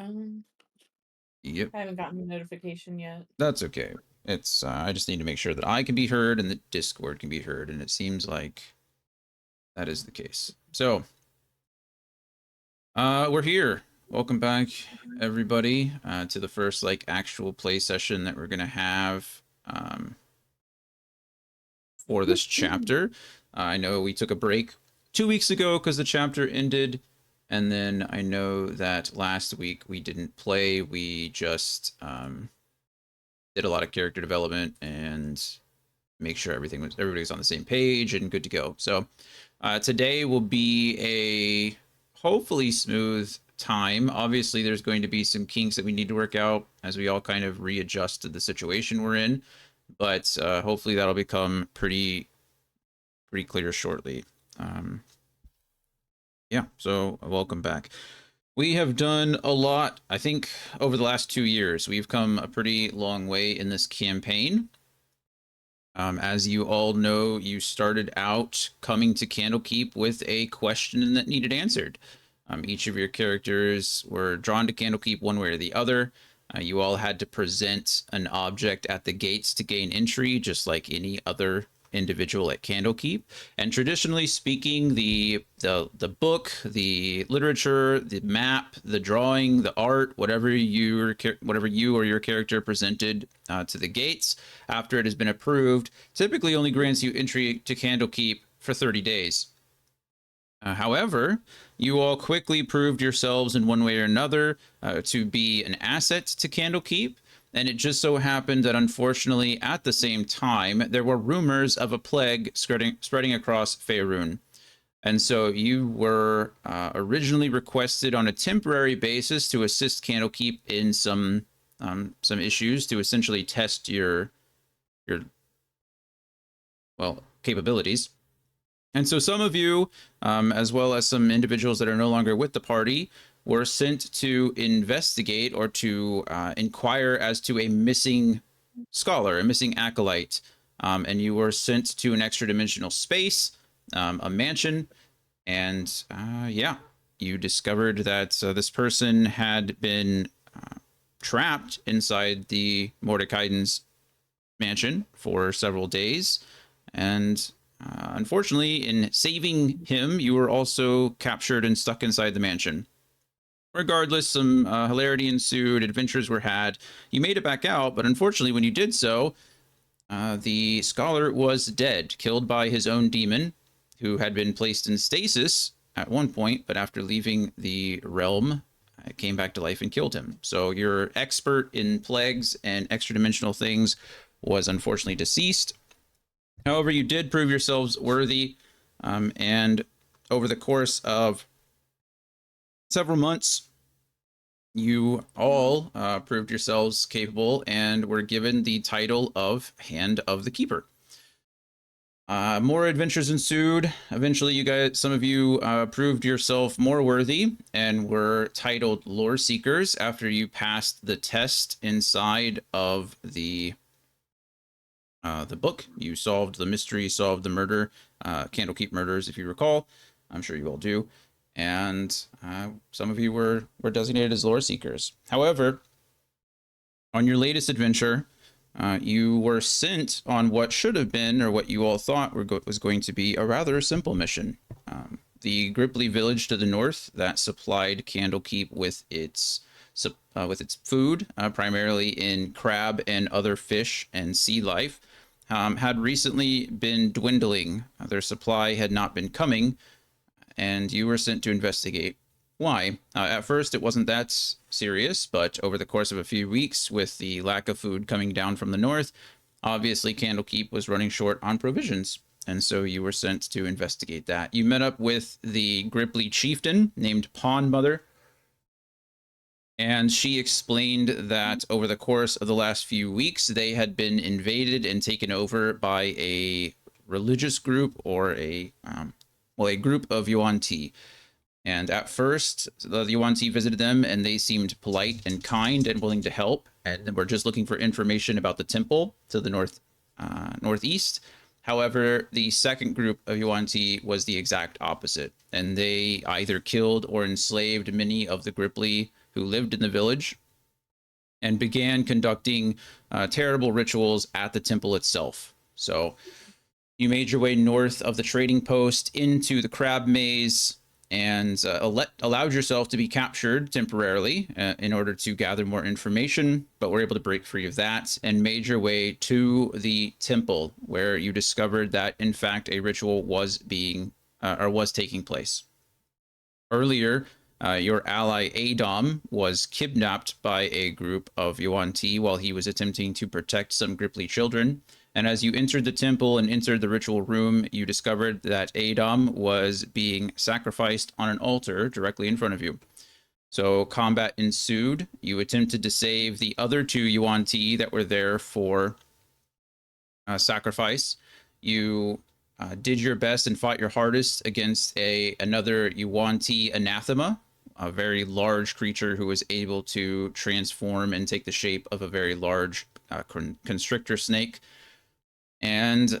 phone. Yep, I haven't gotten a notification yet. that's okay. It's I just need to make sure that I can be heard and that Discord can be heard, and it seems like that is the case. So, we're here. Welcome back, everybody, to the first like actual play session that we're gonna have for this chapter. I know we took a break 2 weeks ago because the chapter ended, and then I know that last week we didn't play. We just did a lot of character development and make sure everybody's on the same page and good to go. So today will be a hopefully smooth time. Obviously, there's going to be some kinks that we need to work out as we all kind of readjust to the situation we're in, but hopefully that'll become pretty clear shortly. Yeah, so welcome back. We have done a lot, I think, over the last 2 years. We've come a pretty long way in this campaign. As you all know, you started out coming to Candlekeep with a question that needed answered. Each of your characters were drawn to Candlekeep one way or the other. You all had to present an object at the gates to gain entry, just like any other individual at Candlekeep. And traditionally speaking, the book, the literature, the map, the drawing, the art, whatever you or your character presented to the gates after it has been approved, typically only grants you entry to Candlekeep for 30 days. However, you all quickly proved yourselves in one way or another to be an asset to Candlekeep. And it just so happened that unfortunately, at the same time, there were rumors of a plague spreading across Faerun. And so you were originally requested on a temporary basis to assist Candlekeep in some issues to essentially test your capabilities. And so some of you, as well as some individuals that are no longer with the party, were sent to investigate or to inquire as to a missing scholar, a missing acolyte. And you were sent to an extra dimensional space, a mansion. And yeah, you discovered that this person had been trapped inside the Mordecaiden's mansion for several days. And unfortunately, in saving him, you were also captured and stuck inside the mansion. Regardless, some hilarity ensued, adventures were had. You made it back out, but unfortunately, when you did so, the scholar was dead, killed by his own demon, who had been placed in stasis at one point, but after leaving the realm, it came back to life and killed him. So your expert in plagues and extra-dimensional things was unfortunately deceased. However, you did prove yourselves worthy, and over the course of several months, you all proved yourselves capable and were given the title of Hand of the Keeper. More adventures ensued. Eventually, some of you proved yourself more worthy and were titled Lore Seekers after you passed the test inside of the book. You solved the mystery, solved the murder, Candlekeep murders, if you recall. I'm sure you all do. And some of you were designated as lore seekers. However, on your latest adventure, you were sent on what should have been, or what you all thought was going to be, a rather simple mission. The Gripply village to the north that supplied Candlekeep with its food, primarily in crab and other fish and sea life, had recently been dwindling. Their supply had not been coming, and you were sent to investigate why. At first, it wasn't that serious, but over the course of a few weeks, with the lack of food coming down from the north, obviously Candlekeep was running short on provisions, and so you were sent to investigate that. You met up with the Gripply chieftain named Pawn Mother, and she explained that over the course of the last few weeks, they had been invaded and taken over by a religious group, or a group of Yuan-Ti. And at first, the Yuan-Ti visited them, and they seemed polite and kind and willing to help, and were just looking for information about the temple to the northeast. However, the second group of Yuan-Ti was the exact opposite, and they either killed or enslaved many of the Grippli who lived in the village and began conducting terrible rituals at the temple itself. So you made your way north of the trading post into the crab maze and allowed yourself to be captured temporarily in order to gather more information, but were able to break free of that and made your way to the temple where you discovered that, in fact, a ritual was being or was taking place. Earlier, your ally Adom was kidnapped by a group of Yuan-Ti while he was attempting to protect some Grippli children. And as you entered the temple and entered the ritual room, you discovered that Adom was being sacrificed on an altar directly in front of you. So combat ensued. You attempted to save the other two Yuan-Ti that were there for sacrifice. You did your best and fought your hardest against another Yuan-Ti anathema, a very large creature who was able to transform and take the shape of a very large constrictor snake. And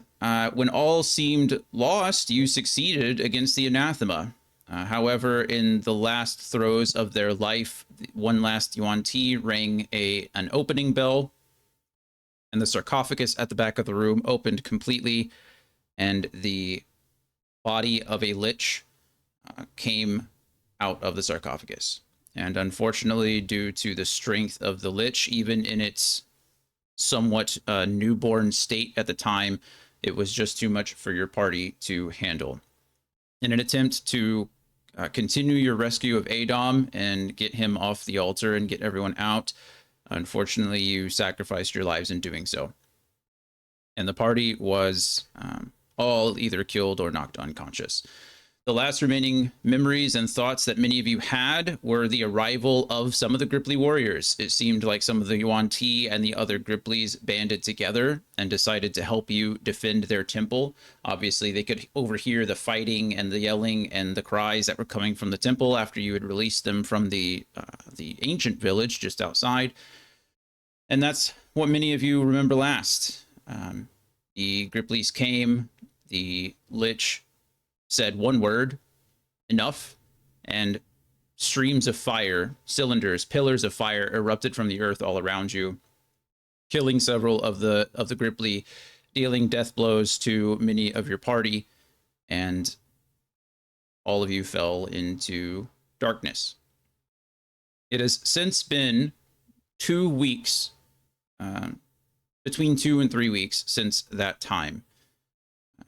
when all seemed lost, you succeeded against the anathema. However, in the last throes of their life, one last Yuan-Ti rang an opening bell, and the sarcophagus at the back of the room opened completely, and the body of a lich came out of the sarcophagus. And unfortunately, due to the strength of the lich, even in its somewhat newborn state at the time, it was just too much for your party to handle. In an attempt to continue your rescue of Adom and get him off the altar and get everyone out, unfortunately, you sacrificed your lives in doing so. And the party was all either killed or knocked unconscious. The last remaining memories and thoughts that many of you had were the arrival of some of the Grippli warriors. It seemed like some of the Yuan-Ti and the other Gripplis banded together and decided to help you defend their temple. Obviously, they could overhear the fighting and the yelling and the cries that were coming from the temple after you had released them from the ancient village just outside. And that's what many of you remember last. The Gripplis came, the Lich said one word, enough, and streams of fire, cylinders, pillars of fire erupted from the earth all around you, killing several of the Grippli, dealing death blows to many of your party, and all of you fell into darkness. It has since been 2 weeks, between 2 and 3 weeks since that time.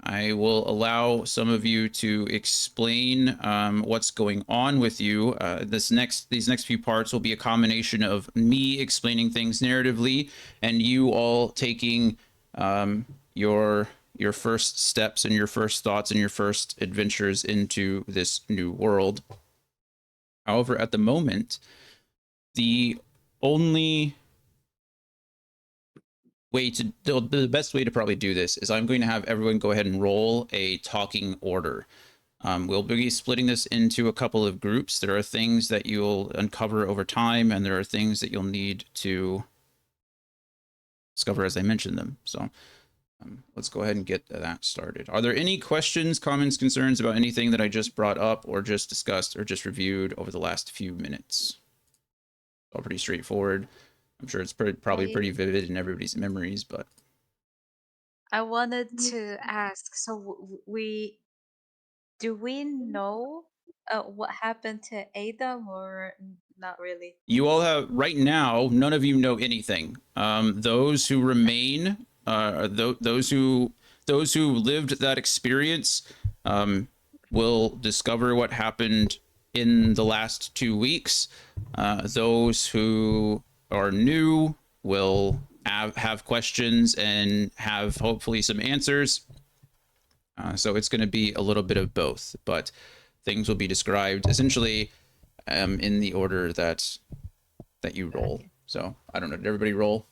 I will allow some of you to explain what's going on with you. These next few parts will be a combination of me explaining things narratively and you all taking your first steps and your first thoughts and your first adventures into this new world. However, at the moment, the only the best way to probably do this is I'm going to have everyone go ahead and roll a talking order. We'll be splitting this into a couple of groups. There are things that you'll uncover over time, and there are things that you'll need to discover as I mention them. So let's go ahead and get that started. Are there any questions, comments, concerns about anything that I just brought up or just discussed or just reviewed over the last few minutes? All pretty straightforward. I'm sure it's probably I pretty vivid in everybody's memories, but I wanted to ask, so we do we know what happened to Adam or not really? you all have right now. None of you know anything. Those who remain, those who lived that experience, will discover what happened in the last 2 weeks. Those who are new will have questions and have hopefully some answers. So it's going to be a little bit of both, but things will be described essentially in the order that you roll. Okay. So I don't know. Did everybody roll?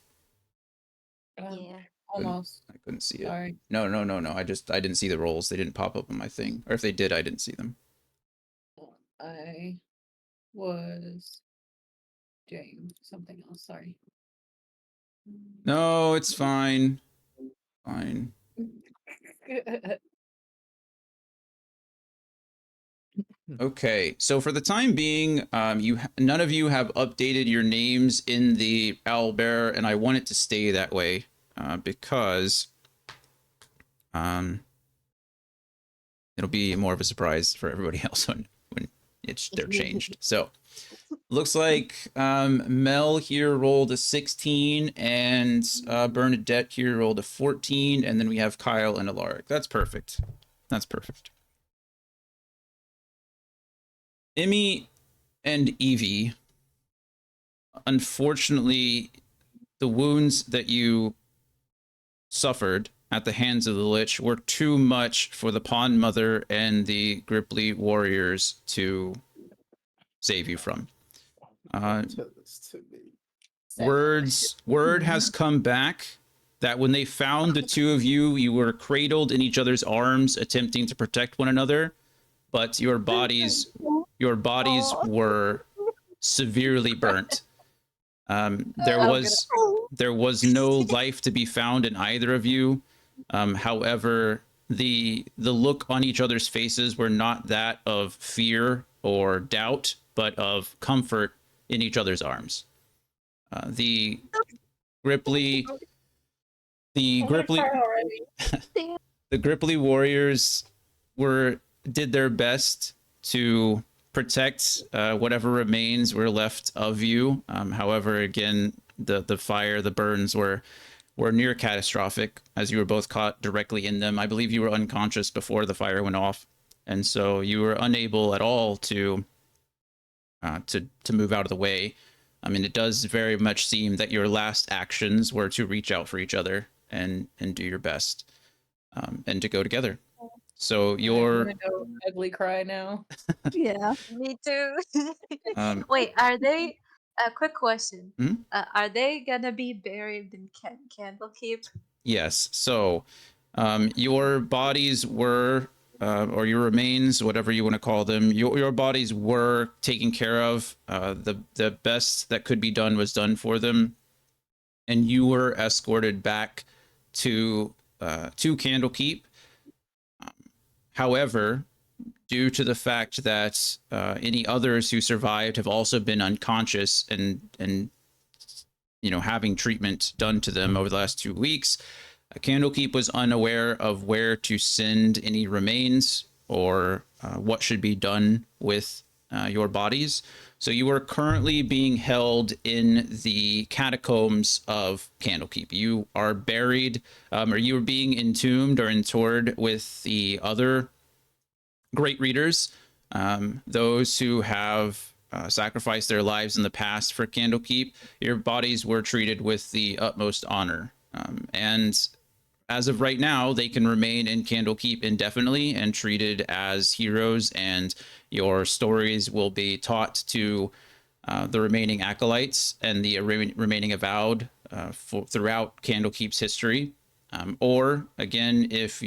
Um, Yeah. almost. I couldn't see it. Sorry. No, no, no, no. I didn't see the rolls. They didn't pop up on my thing. Or if they did, I didn't see them. I was doing something else. Sorry. No, it's fine. Fine. Okay, so for the time being, none of you have updated your names in the owlbear, and I want it to stay that way because it'll be more of a surprise for everybody else when they're changed. So looks like Mel here rolled a 16, and Bernadette here rolled a 14, and then we have Kyle and Alaric. That's perfect. That's perfect. Emmy and Evie, unfortunately, the wounds that you suffered at the hands of the Lich were too much for the Pond Mother and the Gripply warriors to save you from. Word has come back that when they found the two of you, you were cradled in each other's arms, attempting to protect one another, but your bodies were severely burnt. There was no life to be found in either of you. However, the look on each other's faces were not that of fear or doubt, but of comfort in each other's arms. The Gripply the Gripply warriors did their best to protect whatever remains were left of you. However, again, the fire, the burns were near catastrophic, as you were both caught directly in them. I believe you were unconscious before the fire went off, and so you were unable at all to move out of the way. I mean, it does very much seem that your last actions were to reach out for each other and do your best, and to go together. So you're gonna go ugly cry now. Yeah, me too. Wait, are they? A quick question. Hmm? Are they gonna be buried in Candlekeep? Yes. So your bodies were, or your remains, whatever you want to call them, your bodies were taken care of. The best that could be done was done for them, and you were escorted back to Candlekeep. However, due to the fact that any others who survived have also been unconscious and having treatment done to them over the last 2 weeks, Candlekeep was unaware of where to send any remains or what should be done with your bodies. So you are currently being held in the catacombs of Candlekeep. You are buried, or you are being entombed or interred with the other great readers, those who have sacrificed their lives in the past for Candlekeep. Your bodies were treated with the utmost honor. And as of right now, they can remain in Candlekeep indefinitely and treated as heroes, and your stories will be taught to the remaining acolytes and the remaining avowed throughout Candlekeep's history. Or again, if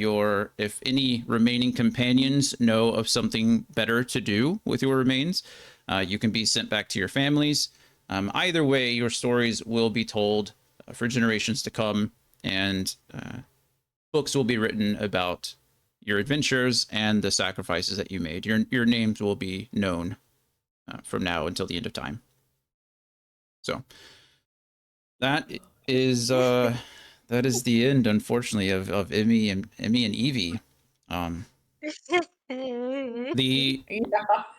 any remaining companions know of something better to do with your remains, you can be sent back to your families. Either way, your stories will be told for generations to come, and books will be written about your adventures and the sacrifices that you made. Your names will be known from now until the end of time. So that is the end, unfortunately, of Emmy and Evie.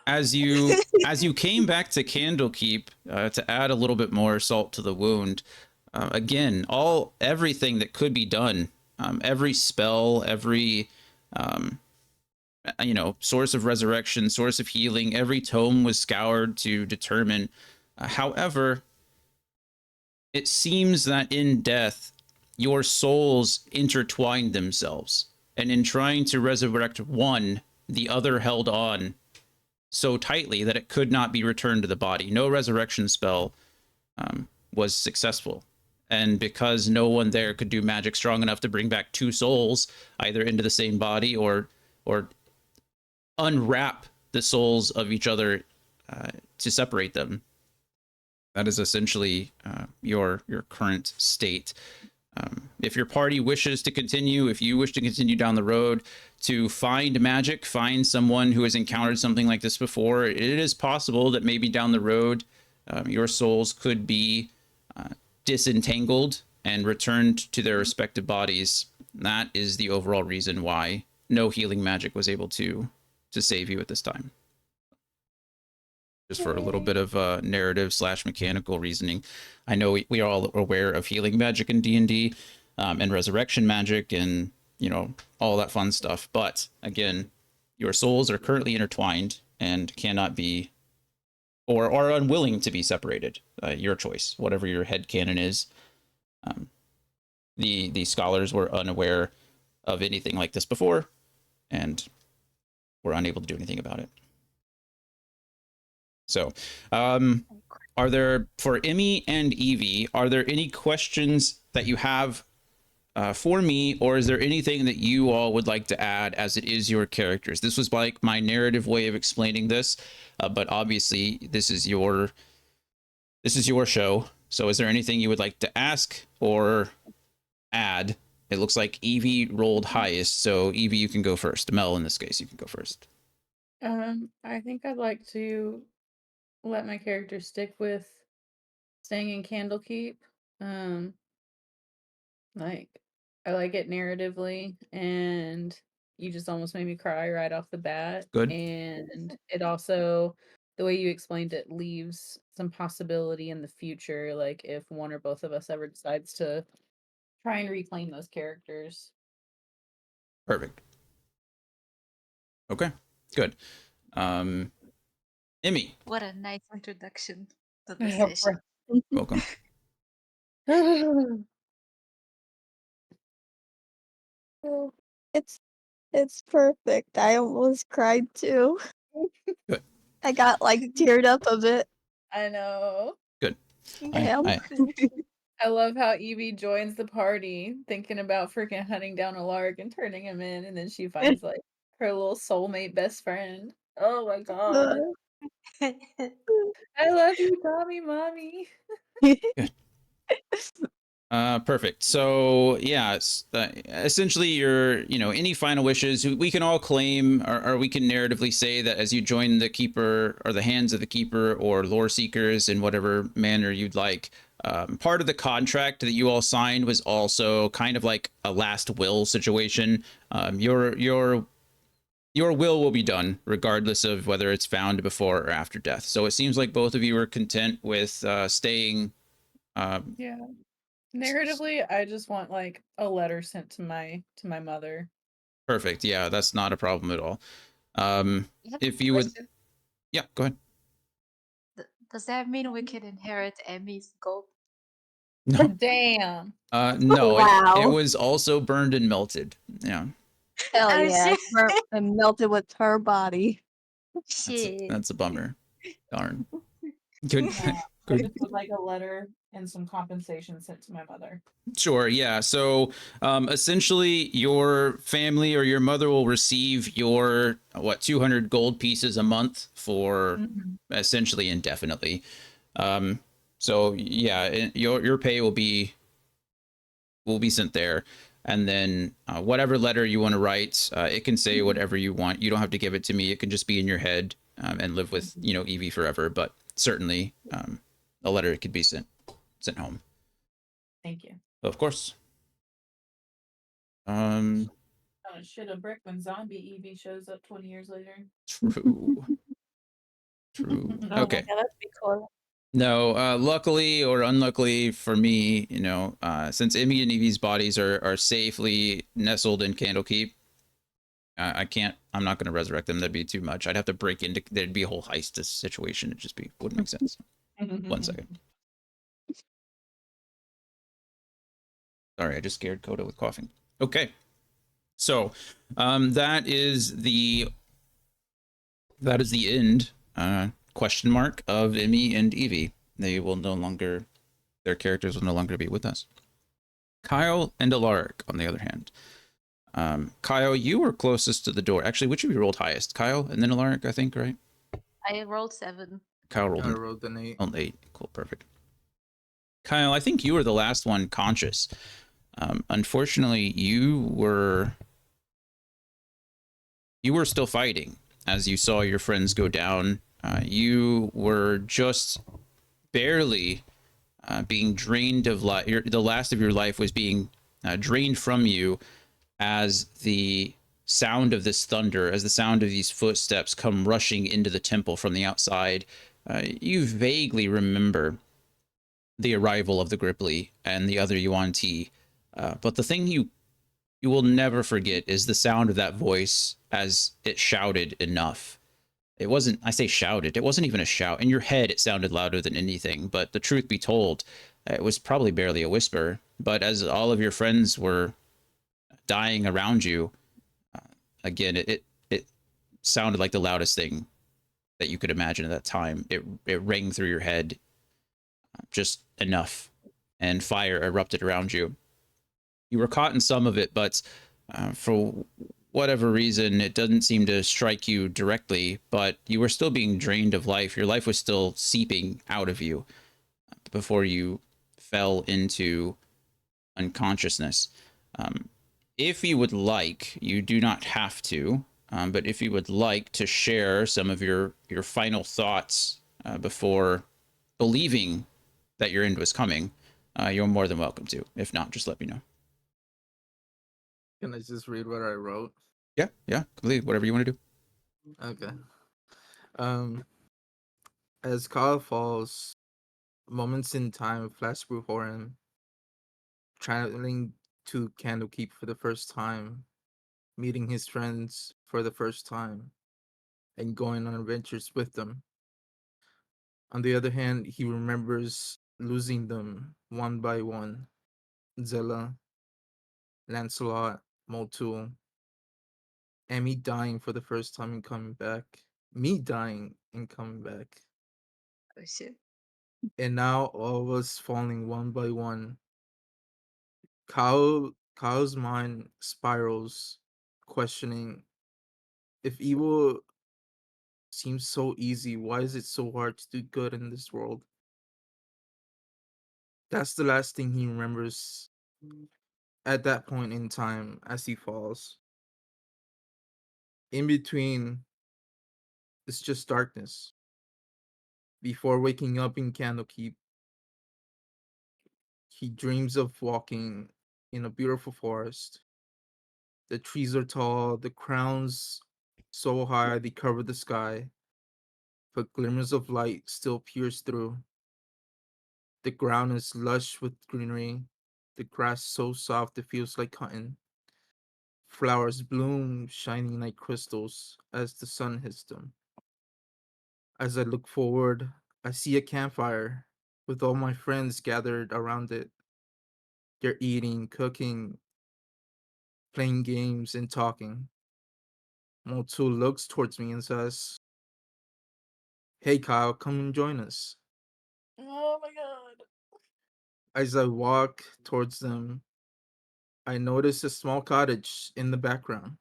As you came back to Candlekeep, to add a little bit more salt to the wound, again, everything that could be done, every spell, every source of resurrection, source of healing, every tome was scoured to determine. However, it seems that in death, your souls intertwined themselves, and in trying to resurrect one, the other held on so tightly that it could not be returned to the body. No resurrection spell was successful. And because no one there could do magic strong enough to bring back two souls, either into the same body or unwrap the souls of each other to separate them, that is essentially your current state. if your party wishes to continue, if you wish to continue down the road to find magic, find someone who has encountered something like this before, it is possible that maybe down the road your souls could be disentangled and returned to their respective bodies. That is the overall reason why no healing magic was able to save you at this time. Just for a little bit of narrative / mechanical reasoning. I know we are all aware of healing magic in D&D and resurrection magic and, you know, all that fun stuff. But again, your souls are currently intertwined and cannot be or are unwilling to be separated. Your choice, whatever your headcanon is. The scholars were unaware of anything like this before and were unable to do anything about it. So, are there, for Emmy and Evie, are there any questions that you have for me, or is there anything that you all would like to add as it is your characters? This was like my narrative way of explaining this, but obviously this is your show. So is there anything you would like to ask or add? It looks like Evie rolled highest, so Evie, you can go first. Mel, in this case, you can go first. I think I'd like to let my character stick with staying in Candlekeep. Like I like it narratively, and you just almost made me cry right off the bat. Good. And it also, the way you explained it, leaves some possibility in the future, like if one or both of us ever decides to try and reclaim those characters. Perfect. Okay, good. Emmy. What a nice introduction to the Yeah, session. Welcome. Oh, it's perfect. I almost cried too. Good. I got like teared up a bit. I know. Good. Damn. I love how Evie joins the party thinking about freaking hunting down a lark and turning him in, and then she finds like her little soulmate best friend. Oh my god. I love you, Tommy Mommy. Good. Perfect. So yeah, essentially your, you know, any final wishes we can all claim, or we can narratively say that as you join the keeper or the hands of the keeper or lore seekers in whatever manner you'd like, part of the contract that you all signed was also kind of like a last will situation. Your will be done regardless of whether it's found before or after death. So it seems like both of you are content with staying. Yeah. Narratively, I just want like a letter sent to my mother. Perfect. Yeah, that's not a problem at all. If you would, yeah, go ahead. Does that mean we can inherit Emmy's gold? No, Damn. no, Wow. it was also burned and melted. Yeah, Hell Oh, yeah. shit. Burnt and melted with her body. Shit. that's a bummer. Darn. Good. I just would like a letter and some compensation sent to my mother. Sure. Yeah. So essentially, your family or your mother will receive your 200 gold pieces a month for essentially indefinitely. So yeah, your pay will be sent there, and then whatever letter you want to write, it can say whatever you want. You don't have to give it to me. It can just be in your head and live with Evie forever. But certainly, a letter could be sent home. Thank you. Of course. Shit a brick when zombie Evie shows up 20 years later. True. True. Oh Okay. my god, that'd be cool. No, luckily or unluckily for me, you know, since Emmy and Evie's bodies are safely nestled in Candlekeep, I'm not going to resurrect them. That'd be too much. I'd have to break into, there'd be a whole heist situation. It just wouldn't make sense. 1 second. Sorry, I just scared Coda with coughing. Okay. So, that is the end, question mark, of Emmy and Evie. They will no longer, their characters will no longer be with us. Kyle and Alaric, on the other hand. Kyle, you were closest to the door. Actually, which of you rolled highest? Kyle and then Alaric, I think, right? I rolled 7. Kyle rolled, I rolled an 8. On 8. Cool, perfect. Kyle, I think you were the last one conscious. Unfortunately, you were still fighting as you saw your friends go down. You were just barely being drained of life. The last of your life was being drained from you as the sound of this thunder, as the sound of these footsteps come rushing into the temple from the outside. You vaguely remember the arrival of the Gripply and the other Yuan Ti. But the thing you will never forget is the sound of that voice as it shouted enough. It wasn't, I say shouted, it wasn't even a shout. In your head, it sounded louder than anything. But the truth be told, it was probably barely a whisper. But as all of your friends were dying around you, again, it sounded like the loudest thing that you could imagine at that time. It rang through your head just enough, and fire erupted around you. You were caught in some of it, but for whatever reason, it doesn't seem to strike you directly. But you were still being drained of life. Your life was still seeping out of you before you fell into unconsciousness. Um, if you would like, you do not have to, but if you would like to share some of your final thoughts before believing that your end was coming, you're more than welcome to. If not, just let me know. Can I just read what I wrote? Yeah, completely. Whatever you want to do. Okay. Um, as Kyle falls, moments in time flash before him, traveling to Candlekeep for the first time, meeting his friends for the first time, and going on adventures with them. On the other hand, he remembers losing them one by one. Zella, Lancelot, Motul, and me dying for the first time and coming back. Me dying and coming back. Oh shit. And now all of us falling one by one. Kyle's mind spirals, questioning if evil seems so easy, why is it so hard to do good in this world? That's the last thing he remembers at that point in time as he falls. In between, it's just darkness. Before waking up in Candlekeep, he dreams of walking in a beautiful forest. The trees are tall, the crowns so high they cover the sky, but glimmers of light still pierce through. The ground is lush with greenery, the grass so soft it feels like cotton. Flowers bloom, shining like crystals as the sun hits them. As I look forward, I see a campfire with all my friends gathered around it. They're eating, cooking, playing games, and talking. Motul looks towards me and says, "Hey Kyle, come and join us." Oh my god. As I walk towards them, I notice a small cottage in the background.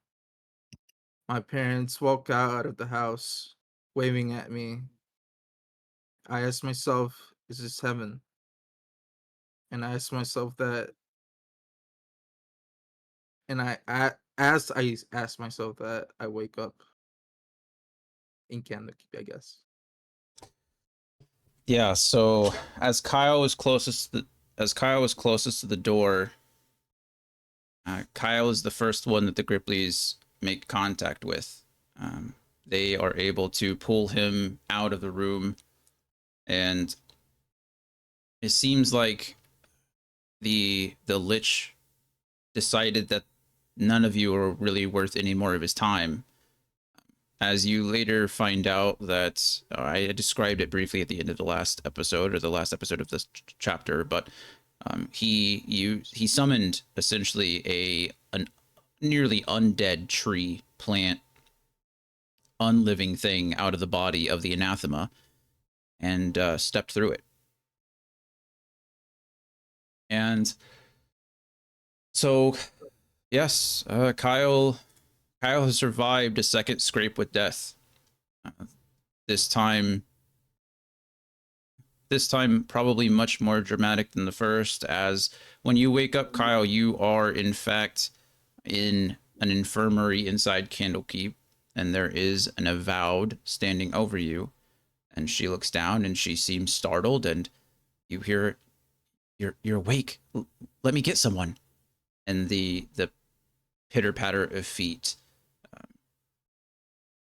My parents walk out of the house, waving at me. I ask myself, is this heaven? And I ask myself that, and as I ask myself that, I wake up in Candlekeep, I guess. Yeah. So as Kyle was closest to the door, Kyle is the first one that the Grippleys make contact with. They are able to pull him out of the room, and it seems like the Lich decided that none of you are really worth any more of his time. As you later find out that I described it briefly at the end of the last episode, or the last episode of this chapter, but he summoned essentially an nearly undead tree plant, unliving thing out of the body of the anathema, and stepped through it. And so, yes, Kyle has survived a second scrape with death. This time, this time probably much more dramatic than the first, as when you wake up, Kyle, you are in fact in an infirmary inside Candlekeep, and there is an avowed standing over you, and she looks down and she seems startled, and you hear, you're awake. Let me get someone. And the pitter patter of feet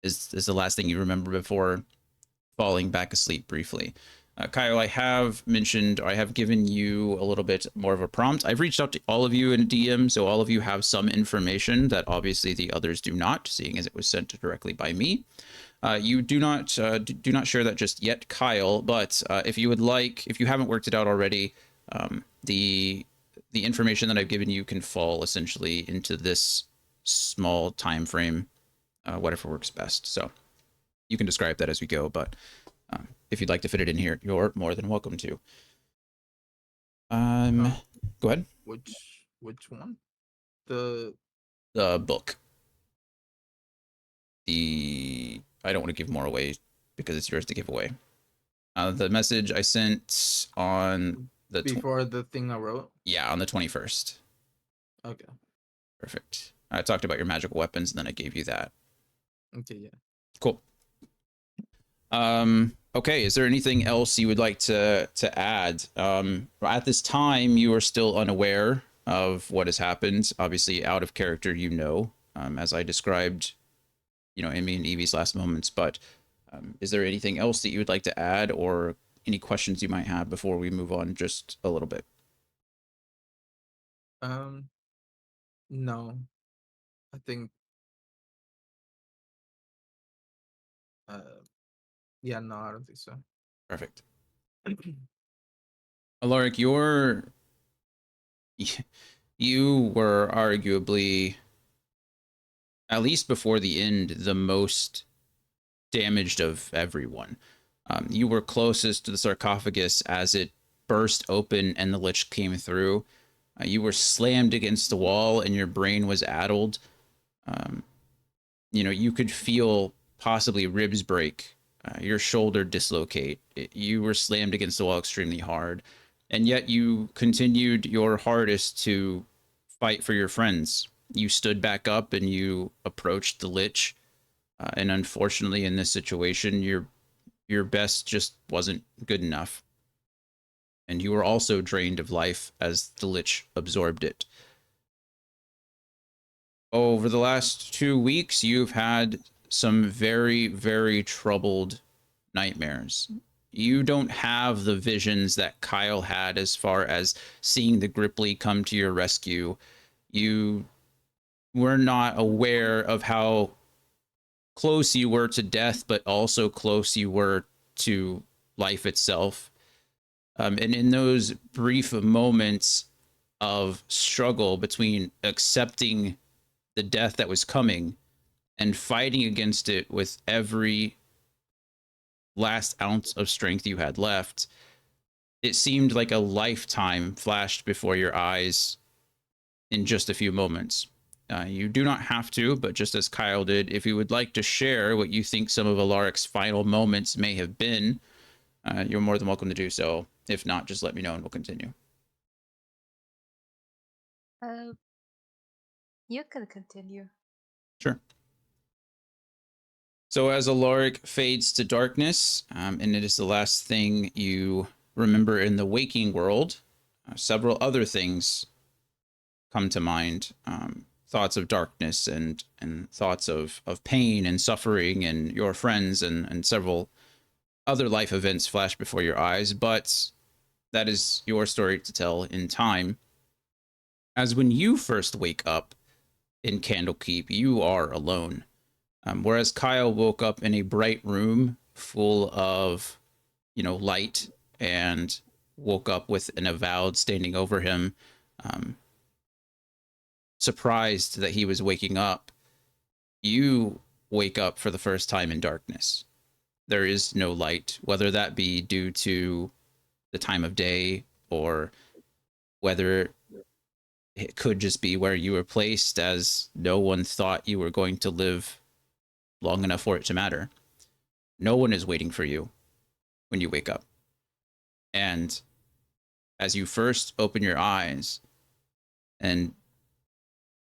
is the last thing you remember before falling back asleep briefly. Kyle, I have mentioned, or I have given you a little bit more of a prompt. I've reached out to all of you in a DM, so all of you have some information that obviously the others do not, seeing as it was sent directly by me. You do not share that just yet, Kyle. But if you would like, if you haven't worked it out already, the information that I've given you can fall essentially into this small time frame, whatever works best. So you can describe that as we go, but if you'd like to fit it in here, you're more than welcome to. Go ahead. Which one? The Book. I don't want to give more away because it's yours to give away. The message I sent on the before the thing I wrote. Yeah, on the 21st. Okay. Perfect. I talked about your magical weapons, and then I gave you that. Okay. Yeah. Cool. Okay, is there anything else you would like to add? At this time, you are still unaware of what has happened. Obviously, out of character, as I described, in me and Evie's last moments. But is there anything else that you would like to add, or any questions you might have before we move on just a little bit? No, I think. Yeah, no, I don't think so. Perfect. Alaric, you were arguably, at least before the end, the most damaged of everyone. You were closest to the sarcophagus as it burst open and the lich came through. You were slammed against the wall and your brain was addled. You could feel possibly ribs break, your shoulder dislocate. You were slammed against the wall extremely hard. And yet you continued your hardest to fight for your friends. You stood back up and you approached the lich. And unfortunately, in this situation, your best just wasn't good enough. And you were also drained of life as the lich absorbed it. Over the last 2 weeks, you've had some very, very troubled nightmares. You don't have the visions that Kyle had as far as seeing the Gripply come to your rescue. You were not aware of how close you were to death, but also close you were to life itself. And in those brief moments of struggle between accepting the death that was coming and fighting against it with every last ounce of strength you had left, it seemed like a lifetime flashed before your eyes in just a few moments. You do not have to, but just as Kyle did, if you would like to share what you think some of Alaric's final moments may have been, you're more than welcome to do so. If not, just let me know and we'll continue. You can continue. Sure. So as Alaric fades to darkness, and it is the last thing you remember in the waking world, several other things come to mind. Thoughts of darkness and thoughts of pain and suffering and your friends and several other life events flash before your eyes. But that is your story to tell in time. As when you first wake up in Candlekeep, you are alone. Whereas Kyle woke up in a bright room full of, light, and woke up with an avowed standing over him, surprised that he was waking up. You wake up for the first time in darkness. There is no light, whether that be due to the time of day or whether it could just be where you were placed, as no one thought you were going to live long enough for it to matter. No one is waiting for you when you wake up. And as you first open your eyes and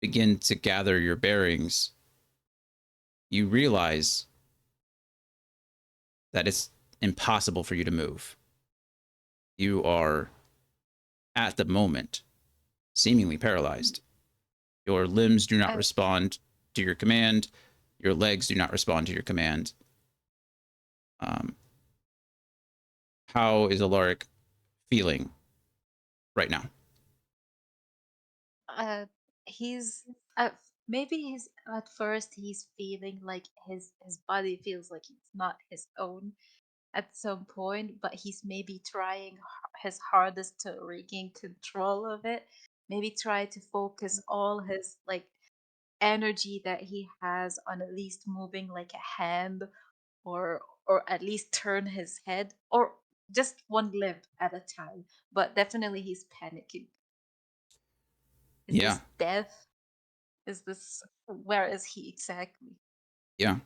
begin to gather your bearings, you realize that it's impossible for you to move. You are, at the moment, seemingly paralyzed. Your limbs do not I, respond to your command. Your legs do not respond to your command. How is Alaric feeling right now? uh, he's uh, maybe he's at first he's feeling like his body feels like it's not his own at some point, but he's maybe trying his hardest to regain control of it. Maybe try to focus all his like energy that he has on at least moving like a hand or at least turn his head or just one limb at a time. But definitely he's panicking. Is Yeah, this death? Is this where is he exactly? yeah.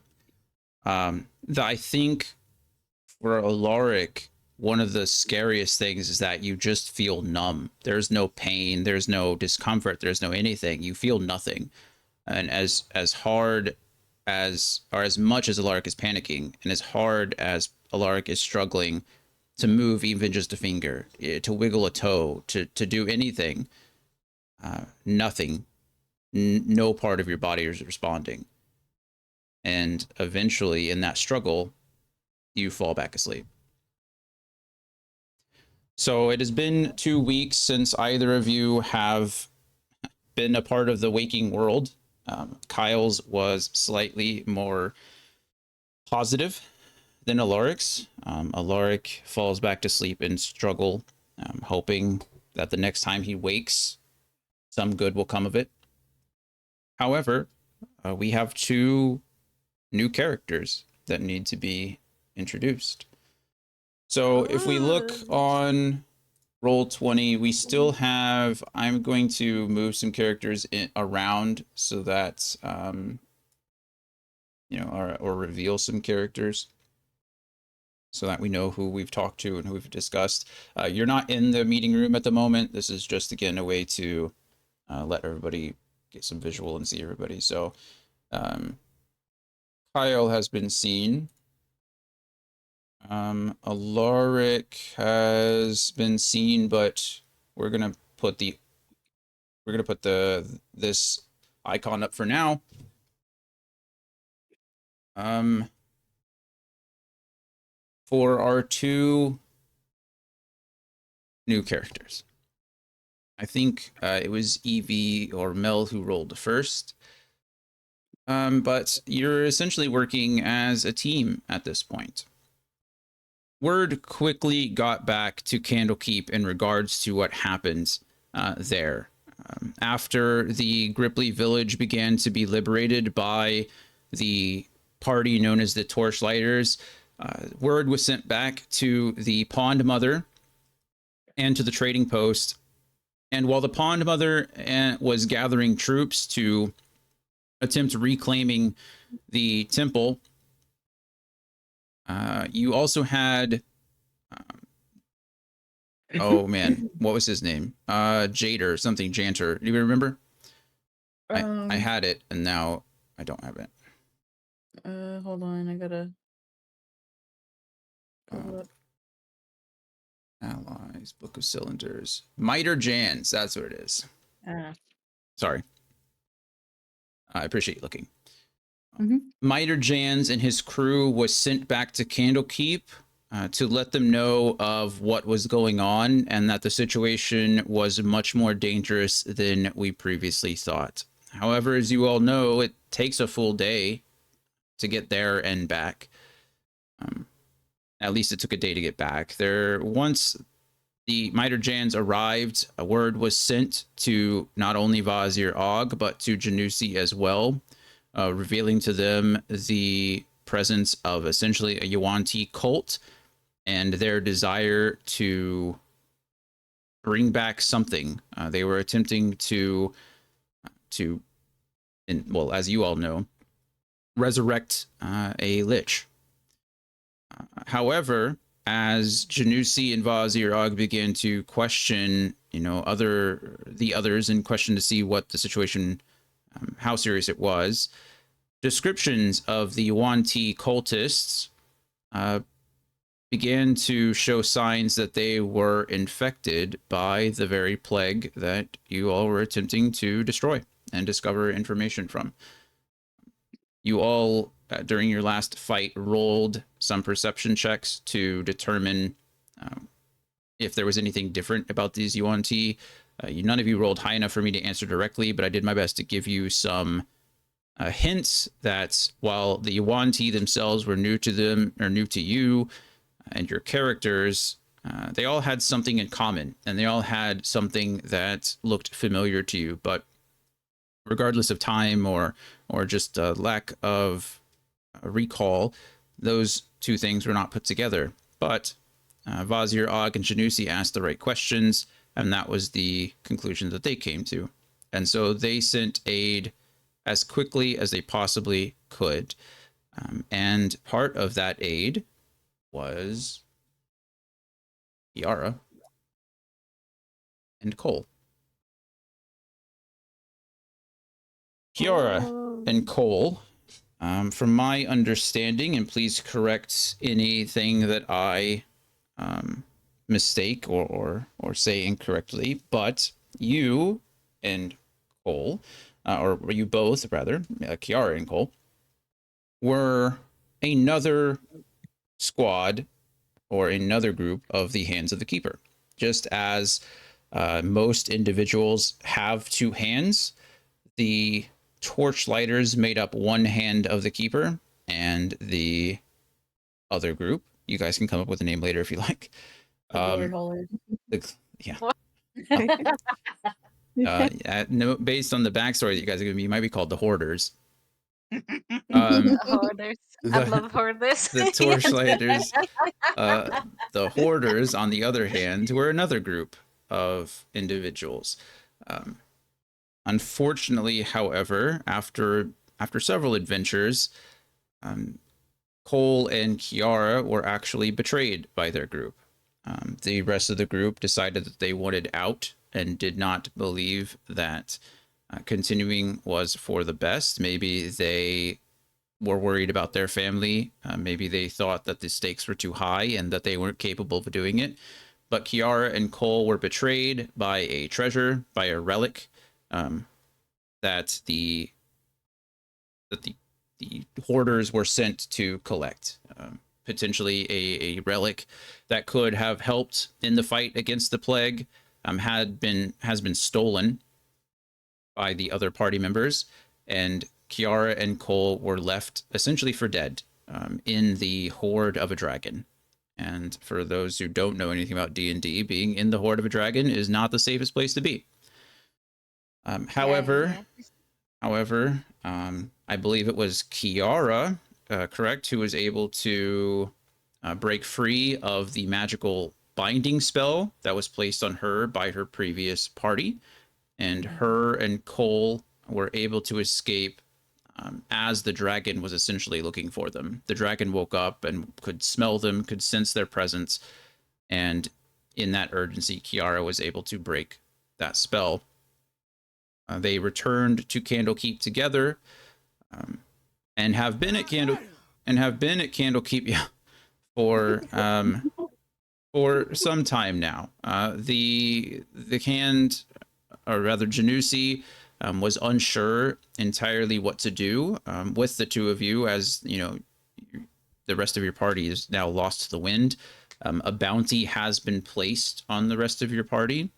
I think for Alaric, one of the scariest things is that you just feel numb. There's no pain, there's no discomfort, there's no anything. You feel nothing. And as hard as or as much as Alaric is panicking, and as hard as Alaric is struggling to move even just a finger, to wiggle a toe, to do anything, nothing, no part of your body is responding. And eventually, in that struggle, you fall back asleep. So it has been 2 weeks since either of you have been a part of the waking world. Kyle's was slightly more positive than Alaric's. Alaric falls back to sleep in struggle, hoping that the next time he wakes, some good will come of it. However, we have two new characters that need to be introduced. So if we look Good. on Roll20, we still have. I'm going to move some characters around so that or reveal some characters so that we know who we've talked to and who we've discussed. You're not in the meeting room at the moment. This is just again a way to let everybody get some visual and see everybody. So um, Kyle has been seen. Alaric has been seen, but we're gonna put the this icon up for now. Um, for our two new characters, I think it was Evie or Mel who rolled first. But you're essentially working as a team at this point. Word quickly got back to Candlekeep in regards to what happened there. After the Gripply village began to be liberated by the party known as the Torchlighters, word was sent back to the Pond Mother and to the trading post. And while the Pond Mother was gathering troops to attempt reclaiming the temple, you also had oh man, what was his name? Jader, something Janter. Do you remember? I Um, had it and now I don't have it. hold on, I gotta pull Uh, it up. Allies, Book of Cylinders. Miter Jans, that's what it is. Ah. Sorry. I appreciate you looking. Mhm. Miter Jans and his crew was sent back to Candlekeep to let them know of what was going on and that the situation was much more dangerous than we previously thought. However, as you all know, it takes a full day to get there and back. At least it took a day to get back. Once the Miter Jans arrived, a word was sent to not only Vazir Og, but to Janusi as well, revealing to them the presence of essentially a Yuan-Ti cult and their desire to bring back something. They were attempting well, as you all know, resurrect a lich. However, as Janusi and Vazirog began to question, the others and question to see what the situation, how serious it was, descriptions of the Yuan-Ti cultists uh, began to show signs that they were infected by the very plague that you all were attempting to destroy and discover information from. You all, during your last fight, rolled some perception checks to determine if there was anything different about these Yuan-Ti. None of you rolled high enough for me to answer directly, but I did my best to give you some hints that while the Yuan-Ti themselves were new to them or new to you and your characters, they all had something in common, and they all had something that looked familiar to you. But regardless of time or just a lack of recall, those two things were not put together. But Vazir, Og, and Janusi asked the right questions, and that was the conclusion that they came to. And so they sent aid as quickly as they possibly could. And part of that aid was Kiara and Cole. Kiara and Cole, from my understanding, and please correct anything that I mistake or say incorrectly, but you and Cole, or you both rather, Kiara and Cole, were another squad or another group of the Hands of the Keeper. Just as most individuals have two hands, the Torchlighters made up one hand of the Keeper, and the other group, you guys can come up with a name later if you like. Lord Holland. Yeah. What? No, based on the backstory that you guys are going to be, you might be called the Hoarders. Hoarders. I The, love hoarders. the Torchlighters, the Hoarders, on the other hand, were another group of individuals. Unfortunately, however, after several adventures, Cole and Kiara were actually betrayed by their group. The rest of the group decided that they wanted out and did not believe that continuing was for the best. Maybe they were worried about their family. Maybe they thought that the stakes were too high and that they weren't capable of doing it. But Kiara and Cole were betrayed by a treasure, by a relic that the hoarders were sent to collect. Potentially a relic that could have helped in the fight against the plague has been stolen by the other party members, and Kiara and Cole were left essentially for dead in the hoard of a dragon. And for those who don't know anything about D&D, being in the hoard of a dragon is not the safest place to be. However, I believe it was Kiara, correct, who was able to break free of the magical binding spell that was placed on her by her previous party. And her and Cole were able to escape as the dragon was essentially looking for them. The dragon woke up and could smell them, could sense their presence. And in that urgency, Kiara was able to break that spell. They returned to Candlekeep together, and have been at Candlekeep, yeah, for some time now. The hand, or rather Janusi, was unsure entirely what to do with the two of you, as you know, the rest of your party is now lost to the wind. A bounty has been placed on the rest of your party,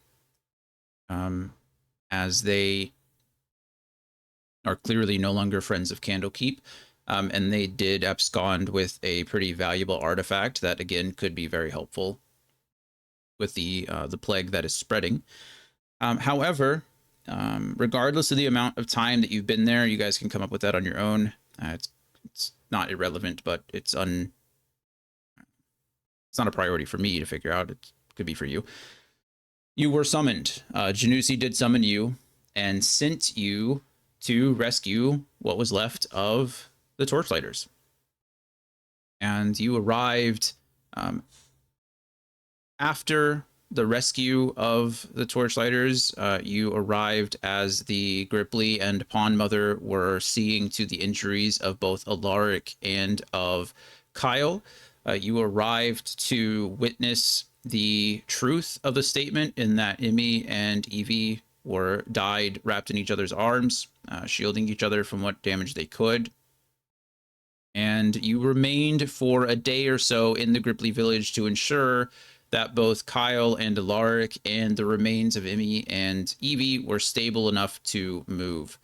as they are clearly no longer friends of Candlekeep. And they did abscond with a pretty valuable artifact that, again, could be very helpful with the plague that is spreading. However, regardless of the amount of time that you've been there, you guys can come up with that on your own. It's not irrelevant, but it's not a priority for me to figure out. It could be for you. You were summoned. Janusi did summon you and sent you to rescue what was left of the Torchlighters. And you arrived After the rescue of the Torchlighters, you arrived as the Gripply and Pond Mother were seeing to the injuries of both Alaric and of Kyle. You arrived to witness the truth of the statement in that Emmy and Evie were died wrapped in each other's arms, shielding each other from what damage they could. And you remained for a day or so in the Gripply village to ensure that both Kyle and Alaric and the remains of Emmy and Evie were stable enough to move.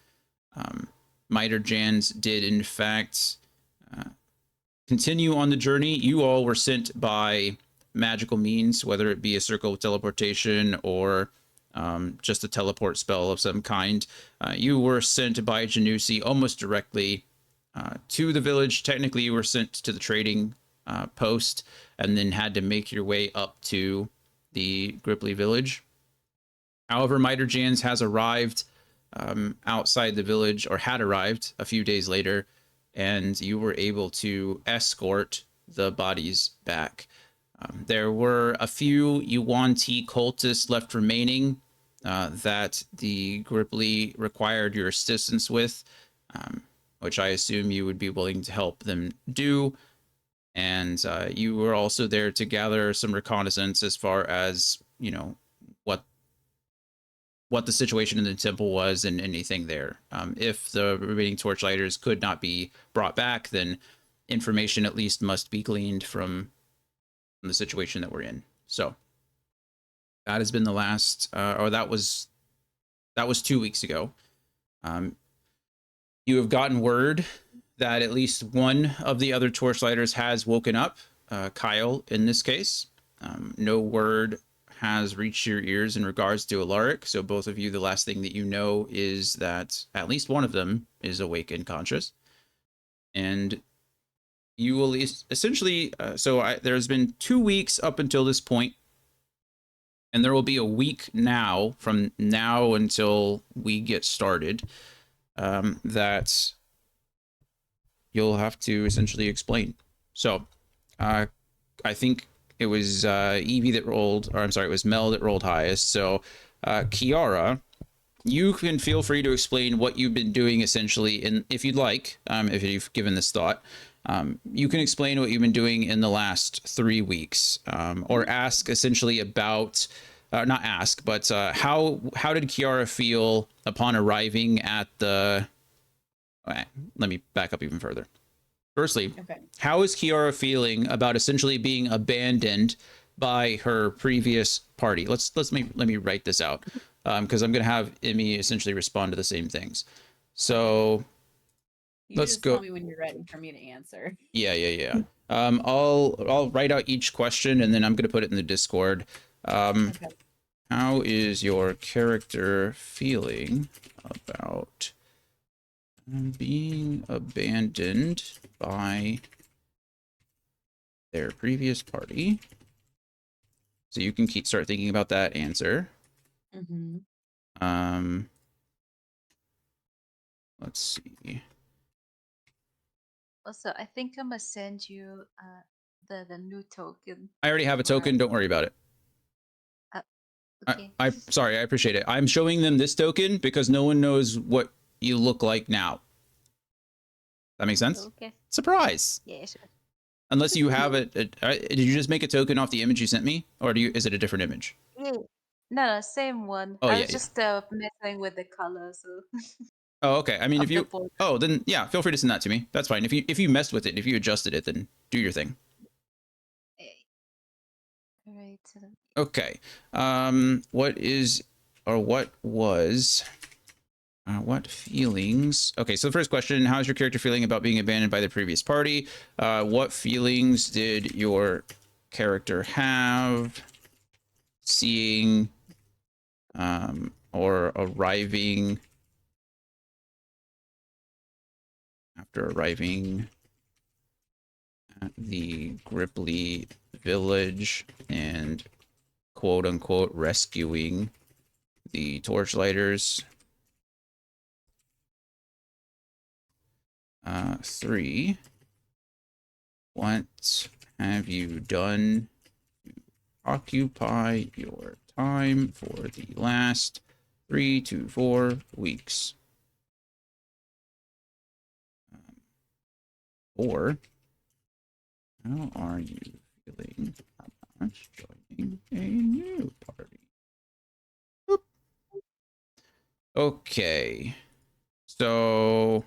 Miter Jans did, in fact, continue on the journey. You all were sent by magical means, whether it be a circle of teleportation or just a teleport spell of some kind. You were sent by Janusi almost directly to the village. Technically, you were sent to the trading post and then had to make your way up to the Gripply village. However, Miter Jans has arrived outside the village, or had arrived a few days later, and you were able to escort the bodies back. There were a few Yuan-Ti cultists left remaining that the Gripply required your assistance with, which I assume you would be willing to help them do. And you were also there to gather some reconnaissance as far as, you know, what the situation in the temple was and anything there. If the remaining Torchlighters could not be brought back, then information at least must be gleaned from the situation that we're in. So that has been the last, or that was 2 weeks ago. You have gotten word that at least one of the other Torchlighters has woken up, Kyle in this case. No word has reached your ears in regards to Alaric, so both of you, the last thing that you know is that at least one of them is awake and conscious. And you will essentially, there's been 2 weeks up until this point, and there will be a week now from now until we get started that you'll have to essentially explain. So, I think it was Evie that rolled, or I'm sorry, it was Mel that rolled highest. So, Kiara, you can feel free to explain what you've been doing essentially, and if you'd like, if you've given this thought, you can explain what you've been doing in the last 3 weeks, or ask essentially about, not ask, but how did Kiara feel upon arriving at the? Let me back up even further. Firstly, Okay. how is Kiara feeling about essentially being abandoned by her previous party? Let me write this out, because I'm gonna have Emmy essentially respond to the same things. So You let's just tell go. me when you're ready for me to answer. Yeah. I'll write out each question and then I'm gonna put it in the Discord. Okay. How is your character feeling about being abandoned by their previous party? So you can start thinking about that answer. Mm-hmm. Let's see. Also, I think I'm gonna send you the new token. I already have a token. Don't worry about it. Okay. I sorry. I appreciate it. I'm showing them this token because no one knows what you look like now. That makes sense. Okay. Surprise. Yeah, sure. Unless you have it. Did you just make a token off the image you sent me, or is it a different image? Yeah. No, same one. Oh I yeah, was yeah. just messing with the color, so Oh okay. I mean, if of the you. border. Oh then yeah, feel free to send that to me. That's fine. If you messed with it, if you adjusted it, then do your thing. Alright. Okay. What is, or what was, what feelings? Okay, so the first question: how's your character feeling about being abandoned by the previous party? What feelings did your character have seeing, or arriving after arriving at the Gripply village and quote unquote rescuing the Torchlighters? 3. What have you done occupy your time for the last 3 to 4 weeks. Or how are you feeling about joining a new party? Boop. Okay. So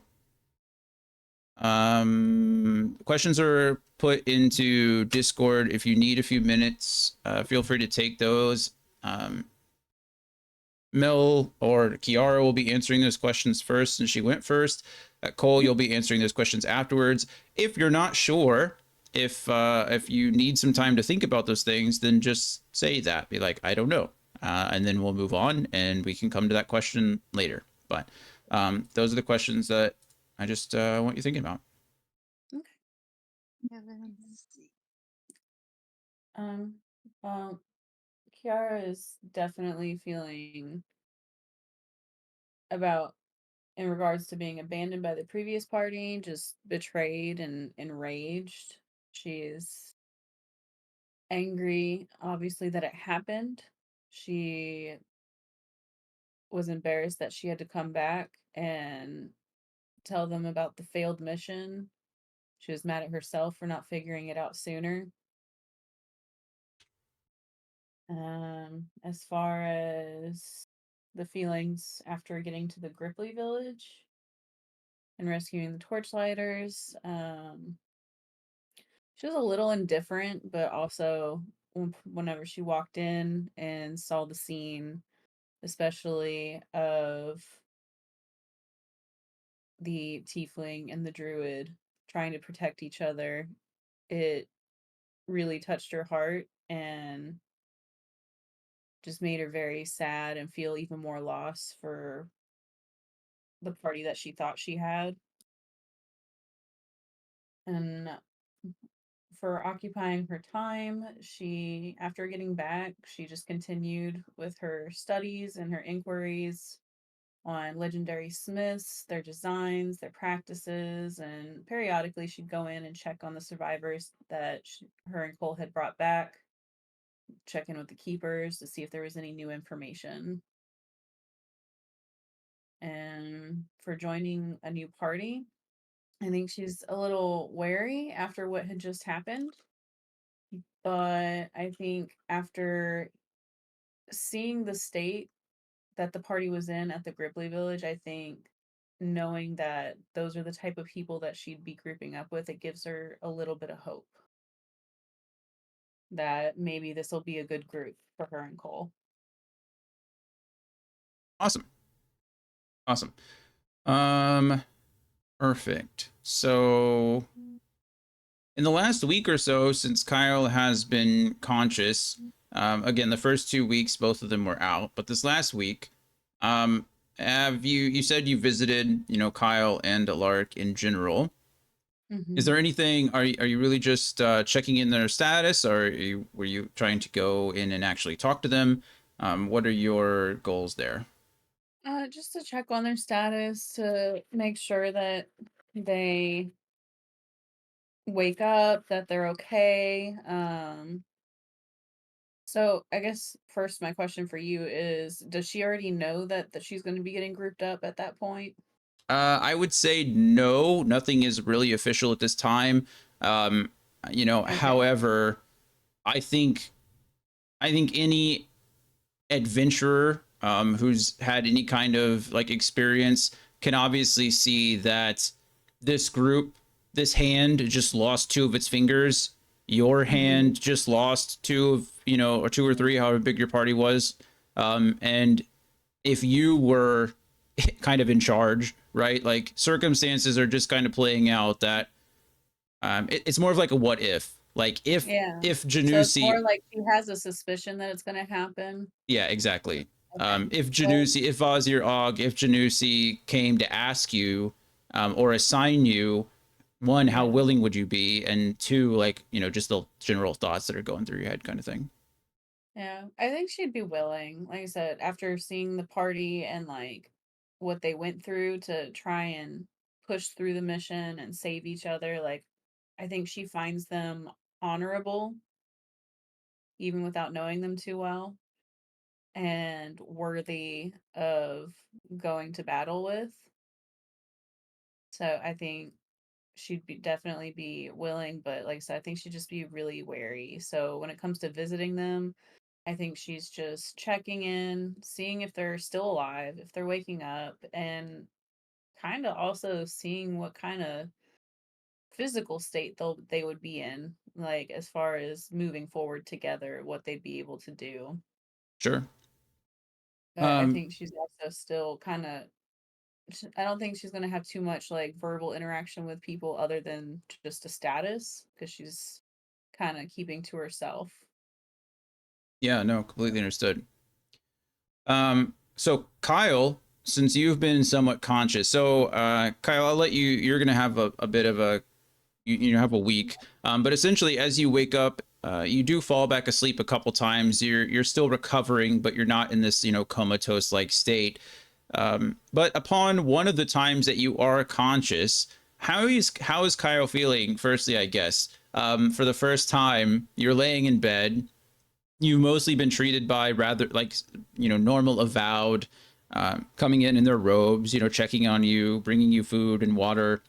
questions are put into Discord. If you need a few minutes, feel free to take those. Mel or Kiara will be answering those questions first, and she went first. Cole, you'll be answering those questions afterwards. If you're not sure, if you need some time to think about those things, then just say that. Be like, I don't know, and then we'll move on, and we can come to that question later. But those are the questions that I just want you thinking about. Okay. Yeah, let me see. Um, well, Kiara is definitely feeling about in regards to being abandoned by the previous party, just betrayed and enraged. She's angry, obviously, that it happened. She was embarrassed that she had to come back and tell them about the failed mission. She was mad at herself for not figuring it out sooner. As far as the feelings after getting to the Gripply village and rescuing the torchlighters, she was a little indifferent, but also whenever she walked in and saw the scene, especially of the tiefling and the druid trying to protect each other, it really touched her heart and just made her very sad and feel even more loss for the party that she thought she had. And for occupying her time, she, after getting back, she just continued with her studies and her inquiries on legendary smiths, their designs, their practices, and periodically she'd go in and check on the survivors that her and Cole had brought back, check in with the keepers to see if there was any new information. And for joining a new party, I think she's a little wary after what had just happened. But I think after seeing the state that the party was in at the Gripply village, I think knowing that those are the type of people that she'd be grouping up with, it gives her a little bit of hope that maybe this will be a good group for her and Cole. Awesome. Awesome. Um, Perfect. So, in the last week or so, since Kyle has been conscious, again, the first 2 weeks, both of them were out, but this last week, um, you said you visited, Kyle and Lark in general. Is Mm-hmm. there anything? Are you really just checking in their status, or were you trying to go in and actually talk to them? What are your goals there? Just to check on their status, to make sure that they wake up, that they're okay. So I guess first my question for you is, does she already know that she's going to be getting grouped up at that point? I would say no. Nothing is really official at this time. Um, Okay. however, I think any adventurer who's had any kind of like experience can obviously see that this group, this hand just lost two of its fingers. Your Mm-hmm. hand just lost two of, or two or three, however big your party was. And if you were kind of in charge, right? Like circumstances are just kind of playing out that it's more of like a what if. Like Yeah. if So it's more Janusi, like she has a suspicion that it's going to happen. yeah, exactly. Okay. If Well, Janusi, if Vazir Og, if Janusi came to ask you or assign you, one, how yeah. willing would you be? And two, like, just the general thoughts that are going through your head kind of thing. Yeah. I think she'd be willing. Like I said, after seeing the party and like what they went through to try and push through the mission and save each other, like I think she finds them honorable even without knowing them too well, and worthy of going to battle with. So I think she'd definitely be willing, but like I said, I think she'd just be really wary. So when it comes to visiting them, I think she's just checking in, seeing if they're still alive, if they're waking up, and kind of also seeing what kind of physical state they would be in, like as far as moving forward together, what they'd be able to do. Sure. But I Um, think she's also still kind of. I don't think she's gonna have too much like verbal interaction with people other than just a status because she's kind of keeping to herself. yeah, no, completely understood. So Kyle, since you've been somewhat conscious, so Kyle, I'll let you. You're gonna have a bit of a you have a week, but essentially, as you wake up, you do fall back asleep a couple times. You're still recovering, but you're not in this comatose like state. But upon one of the times that you are conscious, how is Kyle feeling? Firstly, I guess for the first time, you're laying in bed. You've mostly been treated by rather like normal avowed, coming in their robes, checking on you, bringing you food and water,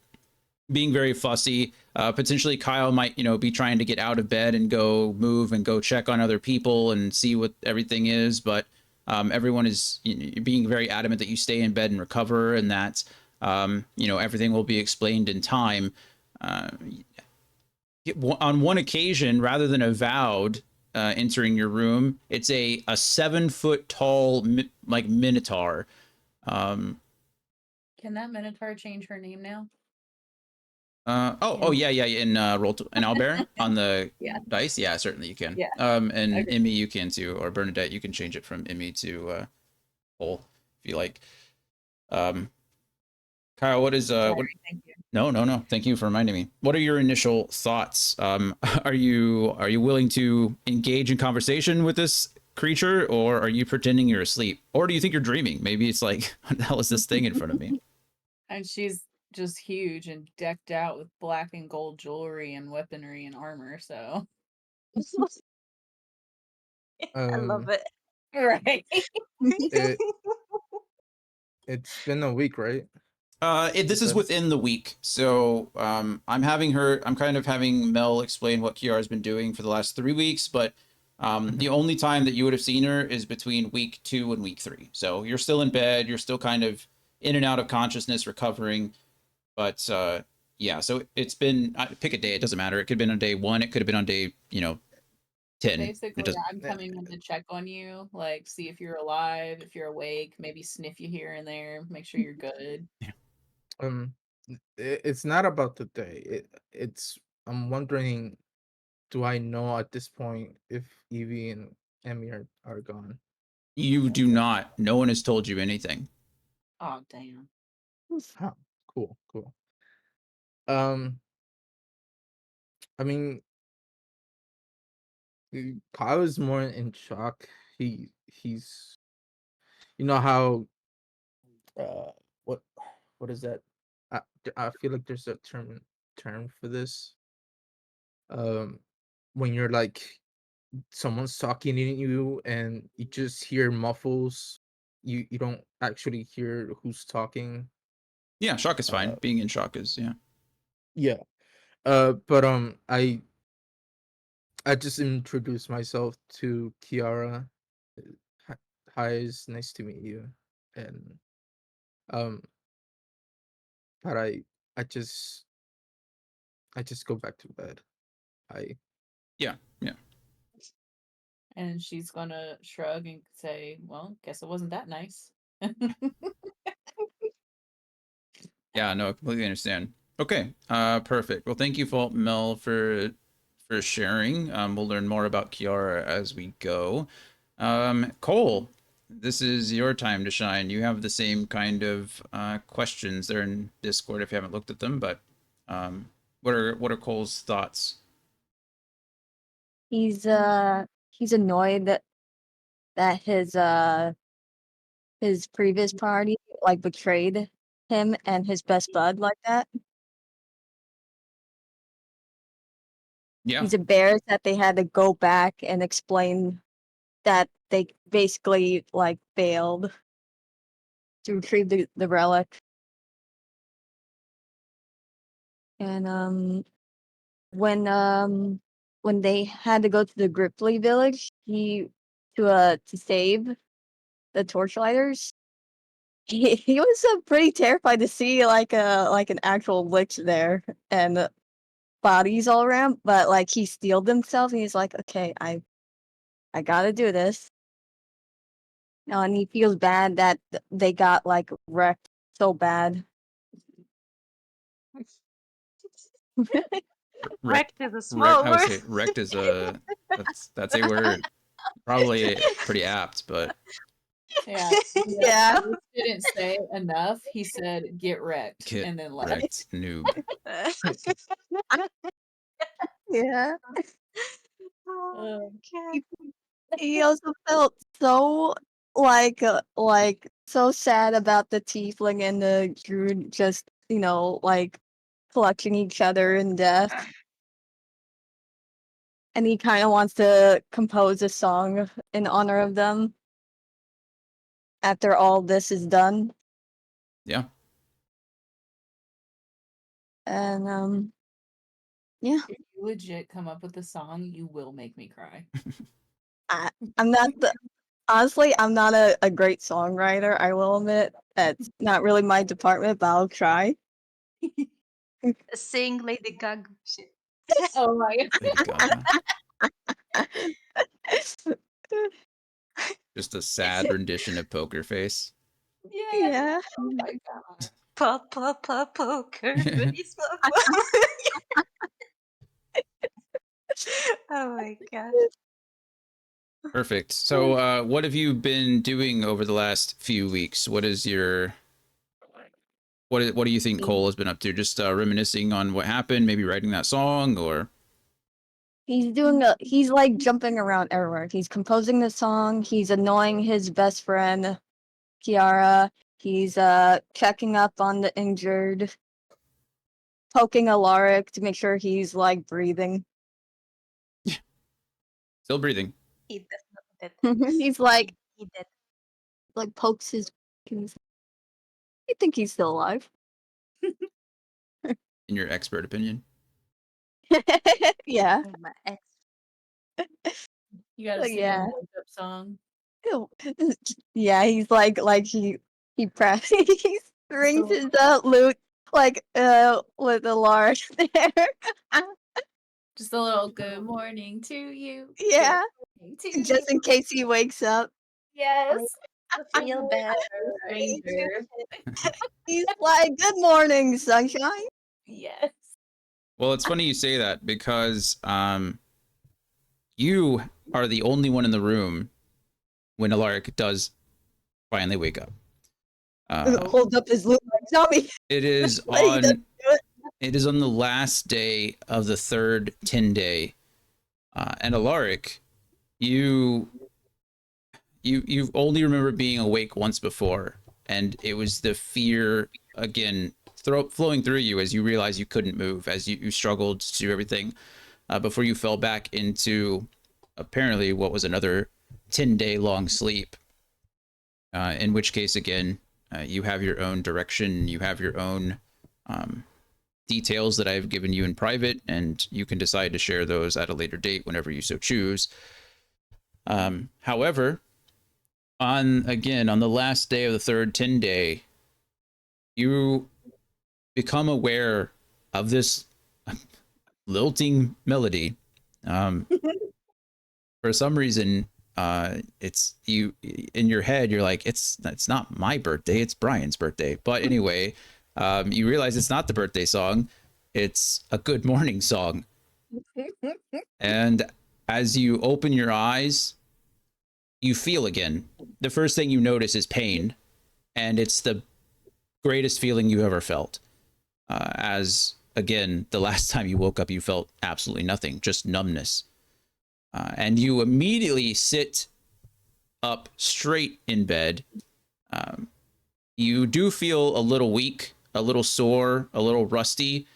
being very fussy. Potentially, Kyle might be trying to get out of bed and go move and go check on other people and see what everything is, but everyone is being very adamant that you stay in bed and recover, and that everything will be explained in time. Uh, on one occasion, rather than avowed entering your room, it's a 7 foot tall like minotaur. Um, Can that Minotaur change her name now? oh In yeah, yeah, in roll in Owlbear on the Yeah, dice. Yeah, certainly you can. yeah. And Okay. Emmy you can too, or Bernadette you can change it from Emmy to Cole if you like. Um, Kyle, what is what? Sorry, thank you. No, no, no. Thank you for reminding me. What are your initial thoughts? Are you willing to engage in conversation with this creature, or are you pretending you're asleep, or do you think you're dreaming? Maybe it's like, what the hell is this thing in front of me? And she's just huge and decked out with black and gold jewelry and weaponry and armor. So I love Um, it. right. it it's been a week, right? You This is said. within the week, so I'm kind of having Mel explain what Kiara's been doing for the last 3 weeks, but the Mhm. only time that you would have seen her is between week 2 and week 3. So you're still in bed, you're still kind of in and out of consciousness, recovering, but yeah. So it's been pick a day. It doesn't matter. It could have been on day 1. It could have been on day 10. It Basically, doesn't. I'm coming in to check on you, like see if you're alive, if you're awake, maybe sniff you here and there, make sure you're good. Um, it's not about the day. It's I'm wondering, do I know at this point if Evie and Emmy are gone? You do not. No one has told you anything. Oh damn. Huh. Cool, cool. Um, I mean, Kyle is more in shock. He's how uh what what is that? I feel like there's a term for this. Um, when you're like someone's talking to you and you just hear muffles, you don't actually hear who's talking. Yeah, shock is Uh, fine. Being in shock is, yeah. yeah. But I just introduced myself to Kiara. Uh, Hi, it's nice to meet you. And um, but I just go back to bed. I Yeah, yeah. And she's gonna shrug and say, "Well, guess it wasn't that nice." Yeah, no, I completely understand. Okay, perfect. Well, thank you, Fault Mel, for sharing. We'll learn more about Kiara as we go. Cole, this is your time to shine. You have the same kind of questions. They're in Discord if you haven't looked at them, but what are Cole's thoughts? He's annoyed that his previous party like betrayed him and his best bud like that. Yeah. He's embarrassed that they had to go back and explain that they basically like failed to retrieve the relic. And when they had to go to the Gripply village, to save the torchlighters, he was pretty terrified to see like an actual lich there and bodies all around. But like he steeled himself and he's like, okay, I gotta do this. No, and he feels bad that they got like wrecked so bad. Wrecked. Wrecked is a Wrecked. small I would word. say wrecked is a that's a word. Probably pretty apt, but Yeah. Yeah. He didn't say enough. He said, "Get wrecked," get and then left. wrecked, noob. Yeah. Oh my god. He, he also felt so so sad about the tiefling and the druid just, like clutching each other in death. And he kind of wants to compose a song in honor of them after all this is done. Yeah. And yeah, If you legit come up with a song, you will make me cry. I, I'm not the honestly, I'm not a great songwriter, I will admit. That's not really my department, but I'll try. Sing Lady Gaga shit. Oh my god. Lady Gaga. Just a sad rendition of Poker Face. Yes. Yeah. Oh my god. Pop, pop, pop, poker. Please, pop, Oh my god. Perfect. So, what have you been doing over the last few weeks? What is your what do you think Cole has been up to? Just reminiscing on what happened, maybe writing that song, or He's like jumping around everywhere. He's composing the song, he's annoying his best friend, Kiara. He's checking up on the injured, poking Alaric to make sure he's like breathing. still breathing He does not that. He's like He did. pokes his. I think he's still alive. in your expert opinion? Yeah. My ex. You gotta sing Yeah. a wake up song. Ew. Yeah, he's like he press he rings his lute like with a large there. Just a little good morning to you. Yeah, Good morning to just you. in case he wakes up. Yes. I feel bad. Stranger. He's like, "Good morning, sunshine." Yes. Well, it's funny you say that because you are the only one in the room when Alaric does finally wake up. Holds up his lute like zombie. It is But he doesn't on do it. it is on the last day of the third 10 day. And Alaric, you you only remember being awake once before, and it was the fear again flowing through you as you realized you couldn't move, as you struggled to do everything before you fell back into apparently what was another 10-day long sleep. In which case, again, you have your own direction, you have your own details that I've given you in private, and you can decide to share those at a later date whenever you so choose. However, on the last day of the third 10 day, you become aware of this lilting melody. For some reason, it's you in your head. You're like, it's not my birthday, it's Brian's birthday. But anyway, you realize it's not the birthday song; it's a good morning song. And as you open your eyes, you feel again. The first thing you notice is pain, and it's the greatest feeling you ever felt. As again, the last time you woke up, you felt absolutely nothing, just numbness. And you immediately sit up straight in bed. You do feel a little weak, a little sore, a little rusty.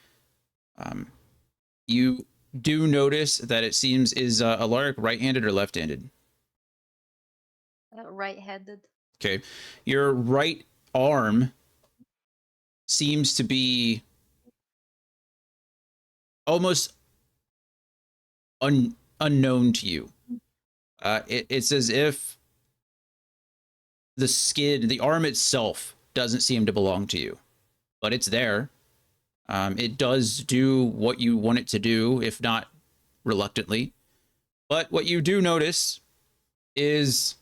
You do notice that it seems is Alaric right-handed or left-handed? Right-handed. Okay, your right arm seems to be almost unknown to you. It's as if the skin, the arm itself, doesn't seem to belong to you, but it's there. It does do what you want it to do, if not reluctantly. But what you do notice is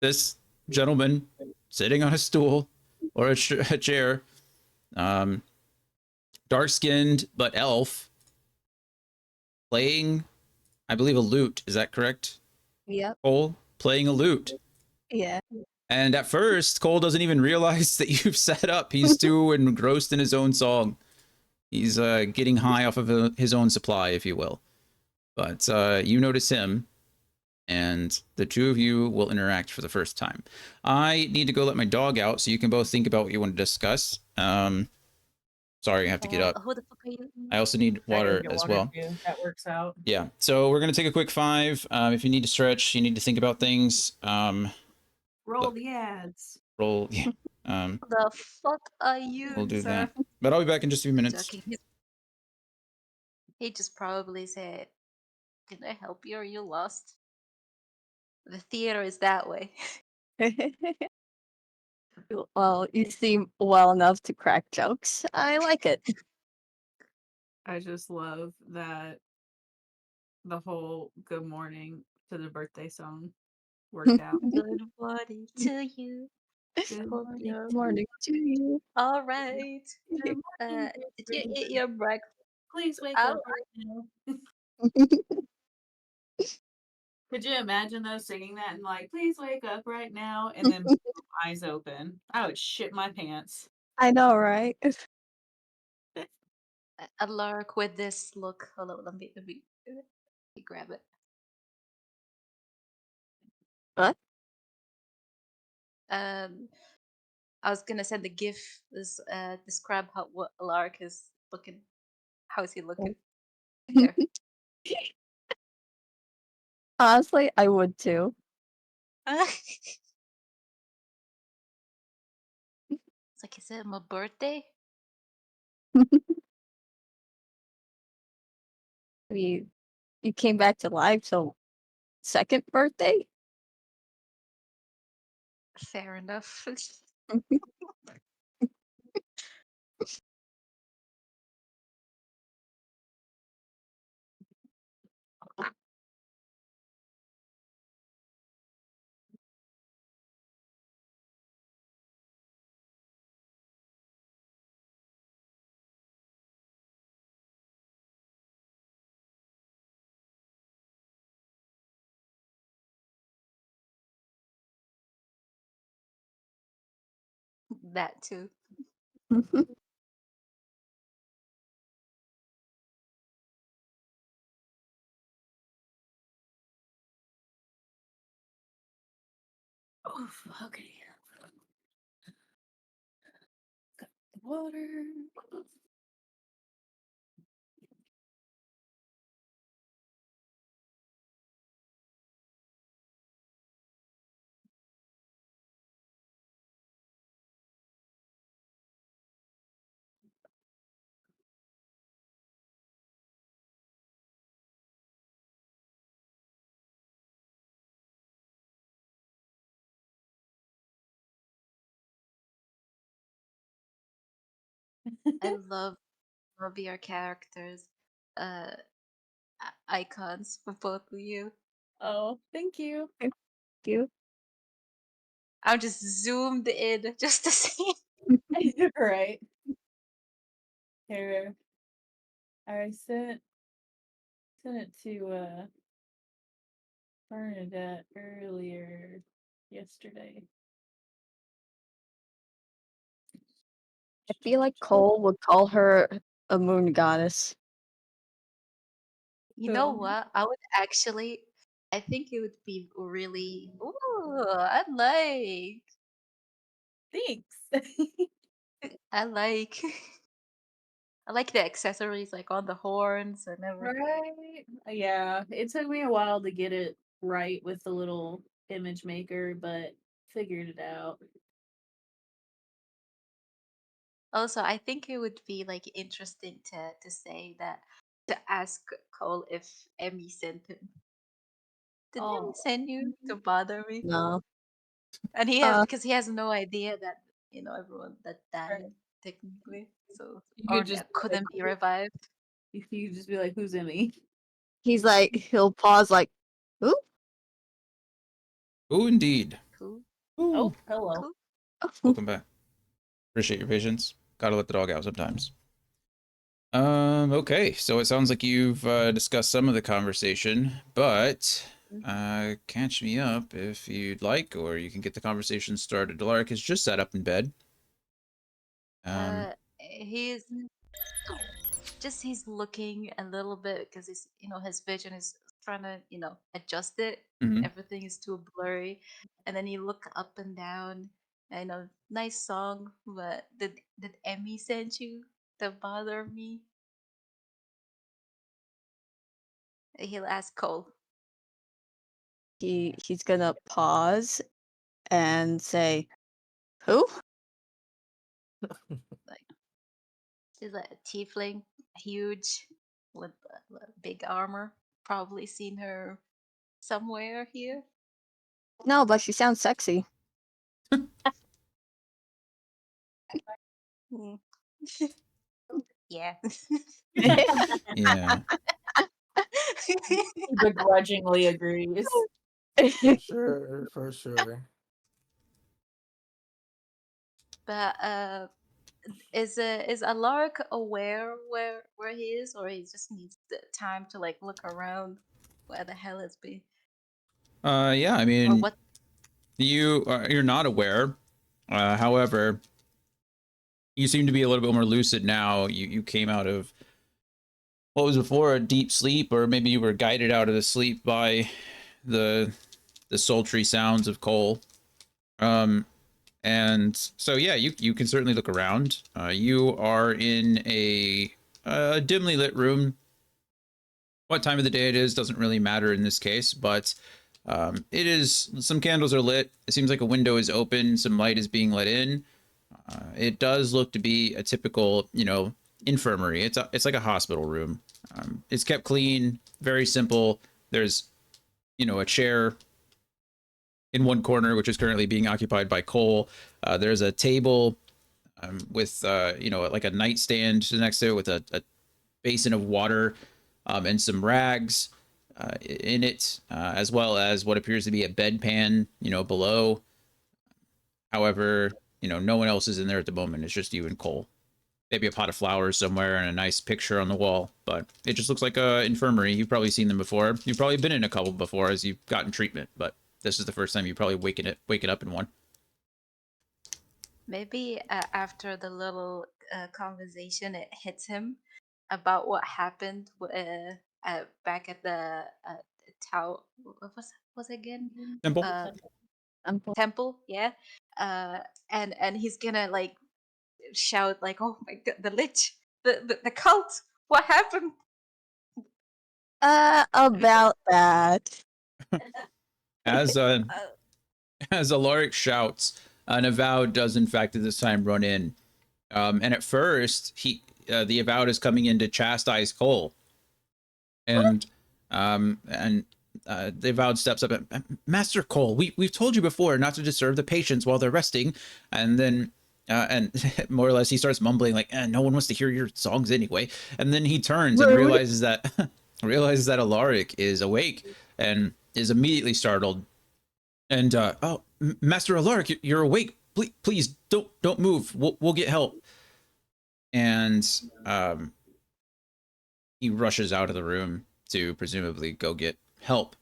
this gentleman sitting on a stool or a chair, um, dark skinned but elf, playing, I believe, a lute. Is that correct? Yep. Cole playing a lute. Yeah. And at first, Cole doesn't even realize that you've set up. He's too engrossed in his own song. He's getting high off of his own supply, if you will. But you notice him, and the two of you will interact for the first time. I need to go let my dog out, so you can both think about what you want to discuss. Sorry, I have to get up. Who the fuck are you? I also need I gotta water get as water well. too. That works out. Yeah, so we're going to take a quick 5. If you need to stretch, you need to think about things. Roll the ads. Roll, yeah. The fuck are you, We'll do sir? that. But I'll be back in just a few I'm minutes. joking. He just probably said, "Can I help you? Or you lost?" The theater is that way. Well, you seem well enough to crack jokes. I like it. I just love that the whole good morning to the birthday song worked out. Good morning to you. Good Hope morning. you're Morning to you. all right. Good morning. Did you eat your breakfast? Please wake I, up right now. Could you imagine though singing that and like, please wake up right now, and then eyes open? I would shit my pants. I know, right? a lark with this look. Hold on, let me grab it. What? Um, I was gonna send the GIF. This describe how what a lark is looking. How is he looking? There. Honestly, I would too. It's like, is it my birthday? You you came back to life, so second birthday? Fair enough. That too. Oof, okay. Got the water. I love your characters. Uh, icons for both of you. Oh, thank you. Thank you. I'm just zoomed in just to see. Right. Here, I sent it to Bernadette earlier yesterday. I feel like Cole would call her a moon goddess. You know Who? what? I would actually. I think it would be really. Ooh, I like. Thanks. I like. I like the accessories, like on the horns and everything. Right. Yeah, it took me a while to get it right with the little image maker, but figured it out. Also, I think it would be like interesting to say that to ask Cole if Emmy sent him. Did Emmy Oh, send you to bother me? No. And he has Uh, because he has no idea that everyone that right. died technically, so You or could just be like, couldn't be revived. you could just be like, "Who's Emmy?" he's like, he'll pause, like, who? Oh, indeed. Cool, Ooh, Oh, hello. cool. welcome back. Appreciate your patience. Gotta let the dog out sometimes. Okay, so it sounds like you've discussed some of the conversation, but Mhm. catch me up if you'd like, or you can get the conversation started. Alaric is just sat up in bed. Um, He's just he's looking a little bit because his vision is trying to adjust it. mhm. Everything is too blurry, and then you look up and down. I know, nice song, but did Emmy send you to bother me? He'll ask Cole. He's gonna pause and say, who? Like, she's like a tiefling, huge, with big armor. Probably seen her somewhere here. No, but she sounds sexy. Hmm. Yeah. Yeah. He begrudgingly agrees. For sure, for sure. But is Alaric aware where he is, or he just needs the time to like look around where the hell it's be, Yeah. I or mean, what? you're not aware. However, you seem to be a little bit more lucid now. You came out of what was before a deep sleep, or maybe you were guided out of the sleep by the the sultry sounds of coal. Um, and so yeah, you can certainly look around. You are in a dimly lit room. What time of the day it is doesn't really matter in this case, but it is. Some candles are lit. It seems like a window is open. Some light is being let in. It does look to be a typical, infirmary. It's like a hospital room. It's kept clean, very simple. There's, a chair in one corner, which is currently being occupied by Cole. There's a table with, like a nightstand next to it with a basin of water and some rags in it, as well as what appears to be a bedpan, below. However, no one else is in there at the moment. It's just you and Cole. Maybe a pot of flowers somewhere and a nice picture on the wall, but it just looks like a infirmary. You've probably seen them before. You've probably been in a couple before as you've gotten treatment, but this is the first time you've probably waking up in one. Maybe after the little conversation, it hits him about what happened back at the tower. What was it again? Simple. Uh, I'm temple, yeah. Uh, and he's gonna like shout like, "Oh my god, the lich, the cult! What happened?" about that. As Uh, as Alaric shouts, an avowed does in fact at this time run in, and at first the avowed is coming in to chastise Cole, and the avowed steps up and Master Cole, we've told you before not to disturb the patients while they're resting, and then and more or less he starts mumbling like, no one wants to hear your songs anyway, and then he turns and Rude. realizes that Alaric is awake and is immediately startled and oh, Master Alaric, you're awake. Please don't move. We'll get help. And he rushes out of the room to presumably go get help.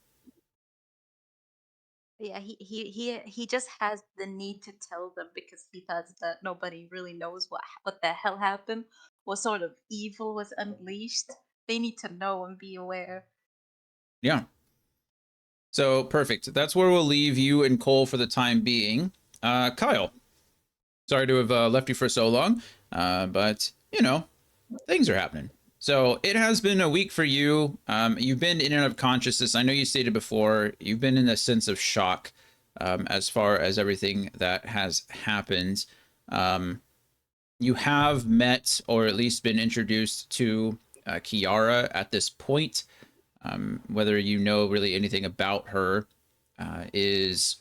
yeah, he just has the need to tell them because he thought that nobody really knows what the hell happened. What sort of evil was unleashed? They need to know and be aware. Yeah. So perfect. That's where we'll leave you and Cole for the time being. Kyle, sorry to have left you for so long, but things are happening. So it has been a week for you. You've been in and out of consciousness. I know you stated before you've been in a sense of shock as far as everything that has happened. You have met or at least been introduced to Kiara at this point. Whether you know really anything about her is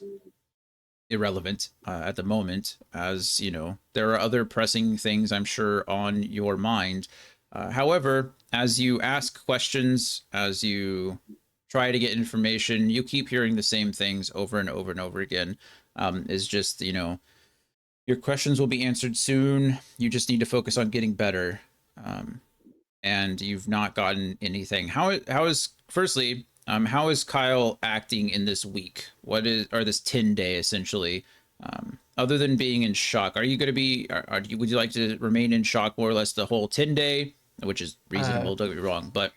irrelevant at the moment, as you know, there are other pressing things I'm sure on your mind. However, as you ask questions, as you try to get information, you keep hearing the same things over and over and over again. Is just, you know, your questions will be answered soon. You just need to focus on getting better. Um, and you've not gotten anything. How is firstly, how is Kyle acting in this week? What is or this 10-day essentially? Other than being in shock, are you going to be? Would you like to remain in shock more or less the whole 10-day, which is Uh, reasonable? Don't get me wrong, but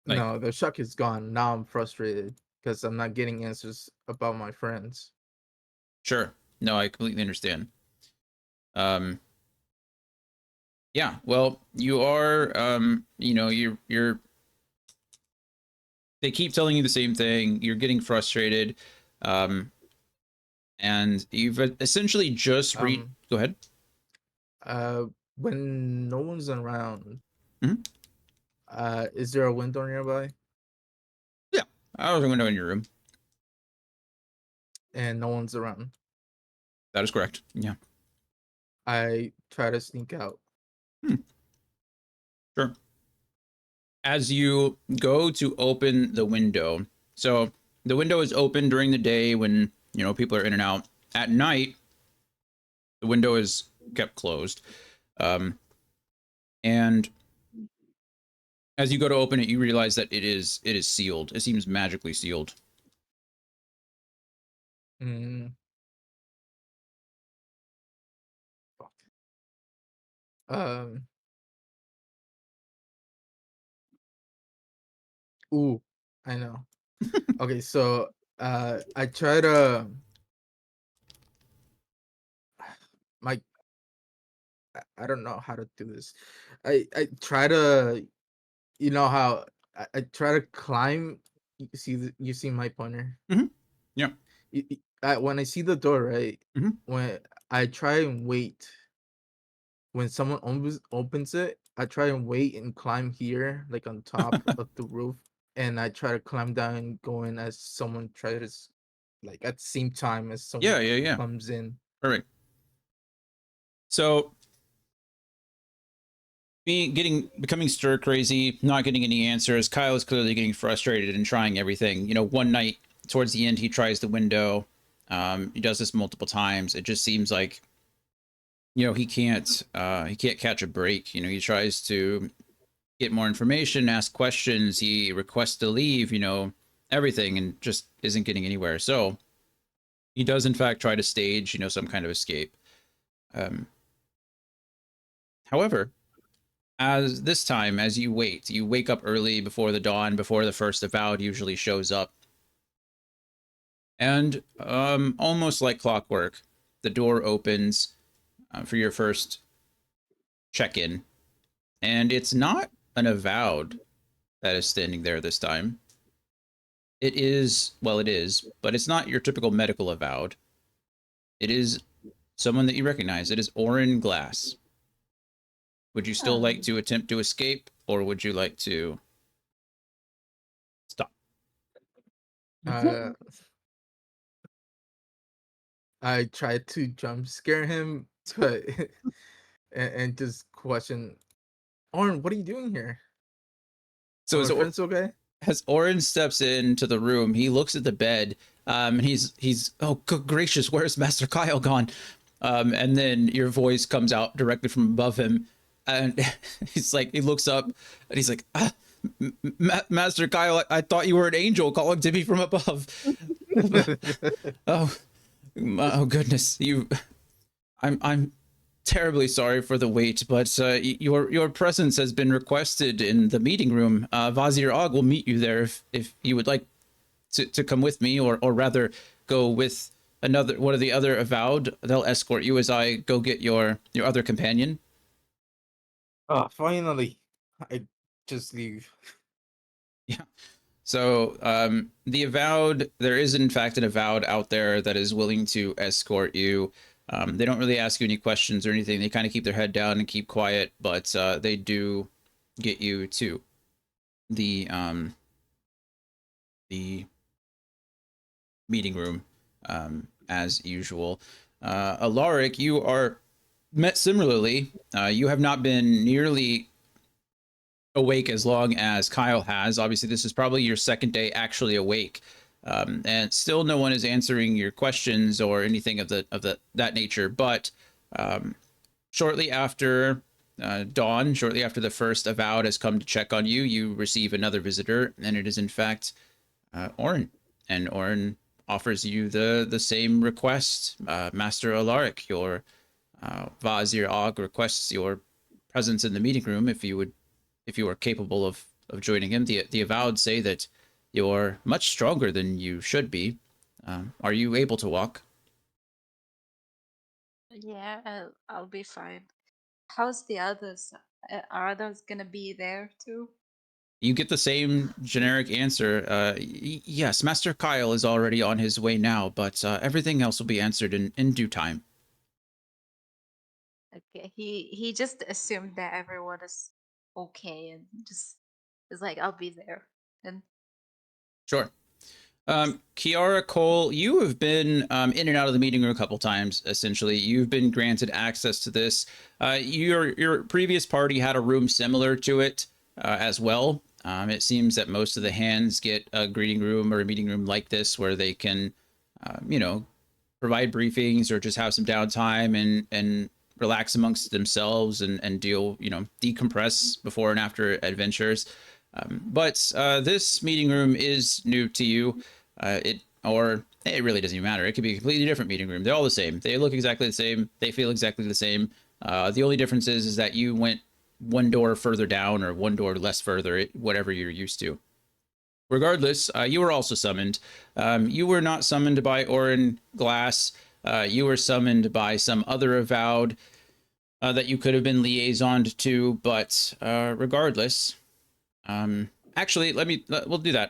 like, no, the shock is gone. Now I'm frustrated because I'm not getting answers about my friends. sure, no, I completely understand. Um, yeah, well, you are, you know, you're they keep telling you the same thing. You're getting frustrated. Um, and you've essentially just Um, go ahead. uh, when no one's around, Mhm. is there a window nearby? Yeah, I was going to go in your room. And no one's around. That is correct. Yeah. I try to sneak out. Hmm. Sure. As you go to open the window, so the window is open during the day when you know people are in and out. At night, the window is kept closed. Um, and as you go to open it, you realize that it is sealed. It seems magically sealed. Mm, fuck. Um. Ooh, I know. Okay, so I try to my I don't know how to do this. I try to, you know how I try to climb. You see my pointer. Mm-hmm. Yeah. When I see the door, right, Mm-hmm. when I try and wait when someone opens it, I try and wait and climb here, like on top of the roof, and I try to climb down and go in as someone tries, like at the same time as Yeah. someone Yeah. Yeah. comes in. Perfect. So becoming stir crazy, not getting any answers. Kyle is clearly getting frustrated and trying everything. You know, one night towards the end, he tries the window. He does this multiple times. It just seems like you know he can't catch a break. You know, he tries to get more information, ask questions. He requests to leave. You know, everything, and just isn't getting anywhere. So he does in fact try to stage some kind of escape. Um, However, as this time, as you wake up early before the dawn, before the first avowed usually shows up, and almost like clockwork, the door opens for your first check-in, and it's not an avowed that is standing there this time. It is, well, it is, but it's not your typical medical avowed. It is someone that you recognize. It is Oren Glass. Would you still like Um, to attempt to escape, or would you like to stop? Uh, I try to jump scare him, but and just question, Oren, what are you doing here? Are So my is friends okay? as Oren steps into the room, he looks at the bed, and he's oh good gracious, where's Master Kyle gone? And then your voice comes out directly from above him, and he's like he looks up and he's like, Master Kyle, I thought you were an angel calling to me from above. Oh, oh goodness, I'm terribly sorry for the wait, but your presence has been requested in the meeting room. Vazir Og will meet you there if you would like to come with me, or rather go with another one of the other avowed. They'll escort you as I go get your other companion. Oh, finally. I just leave. Yeah. So the avowed, there is in fact an avowed out there that is willing to escort you. They don't really ask you any questions or anything. They kind of keep their head down and keep quiet, but they do get you to the meeting room as usual. Alaric, you are met similarly. You have not been nearly awake as long as Kyle has. Obviously, this is probably your second day actually awake, and still no one is answering your questions or anything of the that nature. But um, shortly after dawn, shortly after the first avowed has come to check on you, you receive another visitor, and it is in fact Orin. And Orin offers you the same request. Master Alaric, your Vazir Og requests your presence in the meeting room if you are capable of joining him. The avowed say that you're much stronger than you should be. Are you able to walk? Yeah, I'll be fine. How's the others? Are others gonna be there too? You get the same generic answer. Yes, Master Kyle is already on his way now, but everything else will be answered in due time. Okay, he just assumed that everyone is okay and just is like, I'll be there. And Sure. Kiara Cole, you have been in and out of the meeting room a couple times. Essentially, you've been granted access to this. Your previous party had a room similar to it as well. It seems that most of the hands get a greeting room or a meeting room like this, where they can, you know, provide briefings or just have some downtime and relax amongst themselves and deal, you know, decompress before and after adventures. But this meeting room is new to you. It really doesn't even matter. It could be a completely different meeting room. They're all the same. They look exactly the same. They feel exactly the same. The only difference is that you went one door further down or one door less further, whatever you're used to. Regardless, you were also summoned. You were not summoned by Orin Glass. You were summoned by some other avowed that you could have been liaisoned to, but regardless, actually, we'll do that.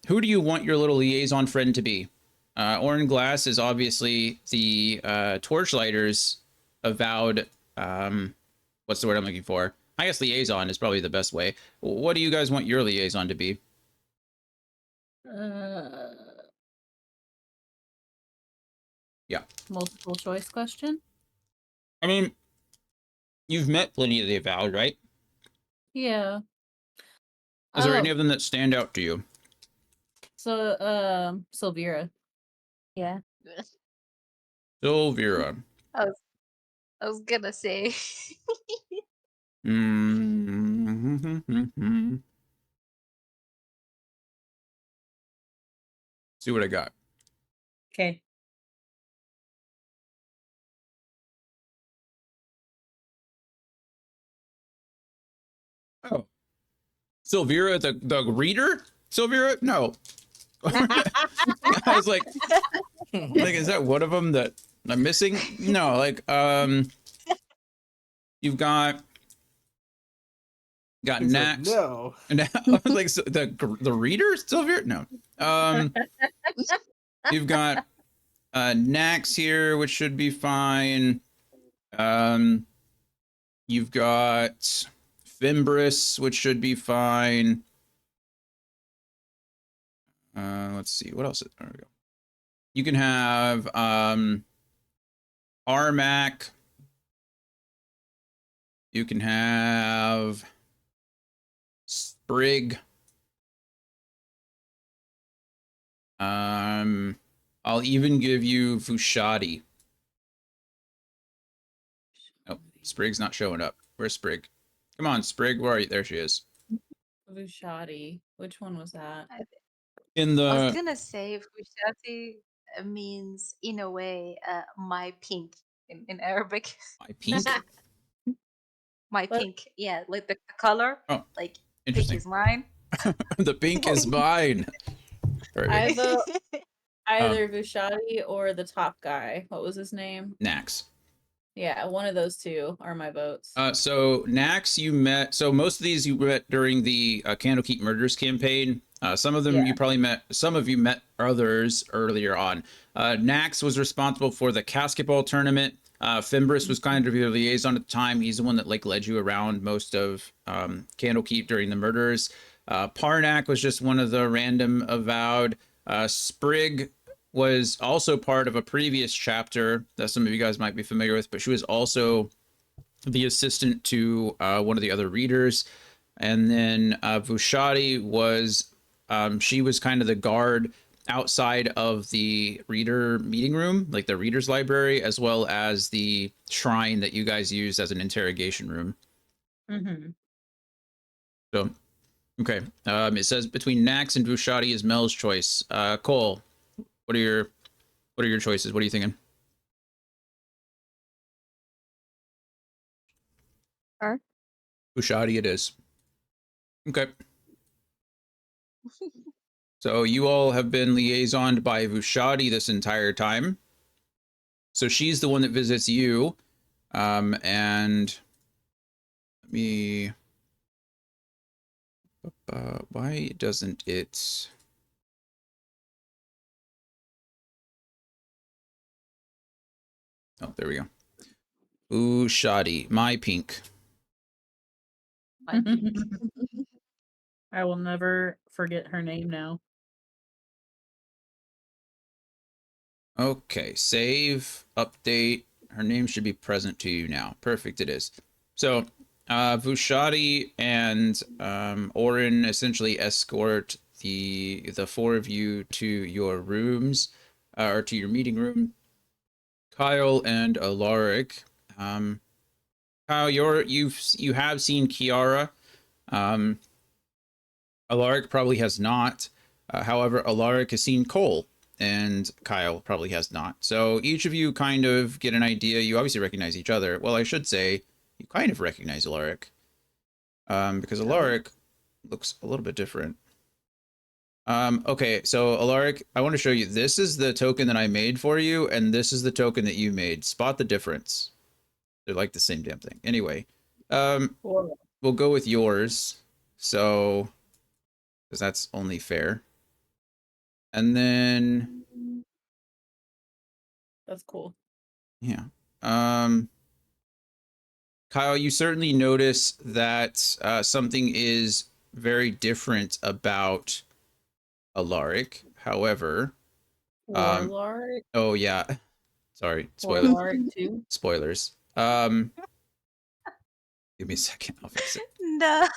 Who do you want your little liaison friend to be? Orin Glass is obviously the Torchlighters avowed. What's the word I'm looking for? I guess liaison is probably the best way. What do you guys want your liaison to be? Uh, Yeah. multiple choice question. I mean, you've met plenty of the avowed, right? Yeah. Is there any Oh, of them that stand out to you? so Sylvira. Yeah. Sylvira. I was I was gonna say Mm-hmm. See what I got. Okay. Oh, Sylvira, the reader. Sylvira, no. I was like, is that one of them that I'm missing? No, you've got He's like, Nax. no. And I was like, so the reader, Sylvira? No. You've got Nax here, which should be fine. Um, you've got Fimbris, which should be fine. Let's see, what else? There we go. You can have Armac. You can have Sprig. I'll even give you Vushadi. Oh, Sprig's not showing up. Where's Sprig? Come on, Sprig. Where are you? There she is. Vushadi. Which one was that? I, In I was the gonna say Fushati means in a way my pink in Arabic. my pink. My But pink, yeah, like the color, Oh, like pink interesting. is mine. The pink is mine. I Perfect. vote Um, either Vushadi or the top guy. What was his name? Nax. Yeah, one of those two are my votes. So Nax, you met. So most of these you met during the Candlekeep Murders campaign. Some of them Yeah. you probably met. Some of you met others earlier on. Nax was responsible for the basketball tournament. Fimbris was kind of your liaison at the time. He's the one that like led you around most of Candlekeep during the murders. Parnak was just one of the random avowed. Sprig was also part of a previous chapter that some of you guys might be familiar with, but she was also the assistant to one of the other readers. And then Vushati was, she was kind of the guard outside of the reader meeting room, like the reader's library, as well as the shrine that you guys used as an interrogation room. Mm-hmm. So, okay. It says between Nax and Vushati is Mel's choice. Cole, what are your choices? What are you thinking? Her? Vushati it is. Okay. So you all have been liaisoned by Vushati this entire time. So she's the one that visits you. And let me. Why doesn't it? Oh, there we go. Vushati, my pink. I think. I will never forget her name now. Okay, save, update. Her name should be present to you now. Perfect, it is. So, Vushati and Orin essentially escort the four of you to your rooms, or to your meeting room. Kyle and Alaric. Kyle, you have seen Kiara. Um, Alaric probably has not. However, Alaric has seen Cole, and Kyle probably has not. So each of you kind of get an idea. You obviously recognize each other. Well, I should say you kind of recognize Alaric, because Alaric looks a little bit different. Okay, so Alaric, I want to show you. This is the token that I made for you, and this is the token that you made. Spot the difference. They're like the same damn thing. Anyway, we'll go with yours. So, because that's only fair. And then, That's cool. yeah. Kyle, you certainly notice that something is very different about Alaric. However, Warlord. oh yeah, sorry, Warlord too. spoilers. Give me a second, I'll fix it. No.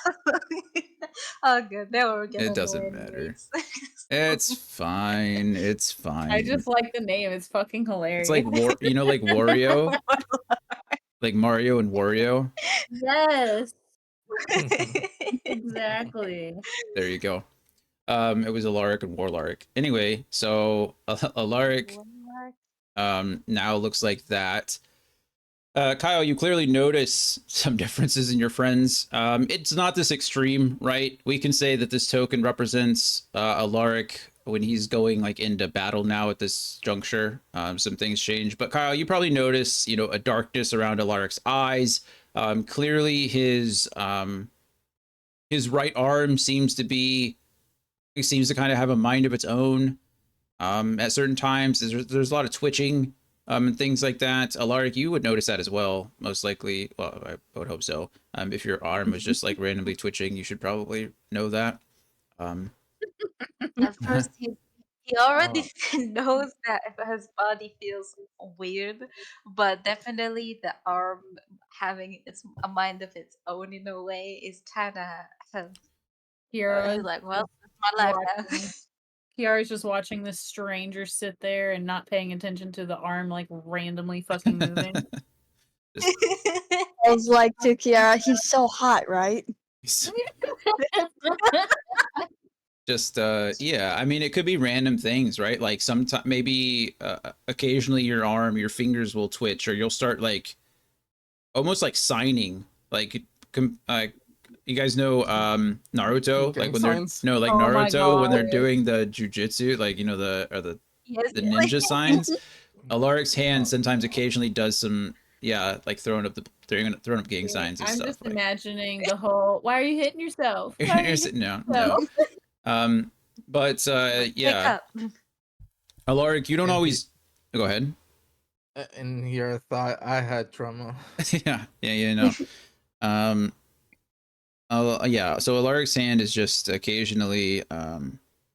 Oh, good. They were It gonna know doesn't matter. anyways. It's fine. It's I fine. just like the name. It's fucking hilarious. It's like like Wario, like Mario and Wario. Yes, exactly. There you go. It was Alaric and Warlaric. Anyway, so Alaric now looks like that. Kyle, you clearly notice some differences in your friends. It's not this extreme, right? We can say that this token represents Alaric when he's going like into battle now at this juncture. Some things change, but Kyle, you probably notice, a darkness around Alaric's eyes. Clearly, his right arm seems to kind of have a mind of its own. At certain times, there's a lot of twitching, and things like that. Alaric, you would notice that as well, most likely. Well, I would hope so. If your arm was just like randomly twitching, you should probably know that. At first, he already Oh. knows that if his body feels weird, but definitely the arm having a mind of its own in a way is kind of. Kiara's Like, well, it's my life now. watching. Kiara's just watching this stranger sit there and not paying attention to the arm like randomly fucking moving. Just, I was like to Kiara, he's so hot, right? yeah. I mean, it could be random things, right? Like sometimes, maybe occasionally your fingers will twitch, or you'll start like almost like signing, like you guys know Naruto, like Gang when they're signs? no, like Oh my Naruto when they're God. doing the jujitsu, like the Yes, the ninja signs. Alaric's hand Oh. sometimes occasionally does some yeah, like throwing up gang See, signs and I'm stuff just like. imagining the whole, "Why are you hitting yourself? Why are You're you sitting hitting down. No. yourself?" But Like, wake yeah, up. Alaric, you don't And always. Go ahead. and here I thought I had trauma. Yeah. No. Um. Yeah. So Alaric's hand is just occasionally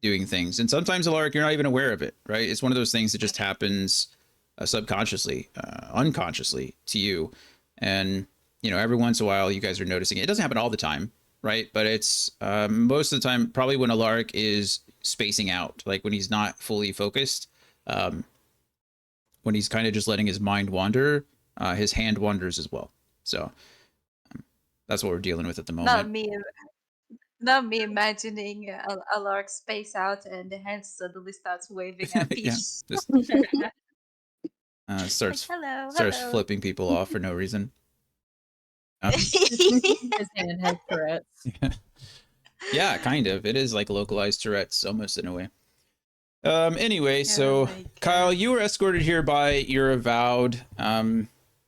doing things, and sometimes Alaric, you're not even aware of it. Right? It's one of those things that just happens subconsciously, unconsciously to you, and every once in a while you guys are noticing it. It doesn't happen all the time, right? But it's most of the time probably when Alaric is spacing out, like when he's not fully focused, um, when he's kind of just letting his mind wander, his hand wanders as well. So that's what we're dealing with at the Not moment. me. Not me imagining a lark space out and the hand suddenly starts waving at Yeah, Peach. just Like, hello, starts hello. flipping people off for no reason. Um, His hand has Tourette's. yeah, kind of. It is like localized Tourette's almost in a way. Anyway, Oh so my Kyle, god. you were escorted here by your avowed,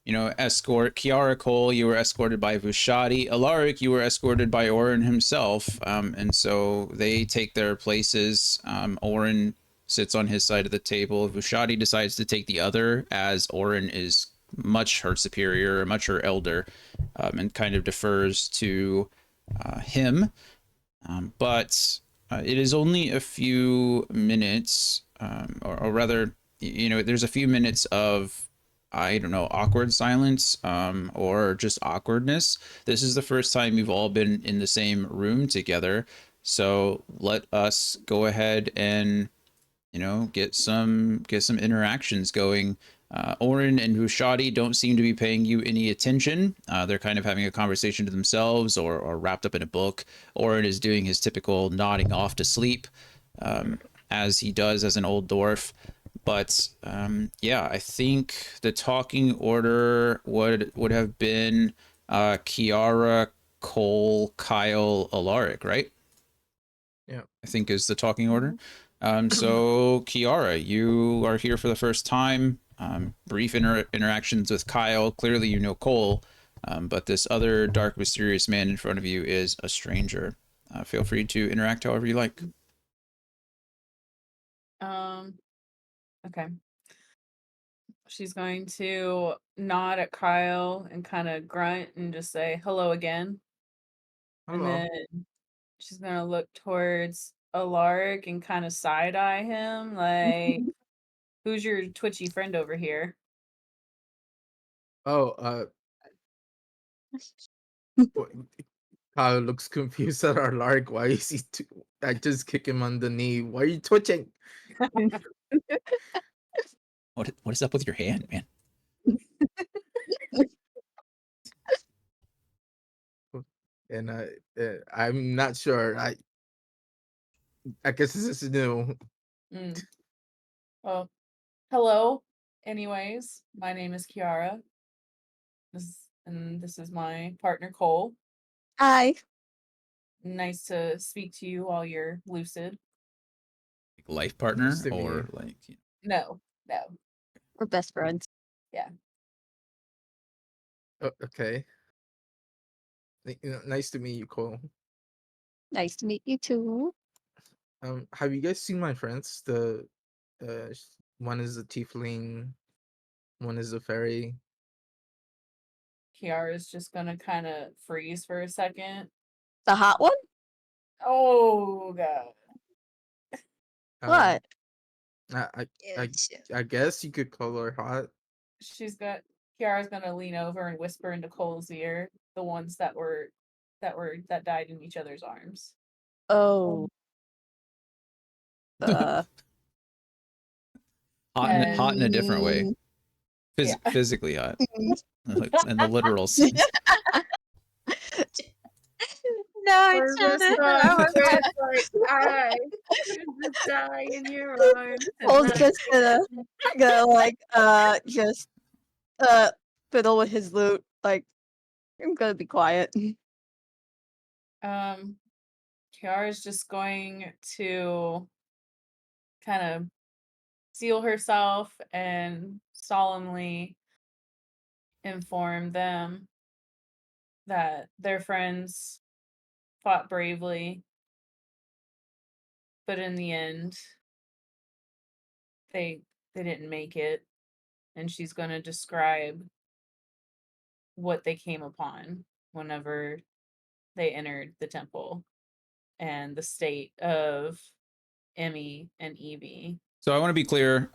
escort. Kiara Cole, you were escorted by Vushadi. Alaric, you were escorted by Orin himself. And so they take their places. Orin sits on his side of the table. Vushadi decides to take the other, as Orin is much her superior, much her elder, and kind of defers to him. But it is only a few minutes, or rather, there's a few minutes of, I don't know, awkward silence, or just awkwardness. This is the first time you've all been in the same room together. So let us go ahead and get some interactions going. Orin and Hushadi don't seem to be paying you any attention. They're kind of having a conversation to themselves, or wrapped up in a book. Orin is doing his typical nodding off to sleep, as he does as an old dwarf. But yeah, I think the talking order would have been Kiara, Cole, Kyle, Alaric, right? Yeah. I think is the talking order. So Kiara, you are here for the first time. Brief interactions with Kyle. Clearly, you know Cole, but this other dark, mysterious man in front of you is a stranger. Feel free to interact however you like. Okay. She's going to nod at Kyle and kind of grunt and just say hello again. And Hello. then she's gonna look towards Alaric and kind of side eye him, like, "Who's your twitchy friend over here?" Oh, what- Kyle looks confused at our Lark. Why is he? I just kick him on the knee. Why are you twitching? What is up with your hand, man? And I'm not sure. I guess this is new. Mm. Well, hello. Anyways, my name is Kiara. This is my partner Cole. Hi. Nice to speak to you while you're lucid. Like life Nice partner, to meet you. or like No, no, We're best friends. yeah. Okay. Nice to meet you, Cole. Nice to meet you too. Have you guys seen my friends? One is a tiefling, one is a fairy. Kiara's just gonna kind of freeze for a second. The hot one? Oh god. Um, What? I I guess you could call her hot. She's got Kiara's gonna lean over and whisper into Cole's ear the ones that died in each other's arms. Oh. Uh. hot in a different way, mm, Yeah. physically hot, mm. in the literal sense. No, We're it's not just it. like I just die in your arms. Cole's just gonna like just fiddle with his lute. Like, I'm gonna be quiet. Kiara's just going to kind of seal herself and solemnly inform them that their friends fought bravely, but in the end, they they didn't make it, and she's going to describe what they came upon whenever they entered the temple and the state of Emmy and Evie. So I want to be clear,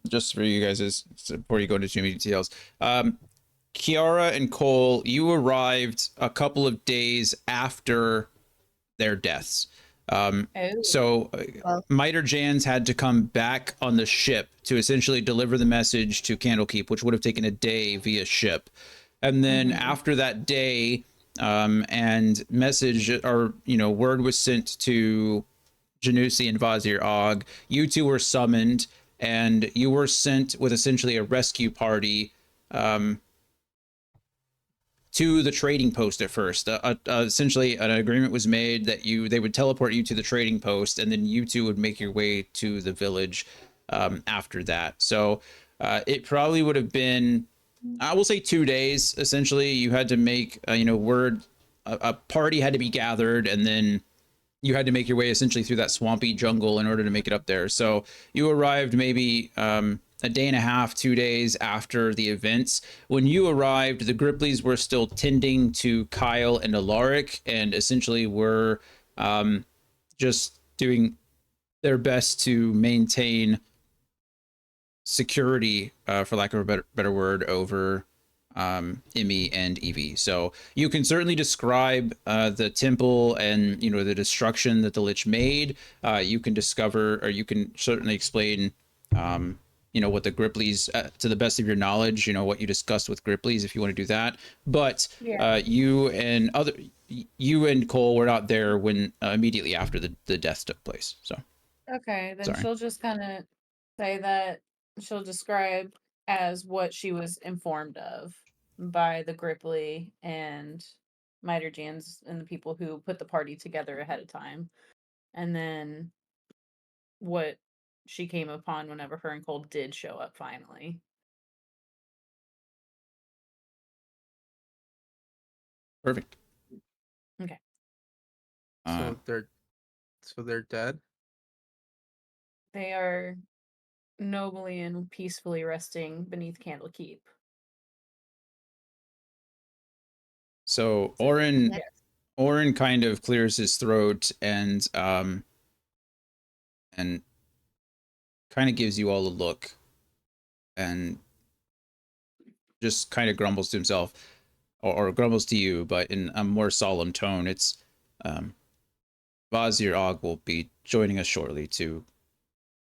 just for you guys, before you go into too many details. Kiara and Cole, you arrived a couple of days after their deaths. Oh. So Well. Miter Jans had to come back on the ship to essentially deliver the message to Candlekeep, which would have taken a day via ship. And then after that day, and message or word was sent to Janusi and Vazir Og. You two were summoned, and you were sent with essentially a rescue party to the trading post at first. Essentially, an agreement was made that they would teleport you to the trading post, and then you two would make your way to the village after that. So it probably would have been, I will say, 2 days. Essentially, you had to make a party had to be gathered, and then you had to make your way essentially through that swampy jungle in order to make it up there. So you arrived maybe a day and a half, 2 days after the events. When you arrived, the Grippleys were still tending to Kyle and Alaric, and essentially were just doing their best to maintain security, for lack of a better word, over Emmy and Evie. So you can certainly describe the temple and the destruction that the Lich made. You can discover, or you can certainly explain, what the Grippleys, to the best of your knowledge, what you discussed with Grippleys, if you want to do that. But Yeah. you and Cole were not there when immediately after the death took place. So Okay, then sorry. she'll just kind of say that she'll describe as what she was informed of by the Gripply and Miter Jans and the people who put the party together ahead of time. And then what she came upon whenever her and Cole did show up finally. Perfect. Okay. Uh, So they're dead. They are nobly and peacefully resting beneath Candlekeep. so So, Orin yes. Orin kind of clears his throat and kind of gives you all a look and just kind of grumbles to himself, or grumbles to you, but in a more solemn tone. It's um, Vazir Og will be joining us shortly to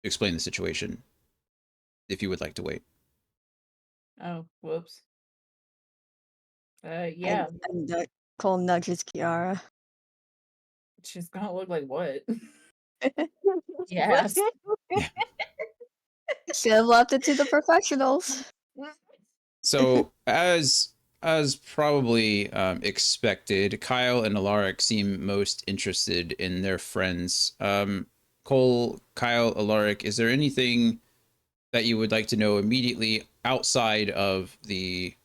explain the situation, if you would like to wait. Oh, whoops. And, Yeah, and Cole nudges Kiara. she's gonna look like what? Should Yes. Yeah. have left it to the professionals. So as probably expected, Kyle and Alaric seem most interested in their friends. Cole, Kyle, Alaric, is there anything that you would like to know immediately outside of the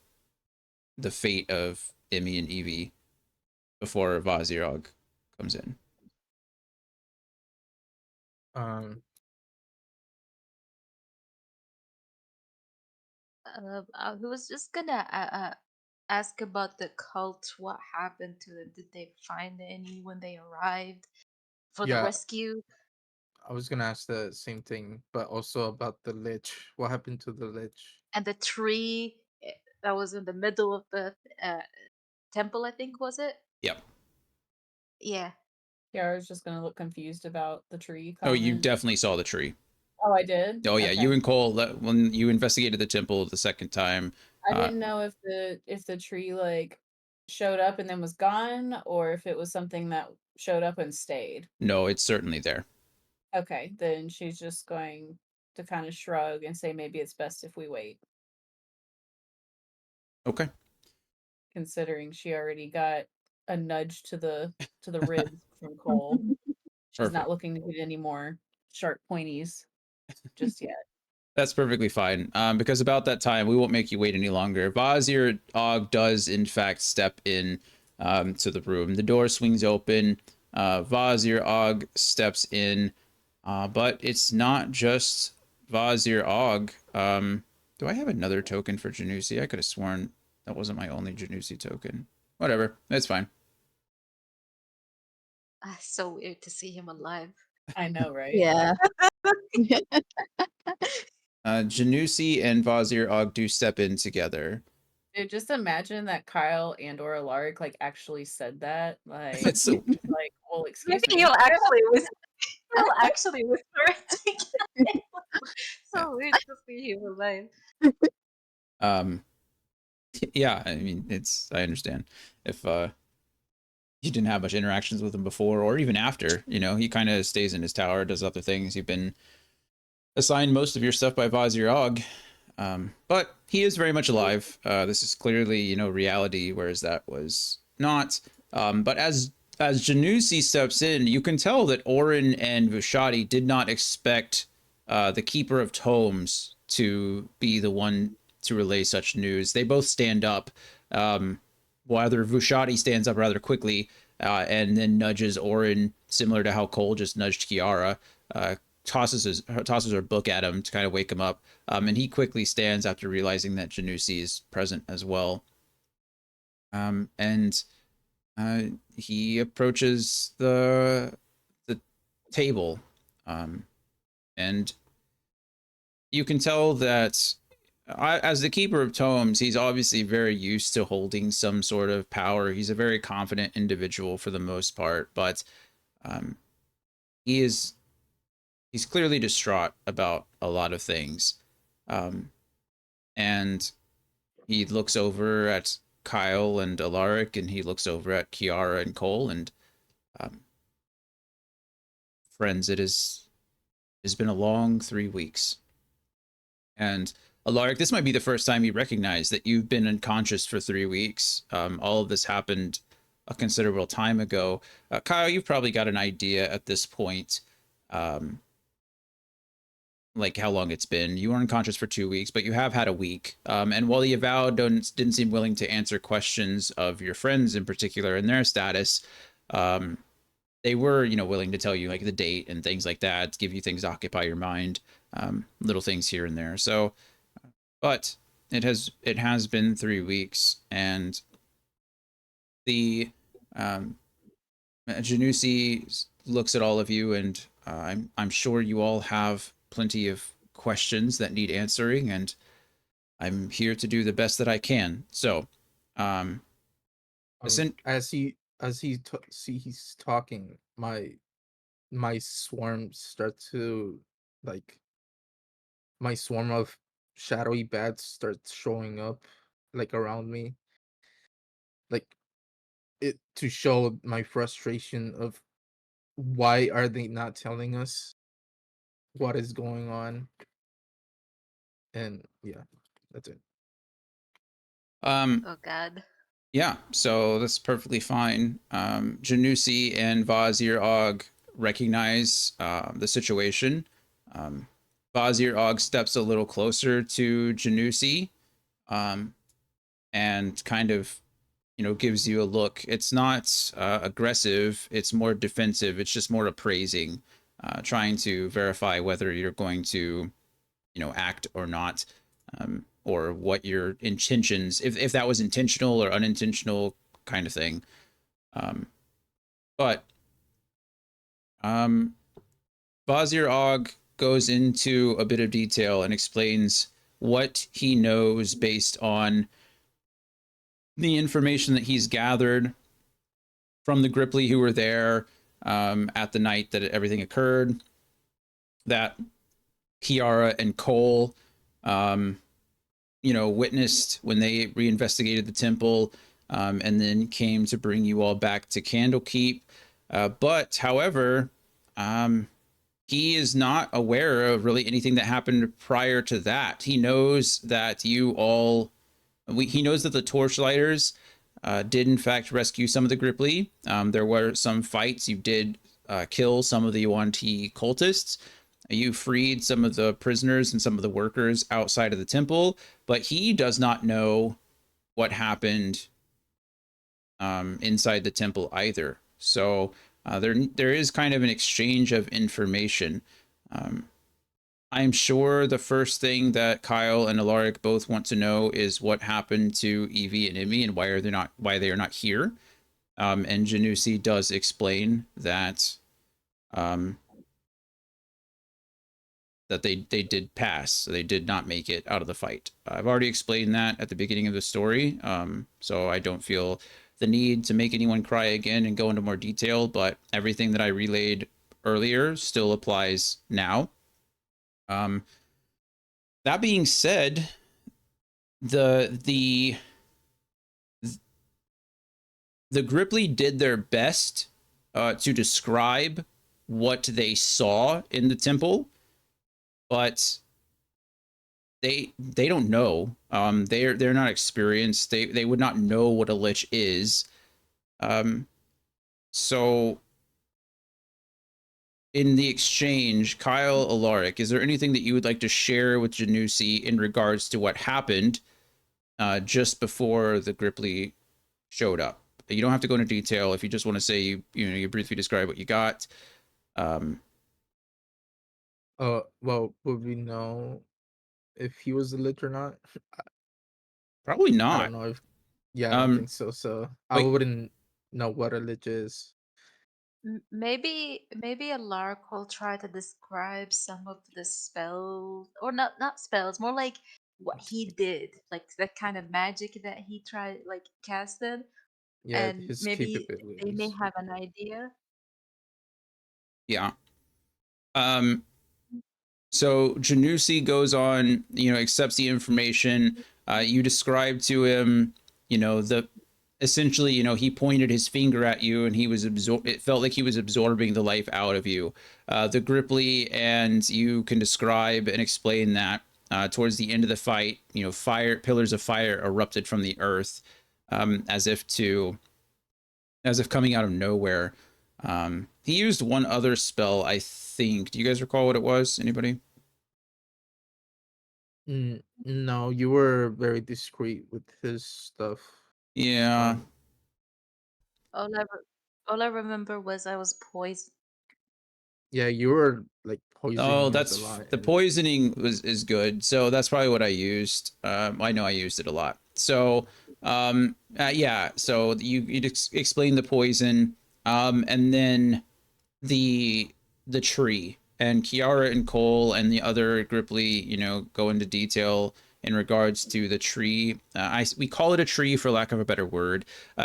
fate of Emmy and Evie before Vazirog comes in? Um, I was just gonna ask about the cult. What happened to them? Did they find any when they arrived for the yeah, rescue? I was gonna ask the same thing, but also about the lich. What happened to the lich? And the tree that was in the middle of the temple, I think, was it? Yep. Yeah. Kiara's just gonna look confused about the tree Oh, you comment. definitely saw the tree. Oh, I did? Oh yeah, Okay. you and Cole, when you investigated the temple the second time. I didn't know if the tree like showed up and then was gone, or if it was something that showed up and stayed. No, it's certainly there. Okay, then she's just going to kind of shrug and say maybe it's best if we wait, Okay. considering she already got a nudge to the ribs from Cole. She's not Perfect. looking to get any more sharp pointies just yet. That's perfectly fine. Because about that time, we won't make you wait any longer. Vazir Og does, in fact, step in to the room. The door swings open. Vazir Og steps in. But it's not just Vazir Og. Do I have another token for Janusi? I could have sworn that wasn't my only Janusi token. Whatever. That's fine. So weird to see him alive. I know, right? Yeah. Janusi and Vazir Og do step in together. Dude, just imagine that Kyle and or Alaric like actually said that. Like, It's so like, well, excuse Maybe me. he'll actually whisper it together. So weird to see him alive. yeah, I mean, I understand if you didn't have much interactions with him before or even after, he kind of stays in his tower, does other things. You've been assigned most of your stuff by Vazir Og, but he is very much alive. This is clearly, reality, whereas that was not. But as Janusi steps in, you can tell that Orin and Vushati did not expect the Keeper of Tomes to be the one to relay such news. They both stand up. Whether Vushati stands up rather quickly and then nudges Orin, similar to how Cole just nudged Kiara, tosses her book at him to kind of wake him up, and he quickly stands after realizing that Janusi is present as well. And he approaches the table, and you can tell that as the Keeper of Tomes, he's obviously very used to holding some sort of power. He's a very confident individual for the most part, but he's clearly distraught about a lot of things. And he looks over at Kyle and Alaric, and he looks over at Kiara and Cole, and friends, has been a long 3 weeks. And Alaric, this might be the first time you recognize that you've been unconscious for 3 weeks. All of this happened a considerable time ago. Kyle, you've probably got an idea at this point, like how long it's been. You were unconscious for 2 weeks, but you have had a week. And while the Avowed didn't seem willing to answer questions of your friends in particular and their status, they were, willing to tell you like the date and things like that, to give you things to occupy your mind, little things here and there. So, but it has been 3 weeks, and the Janusi looks at all of you, and I'm sure you all have plenty of questions that need answering, and I'm here to do the best that I can. So, listen. He's talking, my swarm start to like my swarm of shadowy bats starts showing up like around me, like it to show my frustration of why are they not telling us what is going on. And yeah, that's it. Oh God. Yeah, so that's perfectly fine. Janusi and Vazir Og recognize the situation. Vazir Og steps a little closer to Janusi, and kind of, gives you a look. It's not aggressive. It's more defensive. It's just more appraising, trying to verify whether you're going to, act or not, or what your intentions, if that was intentional or unintentional kind of thing. But Vazir Og goes into a bit of detail and explains what he knows based on the information that he's gathered from the Gripply who were there at the night that everything occurred, that Kiara and Cole, witnessed when they reinvestigated the temple, and then came to bring you all back to Candlekeep. But, however, he is not aware of really anything that happened prior to that. He knows that he knows that the Torchlighters did in fact rescue some of the Gripply. There were some fights. You did kill some of the Yuan-Ti cultists. You freed some of the prisoners and some of the workers outside of the temple, but he does not know what happened inside the temple either. So there is kind of an exchange of information. Um, I'm sure the first thing that Kyle and Alaric both want to know is what happened to Evie and Emmy and why they are not here. And Janusi does explain that um, that they did pass. So they did not make it out of the fight. I've already explained that at the beginning of the story, so I don't feel the need to make anyone cry again and go into more detail. But everything that I relayed earlier still applies now. Um, that being said, the the Gripply did their best to describe what they saw in the temple, but they don't know. They're not experienced. They would not know what a lich is. Um, so in the exchange, Kyle Alaric, is there anything that you would like to share with Janusi in regards to what happened just before the Gripply showed up? You don't have to go into detail if you just want to say you briefly describe what you got. Um, Well, would we know if he was a lich or not? Probably I don't not. know if. Yeah, I don't Um, think so. So I but wouldn't know what a lich is. Maybe a lark will try to describe some of the spells, or not spells, more like what he did, like that kind of magic that he tried like casted, Yeah, and his maybe they may capabilities. have an idea. yeah. Um, So Janusi goes on, accepts the information. You describe to him, the essentially, he pointed his finger at you and he was it felt like he was absorbing the life out of you. The Gripply, and you can describe and explain that towards the end of the fight, pillars of fire erupted from the earth, as if coming out of nowhere. He used one other spell, I think. Do you guys recall what it was? Anybody? No, you were very discreet with his stuff. Yeah. Um, All I re- all I remember was I was poisoned. yeah, you were like Oh, poisoning us a that's lot, the and poisoning is good. So that's probably what I used. I know I used it a lot. So yeah. So you explain the poison, and then the the tree, and Kiara and Cole and the other Gripply, go into detail in regards to the tree. We call it a tree for lack of a better word.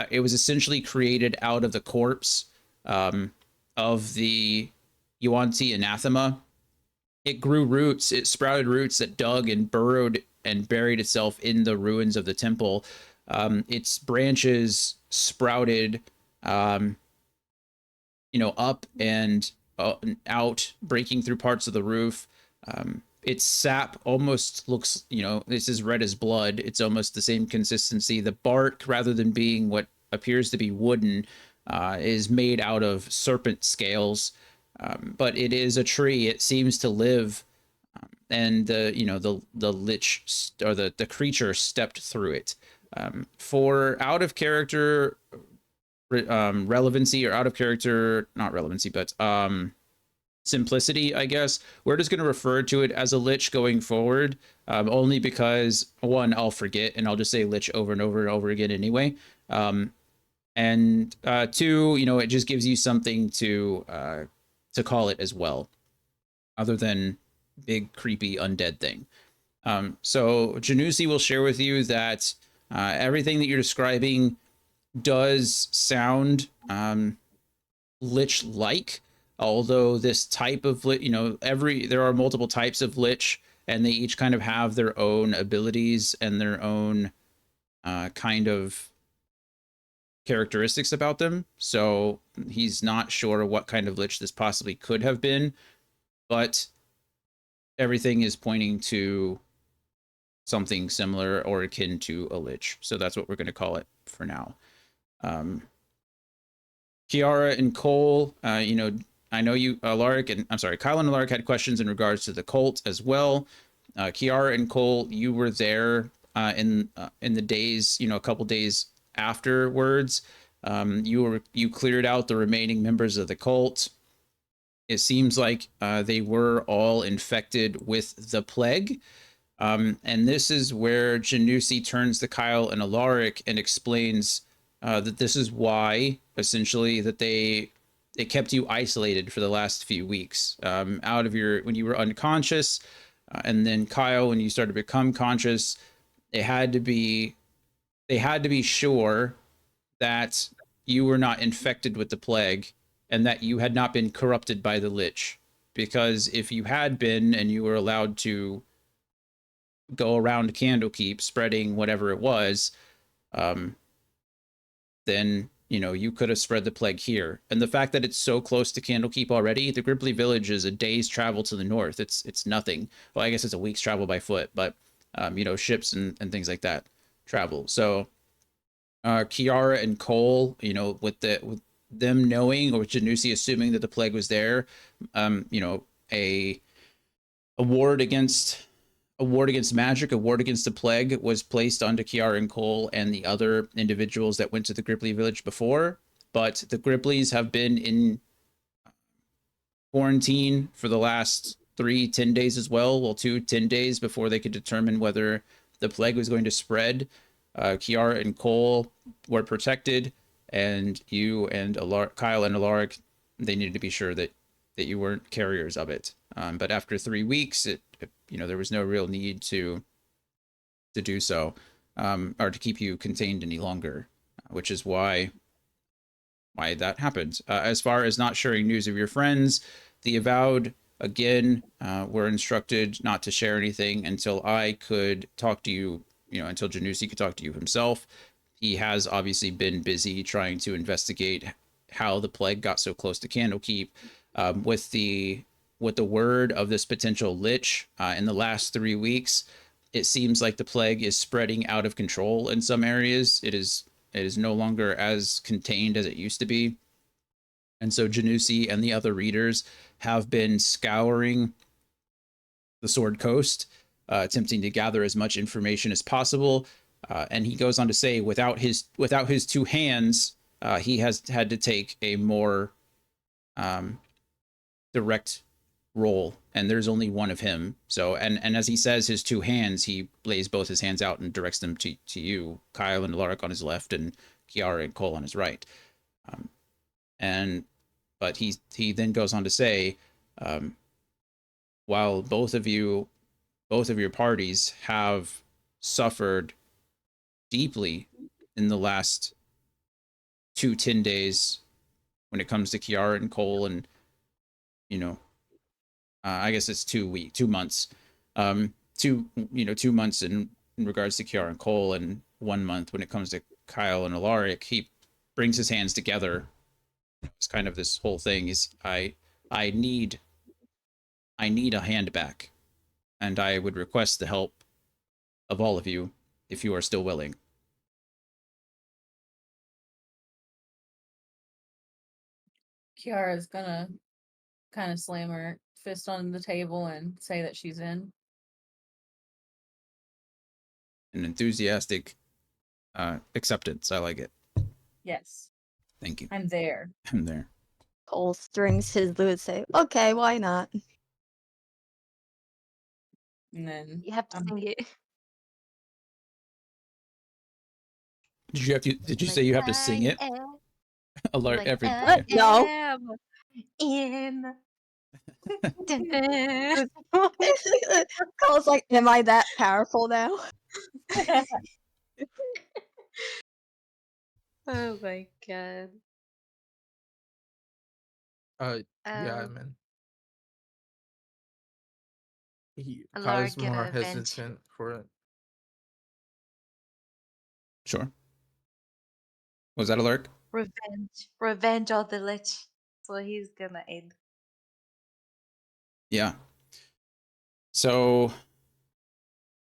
It was essentially created out of the corpse um, of the Yuan-Ti anathema. It grew roots. It sprouted roots that dug and burrowed and buried itself in the ruins of the temple. Its branches sprouted um, up and out, breaking through parts of the roof. Its sap almost looks, it's as red as blood. It's almost the same consistency. The bark, rather than being what appears to be wooden, is made out of serpent scales. But it is a tree. It seems to live, and the lich or the creature stepped through it. For out of character relevancy, or out of character, not relevancy, but simplicity, I guess. We're just going to refer to it as a lich going forward, only because one, I'll forget and I'll just say lich over and over and over again anyway. And two, it just gives you something to call it as well, other than big creepy undead thing. So Janusi will share with you that everything that you're describing does sound lich like, although this type of lich, there are multiple types of lich, and they each kind of have their own abilities and their own kind of characteristics about them. So he's not sure what kind of lich this possibly could have been, but everything is pointing to something similar or akin to a lich. So that's what we're going to call it for now. Um, Kiara and Cole, I know you, Alaric, and I'm sorry, Kyle and Alaric had questions in regards to the cult as well. Kiara and Cole, you were there in the days, a couple days afterwards. You cleared out the remaining members of the cult. It seems like they were all infected with the plague. And this is where Janusi turns to Kyle and Alaric and explains that this is why, essentially, that they kept you isolated for the last few weeks, out of your when you were unconscious, and then Kyle, when you started to become conscious, they had to be they had to be sure that you were not infected with the plague and that you had not been corrupted by the lich. Because if you had been and you were allowed to go around Candlekeep spreading whatever it was, um, then you could have spread the plague here. And the fact that it's so close to Candlekeep already, the Gripply village is a day's travel to the north. It's nothing. Well, I guess it's a week's travel by foot, but ships and things like that travel. So Kiara and Cole, with them knowing, or Janusi assuming that the plague was there, a a ward against a ward against magic, a ward against the plague was placed onto Kiara and Cole and the other individuals that went to the Gripply village before. But the Gripplies have been in quarantine for the last 10 days as well. Well, 10 days before they could determine whether the plague was going to spread. Kiara and Cole were protected, and you and Kyle and Alaric, they needed to be sure that you weren't carriers of it. But after 3 weeks, there was no real need to do so, or to keep you contained any longer, which is why that happened. As far as not sharing news of your friends, the Avowed, again, were instructed not to share anything until I could talk to you, until Janusi could talk to you himself. He has obviously been busy trying to investigate how the plague got so close to Candlekeep. With the word of this potential lich in the last 3 weeks, it seems like the plague is spreading out of control in some areas. It is no longer as contained as it used to be. And so Janusi and the other readers have been scouring the Sword Coast, attempting to gather as much information as possible. And he goes on to say, without his two hands, he has had to take a more direct role, and there's only one of him. So, and as he says, his two hands, he lays both his hands out and directs them to you, Kyle and Alaric on his left, and Kiara and Cole on his right. But he then goes on to say, while both of your parties have suffered deeply in the last 10 days when it comes to Kiara and Cole, and I guess it's 2 months, 2 months in regards to Kiara and Cole, and 1 month when it comes to Kyle and Alaric. He brings his hands together. It's kind of this whole thing is I need a hand back, and I would request the help of all of you if you are still willing. Kiara's gonna kind of slam her fist on the table and say that she's in. An enthusiastic acceptance. I like it. Yes, Thank you. I'm there. I'm there. Cole strings his lute and say, okay, why not? And then You have to sing it. Did you Like say you have to I sing it? am, Alert like every I yeah. No. am in. Dun, dun. Cole's like, am I that powerful now? Oh my god. Yeah, Um, man. Kyle's Alar more gonna avenge hesitant for it. Sure. Was that alert? revenge on the lich. So he's gonna end. Yeah. So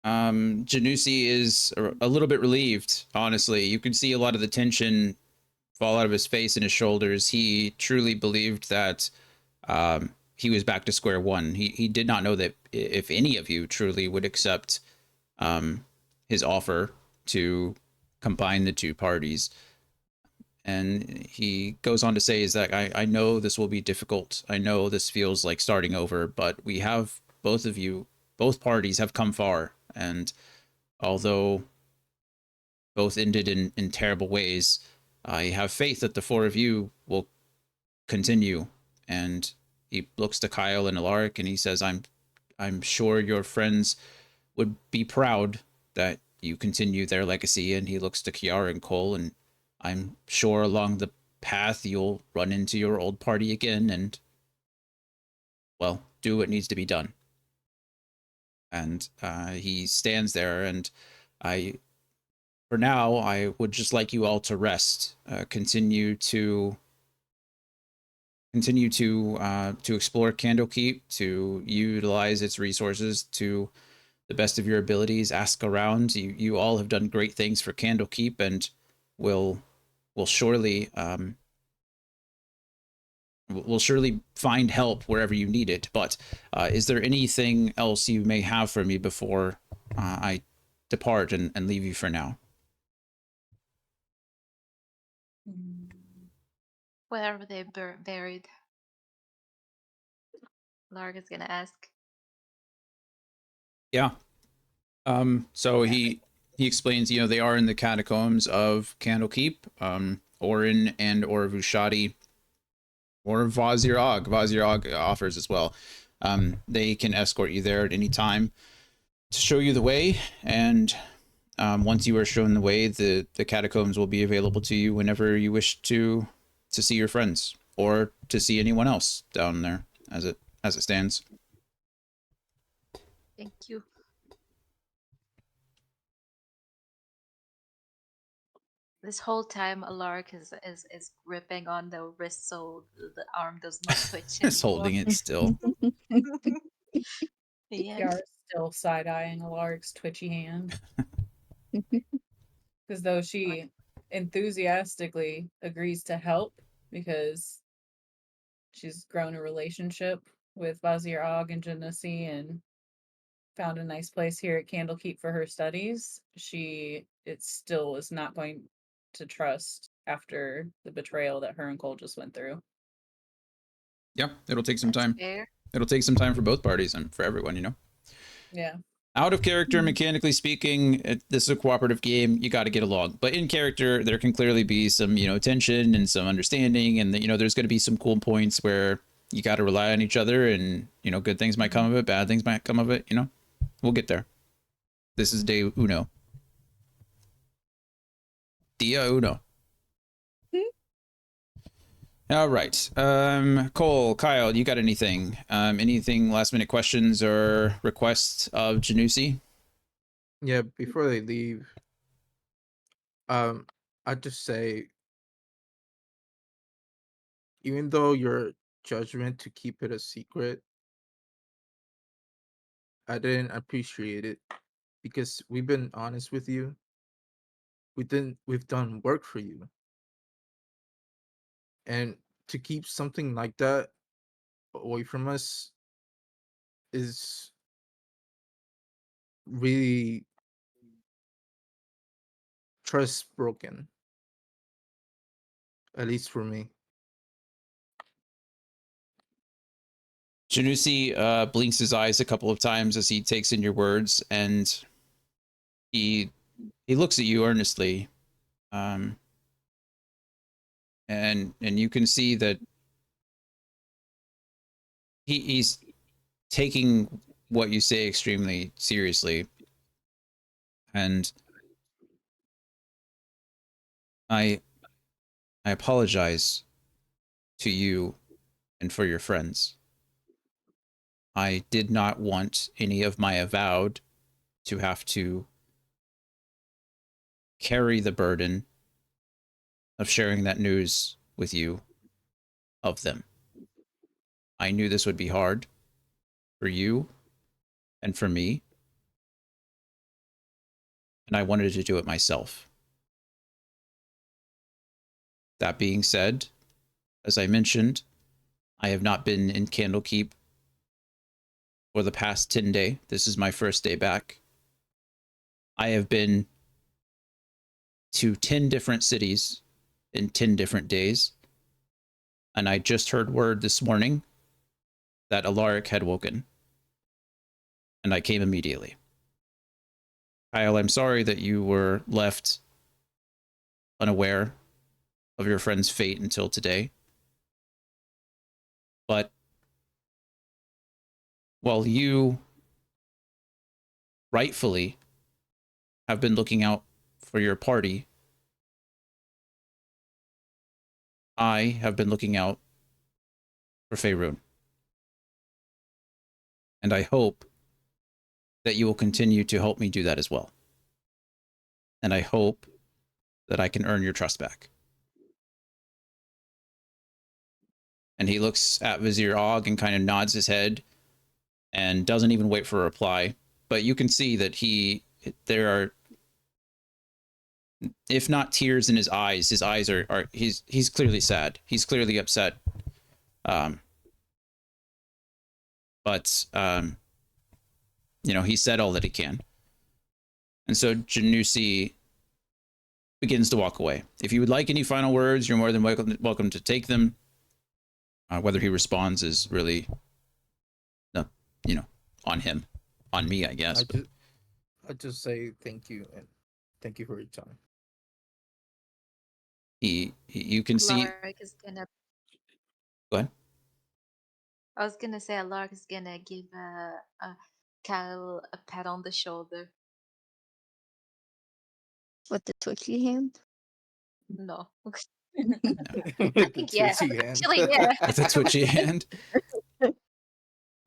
Janusi is a little bit relieved, honestly. You can see a lot of the tension fall out of his face and his shoulders. He truly believed that he was back to square one. He did not know that if any of you truly would accept his offer to combine the two parties. And he goes on to say is that I know this will be difficult. I know this feels like starting over, but we have both parties have come far. And although both ended in terrible ways, I have faith that the four of you will continue. And he looks to Kyle and Alaric and he says, I'm sure your friends would be proud that you continue their legacy. And he looks to Kiara and Cole, and I'm sure along the path you'll run into your old party again and, well, do what needs to be done. And he stands there, and for now, I would just like you all to rest, continue to explore Candlekeep, to utilize its resources to the best of your abilities. Ask around. You all have done great things for Candlekeep, and will surely will surely find help wherever you need it. But is there anything else you may have for me before I depart and leave you for now? Mm. Where are they buried? Lark is gonna ask. Yeah. So he explains, they are in the catacombs of Candlekeep, Orin and or Vushati or Vazir Og. Vazir Og offers as well. They can escort you there at any time to show you the way, and once you are shown the way, the catacombs will be available to you whenever you wish to see your friends or to see anyone else down there as it stands. Thank you. This whole time, Alaric is gripping on the wrist so the arm does not twitch Just anymore. holding it still. Yeah. Kiara's still side-eyeing Alaric's twitchy hand. Because though she enthusiastically agrees to help because she's grown a relationship with Vazir Og and Janussi and found a nice place here at Candlekeep for her studies, it still is not going to trust after the betrayal that her and Cole just went through. Yeah, it'll take some That's time. fair. It'll take some time for both parties and for everyone. Yeah. Out of character, mechanically speaking, this is a cooperative game. You got to get along. But in character, there can clearly be some, tension and some understanding. And, there's going to be some cool points where you got to rely on each other and, good things might come of it. Bad things might come of it. We'll get there. This is day uno. Dia uno. All right. Cole, Kyle, you got anything? Anything last minute questions or requests of Janussi? Yeah, before they leave, I'd just say, even though your judgment to keep it a secret, I didn't appreciate it because we've been honest with you. We've done work for you, and to keep something like that away from us is really trust broken, at least for me. Janussi blinks his eyes a couple of times as he takes in your words, and he looks at you earnestly, and you can see that he's taking what you say extremely seriously, and I apologize to you and for your friends. I did not want any of my avowed to have to carry the burden of sharing that news with you of them. I knew this would be hard for you and for me, and I wanted to do it myself. That being said, as I mentioned, I have not been in Candlekeep for the past 10 days. This is my first day back. I have been to 10 different cities in 10 different days. And I just heard word this morning that Alaric had woken. And I came immediately. Kyle, I'm sorry that you were left unaware of your friend's fate until today. But while you rightfully have been looking out for your party, I have been looking out for Faerun. And I hope that you will continue to help me do that as well. And I hope that I can earn your trust back. And he looks at Vizier Og and kind of nods his head and doesn't even wait for a reply. But you can see that there are, if not tears in his eyes are he's clearly sad. He's clearly upset. But he said all that he can. And so Janusi begins to walk away. If you would like any final words, you're more than welcome to take them. Whether he responds is really, on him, on me, I guess. I just say thank you and thank you for your time. You can see. Alaric is gonna. Go ahead. I was gonna say Alaric is gonna give Kyle a pat on the shoulder. With the twitchy hand. No. With the Yeah, twitchy hand. actually, yeah. With a twitchy hand.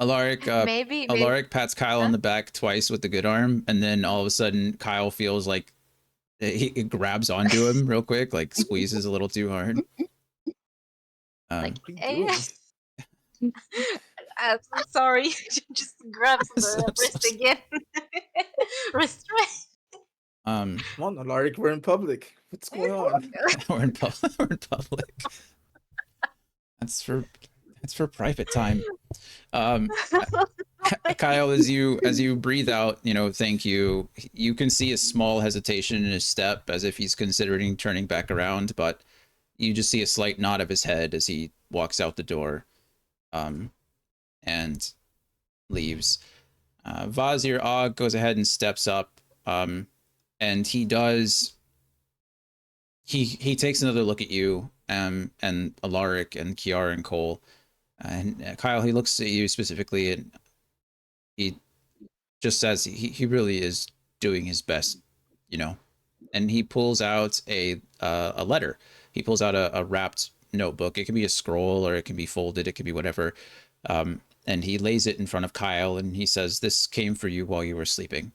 Alaric Maybe. pats Kyle on the back twice with the good arm, and then all of a sudden Kyle feels like he grabs onto him real quick, like squeezes a little too hard. Like, What are you hey, doing? I'm so sorry. Just grabs the wrist again. Restraint. Come on, Alaric, we're in public. What's going on? We're in public. That's for private time. Kyle, as you breathe out, thank you. You can see a small hesitation in his step, as if he's considering turning back around, but you just see a slight nod of his head as he walks out the door, and leaves. Vazir Og goes ahead and steps up, and he does. He takes another look at you, and Alaric and Kiara and Cole, and Kyle. He looks at you specifically, and he just says he really is doing his best, And he pulls out a letter. He pulls out a wrapped notebook. It can be a scroll, or it can be folded. It can be whatever. And he lays it in front of Kyle, and he says, "This came for you while you were sleeping."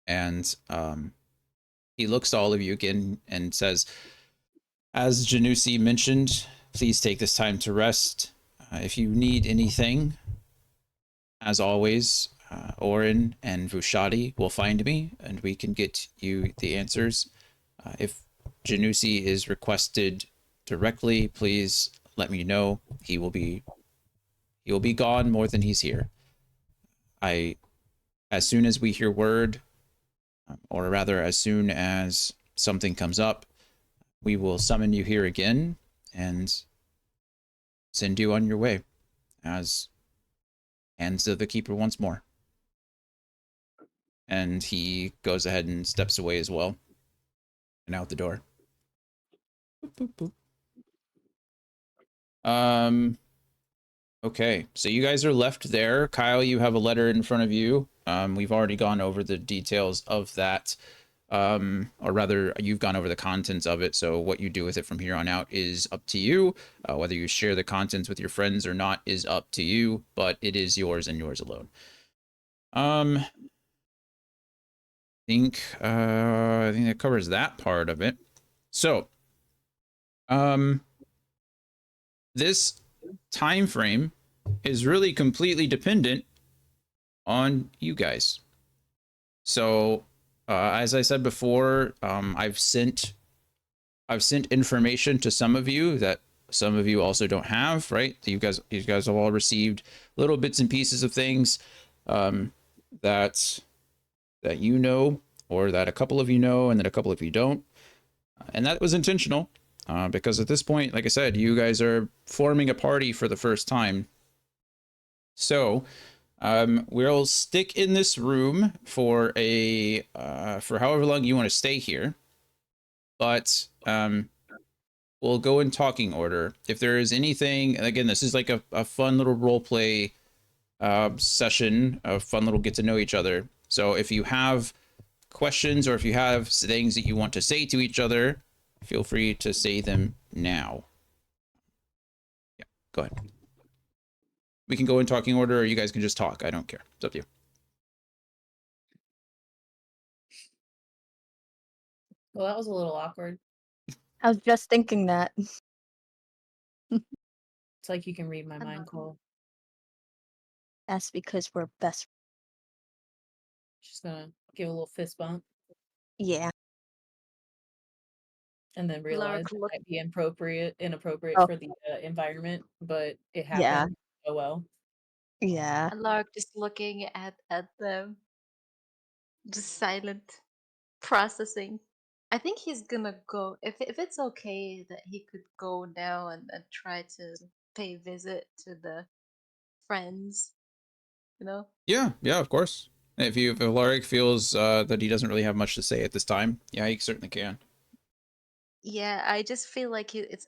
And he looks to all of you again and says, "As Janusi mentioned, please take this time to rest. If you need anything, as always, Orin and Vushadi will find me, and we can get you the answers. If Janusi is requested directly, please let me know. He will be gone more than he's here. As soon as we hear word, or rather, as soon as something comes up, we will summon you here again and send you on your way as hands of the keeper once more." And he goes ahead and steps away as well, and out the door. Boop, boop, boop. Okay, so you guys are left there. Kyle, you have a letter in front of you. We've already gone over the details of that, or rather, you've gone over the contents of it. So what you do with it from here on out is up to you. Whether you share the contents with your friends or not is up to you, but it is yours and yours alone. I think that covers that part of it. So, this time frame is really completely dependent on you guys. So, as I said before, I've sent information to some of you that some of you also don't have, right? You guys have all received little bits and pieces of things that you know, or that a couple of you know, and that a couple of you don't. And that was intentional, because at this point, like I said, you guys are forming a party for the first time. So we'll stick in this room for for however long you want to stay here, but we'll go in talking order. If there is anything, again, this is like a fun little role play session, a fun little get to know each other. So if you have questions, or if you have things that you want to say to each other, feel free to say them now. Yeah, go ahead. We can go in talking order, or you guys can just talk. I don't care. It's up to you. Well, that was a little awkward. I was just thinking that. It's like you can read my mind, Cole. That's because we're best. She's gonna give a little fist bump Yeah. and then realize Lark it look. might be inappropriate Oh, for the environment, but it yeah. happened. Oh well. Yeah. Lark just looking at them, just silent, processing. I think he's gonna go if it's okay that he could go now and try to pay a visit to the friends, you know? Yeah, yeah, of course. If Alaric feels that he doesn't really have much to say at this time, yeah, he certainly can. Yeah, I just feel like it's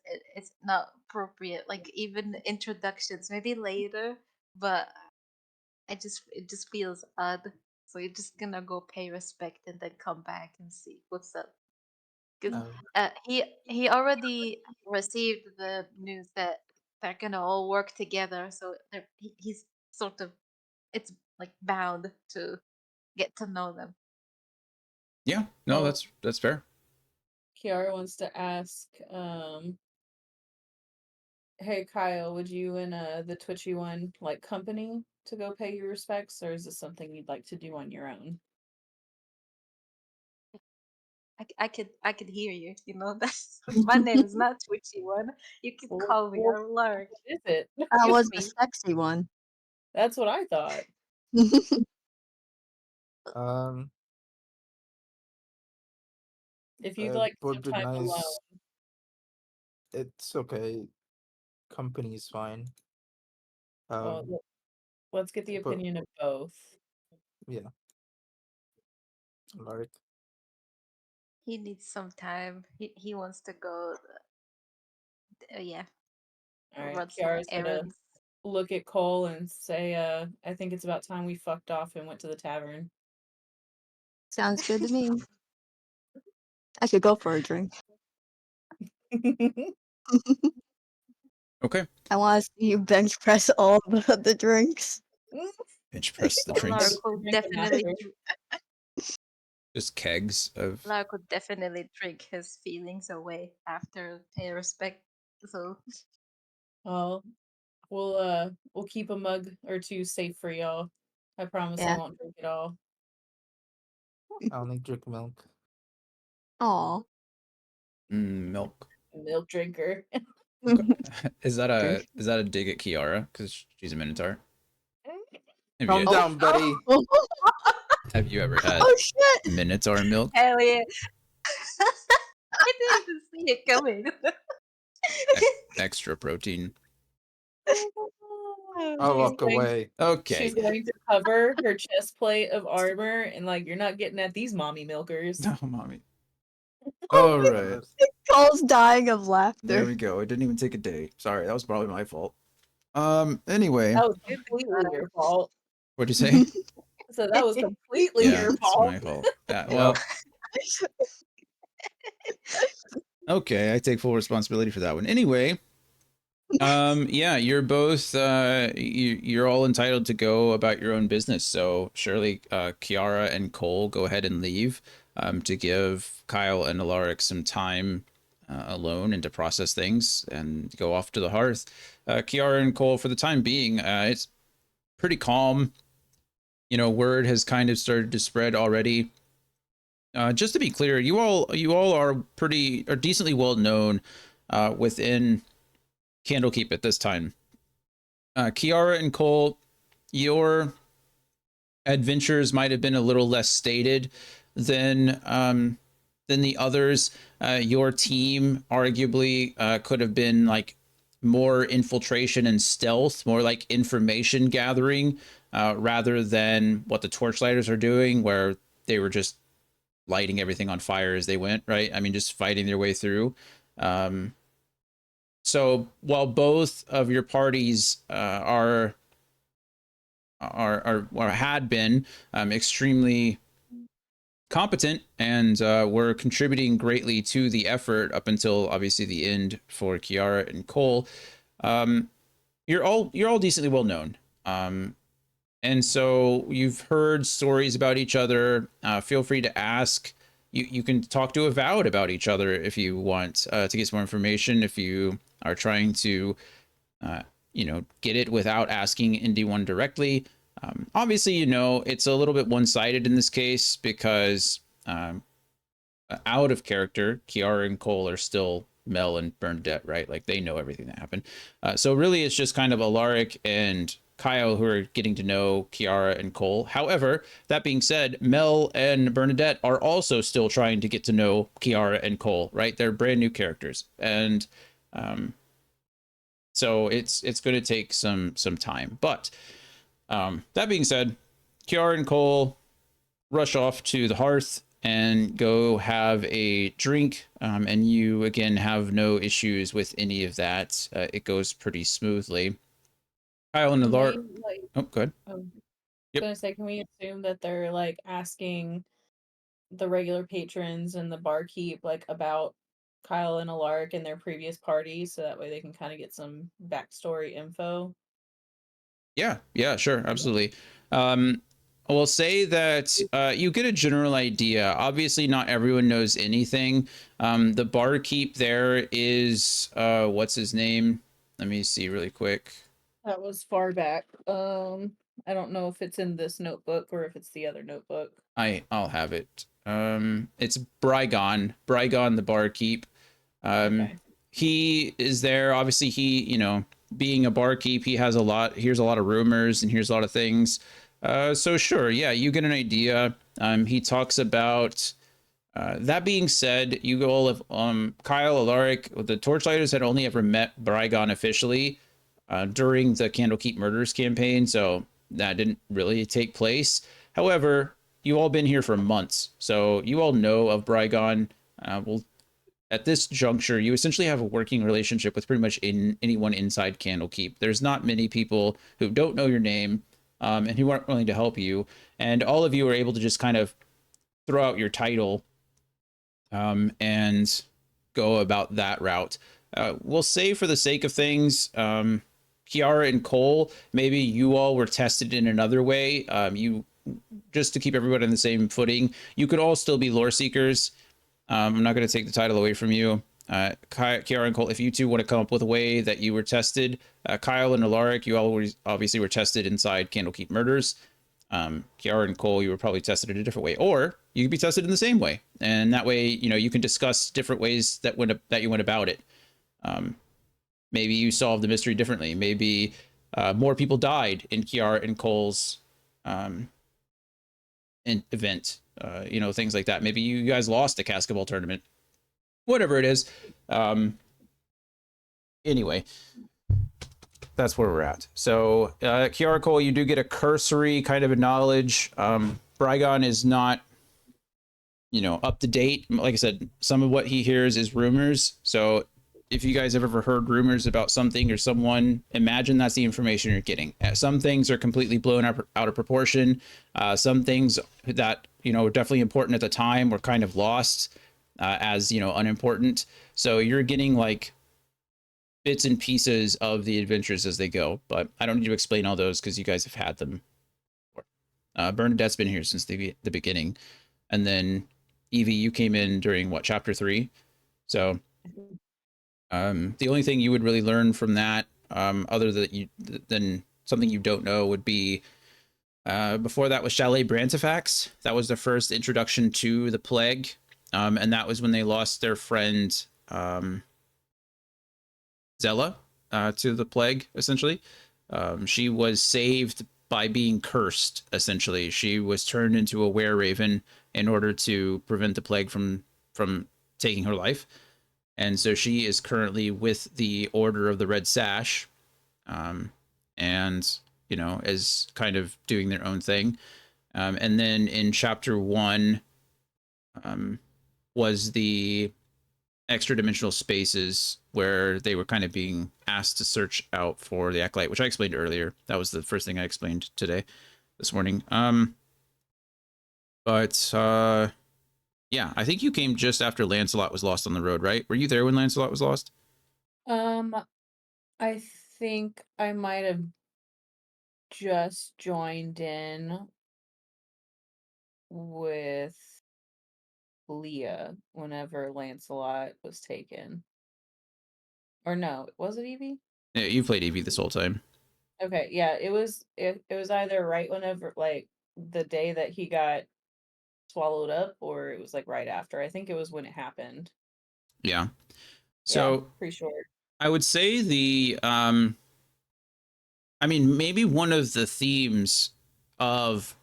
not appropriate. Like even introductions, maybe later, but it just feels odd. So you're just gonna go pay respect and then come back and see what's up. Because Um, he already received the news that they're gonna all work together, so he's sort of it's like bound to get to know them. Yeah, no, Oh, that's fair. Kiara wants to ask, hey Kyle, would you and the Twitchy one like company to go pay your respects, or is this something you'd like to do on your own? I could hear you. You know that's my name is not Twitchy One. You can call me Well, Lark. what is it? That Excuse was the me. sexy one. That's what I thought. um, If you'd it like would some be time nice. alone, It's okay. Company is fine. well, Um, let's get the but opinion of both. yeah, Alaric. He needs some time. He wants to go. Yeah, All right, run some Kiara's gonna errands. look at Cole and say, I think it's about time we fucked off and went to the tavern. Sounds good to me. I could go for a drink. Okay. I want to see you bench press all the drinks. Bench press the Lark drinks. will Drink them definitely after. Just kegs of. Lark would definitely drink his feelings away after pay respect. So Well, we'll keep a mug or two safe for y'all. I promise I Yeah. won't drink it all. I only drink milk. Aw. Milk. Milk drinker. Okay. Is that Drink. a dig at Kiara because she's a Minotaur? Calm Oh. down, buddy. Have you ever had Oh shit! Minotaur milk? hell yeah. I didn't even see it coming. Extra protein. I'll She's walk going away. Okay. she's going to cover her chest plate of armor and like you're not getting at these mommy milkers. No, mommy. Oh, All right. Cole's dying of There laughter. we go. It didn't even take a day. Sorry, that was probably my fault. Anyway, That was completely your fault. what'd you say? So that was completely Yeah, your it's fault. my fault. Yeah, Yep. well, okay, I take full responsibility for that one. Anyway, yeah, you're both you're all entitled to go about your own business. So surely Kiara and Cole go ahead and leave to give Kyle and Alaric some time alone and to process things and go off to the hearth. Kiara and Cole, for the time being, it's pretty calm. You know, word has kind of started to spread already. Just to be clear, you all are decently well known within Candlekeep at this time. Kiara and Cole, your adventures might have been a little less stated than the others. Your team arguably could have been like more infiltration and stealth, more like information gathering, rather than what the Torchlighters are doing, where they were just lighting everything on fire as they went, right? I mean, just fighting their way through. Um, so while both of your parties are or had been extremely competent and were contributing greatly to the effort up until obviously the end for Kiara and Cole, um, you're all decently well known. And so you've heard stories about each other. Feel free to ask. You can talk to Avowed about each other if you want to get some more information. If you are trying to, uh, get it without asking anyone directly. Obviously, it's a little bit one-sided in this case because out of character, Kiara and Cole are still Mel and Bernadette, right? Like they know everything that happened. So really, it's just kind of Alaric and Kyle who are getting to know Kiara and Cole. However, that being said, Mel and Bernadette are also still trying to get to know Kiara and Cole, right? They're brand new characters, and so it's going to take some time. But that being said, Kiara and Cole rush off to the hearth and go have a drink. And you, again, have no issues with any of that. It goes pretty smoothly. Kyle and Can Alar. they like Oh, good. Yep. gonna say, can we assume that they're like asking the regular patrons and the barkeep like about Kyle and Alaric and their previous parties, so that way they can kind of get some backstory info? Yeah, sure, absolutely. Um, I will say that you get a general idea. Obviously, not everyone knows anything. The barkeep there is what's his name? Let me see really quick. That was far back. I don't know if it's in this notebook or if it's the other notebook. I'll have it. It's Brygon the barkeep. Um, Okay. he is there. Obviously, being a barkeep, hears a lot of rumors and hears a lot of things. So sure, yeah, you get an idea. He talks about. That being said, you all have Kyle, Alaric, the Torchlighters had only ever met Brygon officially during the Candlekeep murders campaign, so that didn't really take place. However, you all been here for months, so you all know of Brygon. Well, at this juncture, you essentially have a working relationship with pretty much anyone inside Candlekeep. There's not many people who don't know your name and who aren't willing to help you, and all of you are able to just kind of throw out your title and go about that route. We'll say, for the sake of things, Kiara and Cole, maybe you all were tested in another way. You just to keep everybody on the same footing. You could all still be lore seekers. I'm not going to take the title away from you. Kiara and Cole, if you two want to come up with a way that you were tested, Kyle and Alaric, you all obviously were tested inside Candlekeep Murders. Kiara and Cole, you were probably tested in a different way, or you could be tested in the same way, and that way, you can discuss different ways that you went about it. Maybe you solved the mystery differently. Maybe more people died in Kiara and Cole's event. Things like that. Maybe you guys lost a basketball tournament. Whatever it is. Anyway, that's where we're at. So, Kiara Cole, you do get a cursory kind of a knowledge. Brygon is not, up to date. Like I said, some of what he hears is rumors. So, if you guys have ever heard rumors about something or someone, imagine that's the information you're getting. Some things are completely blown out of proportion. Some things that, were definitely important at the time were kind of lost as, unimportant. So you're getting like bits and pieces of the adventures as they go. But I don't need to explain all those because you guys have had them before. Bernadette's been here since the beginning. And then Evie, you came in during chapter 3. So the only thing you would really learn from that, other than something you don't know, would be before that was Chalet Brantifax. That was the first introduction to the plague, and that was when they lost their friend Zella. to the plague, essentially. She was saved by being cursed, essentially. She was turned into a were-raven in order to prevent the plague from taking her life. And so she is currently with the Order of the Red Sash, and is kind of doing their own thing. And then in chapter 1 was the extra dimensional spaces where they were kind of being asked to search out for the acolyte, which I explained earlier. That was the first thing I explained this morning. But yeah, I think you came just after Lancelot was lost on the road, right? Were you there when Lancelot was lost? Um, I think I might have just joined in with Leah whenever Lancelot was taken. Or no, was it Evie? Yeah, you played Evie this whole time. Okay, yeah, it was either right whenever, like, the day that he got swallowed up, or it was like right after. I think it was when it happened. Yeah. Yeah, So pretty sure. I would say maybe one of the themes of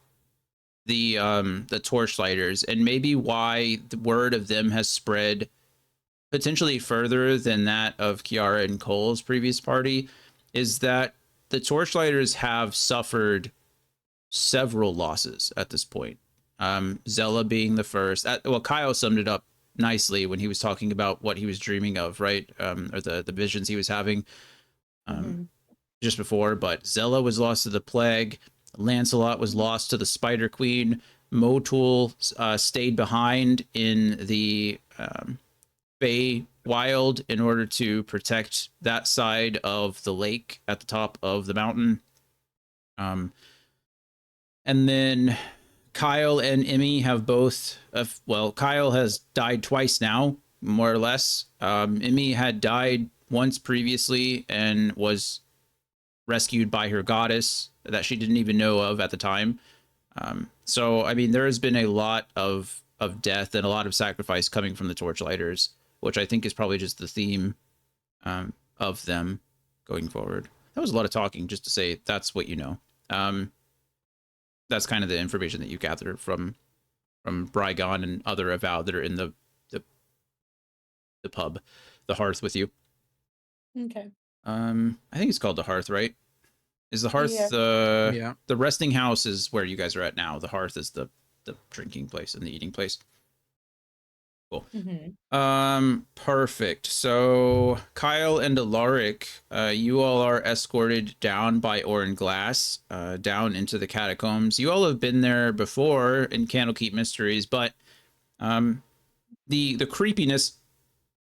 the Torchlighters, and maybe why the word of them has spread potentially further than that of Kiara and Cole's previous party, is that the Torchlighters have suffered several losses at this point. Zella being the first. Kyle summed it up nicely when he was talking about what he was dreaming of, right? Or the visions he was having Mhm. just before. But Zella was lost to the plague. Lancelot was lost to the Spider Queen. Motul stayed behind in the Bay Wild in order to protect that side of the lake at the top of the mountain. And then Kyle and Emmy have both. Kyle has died twice now, more or less. Emmy had died once previously and was rescued by her goddess that she didn't even know of at the time. So I mean, there has been a lot of death and a lot of sacrifice coming from the Torchlighters, which I think is probably just the theme of them going forward. That was a lot of talking just to say that's what you know. That's kind of the information that you gather from Brygon and other Avowed that are in the the pub, the hearth with you. Okay. I think it's called the hearth, right? Is the hearth Yeah. Yeah. the resting house is where you guys are at now. The hearth is the drinking place and the eating place. Cool. Mhm. Perfect. So Kyle and Alaric, you all are escorted down by Orin Glass, down into the catacombs. You all have been there before in Candlekeep Mysteries, but the creepiness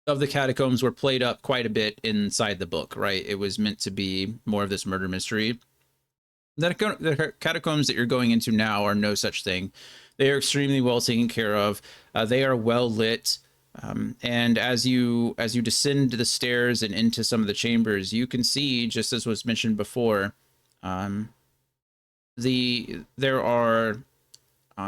of the catacombs were played up quite a bit inside the book, right? It was meant to be more of this murder mystery. The catacombs that you're going into now are no such thing. They are extremely well taken care of. They are well lit, and as you descend the stairs and into some of the chambers, you can see, just as was mentioned before, there are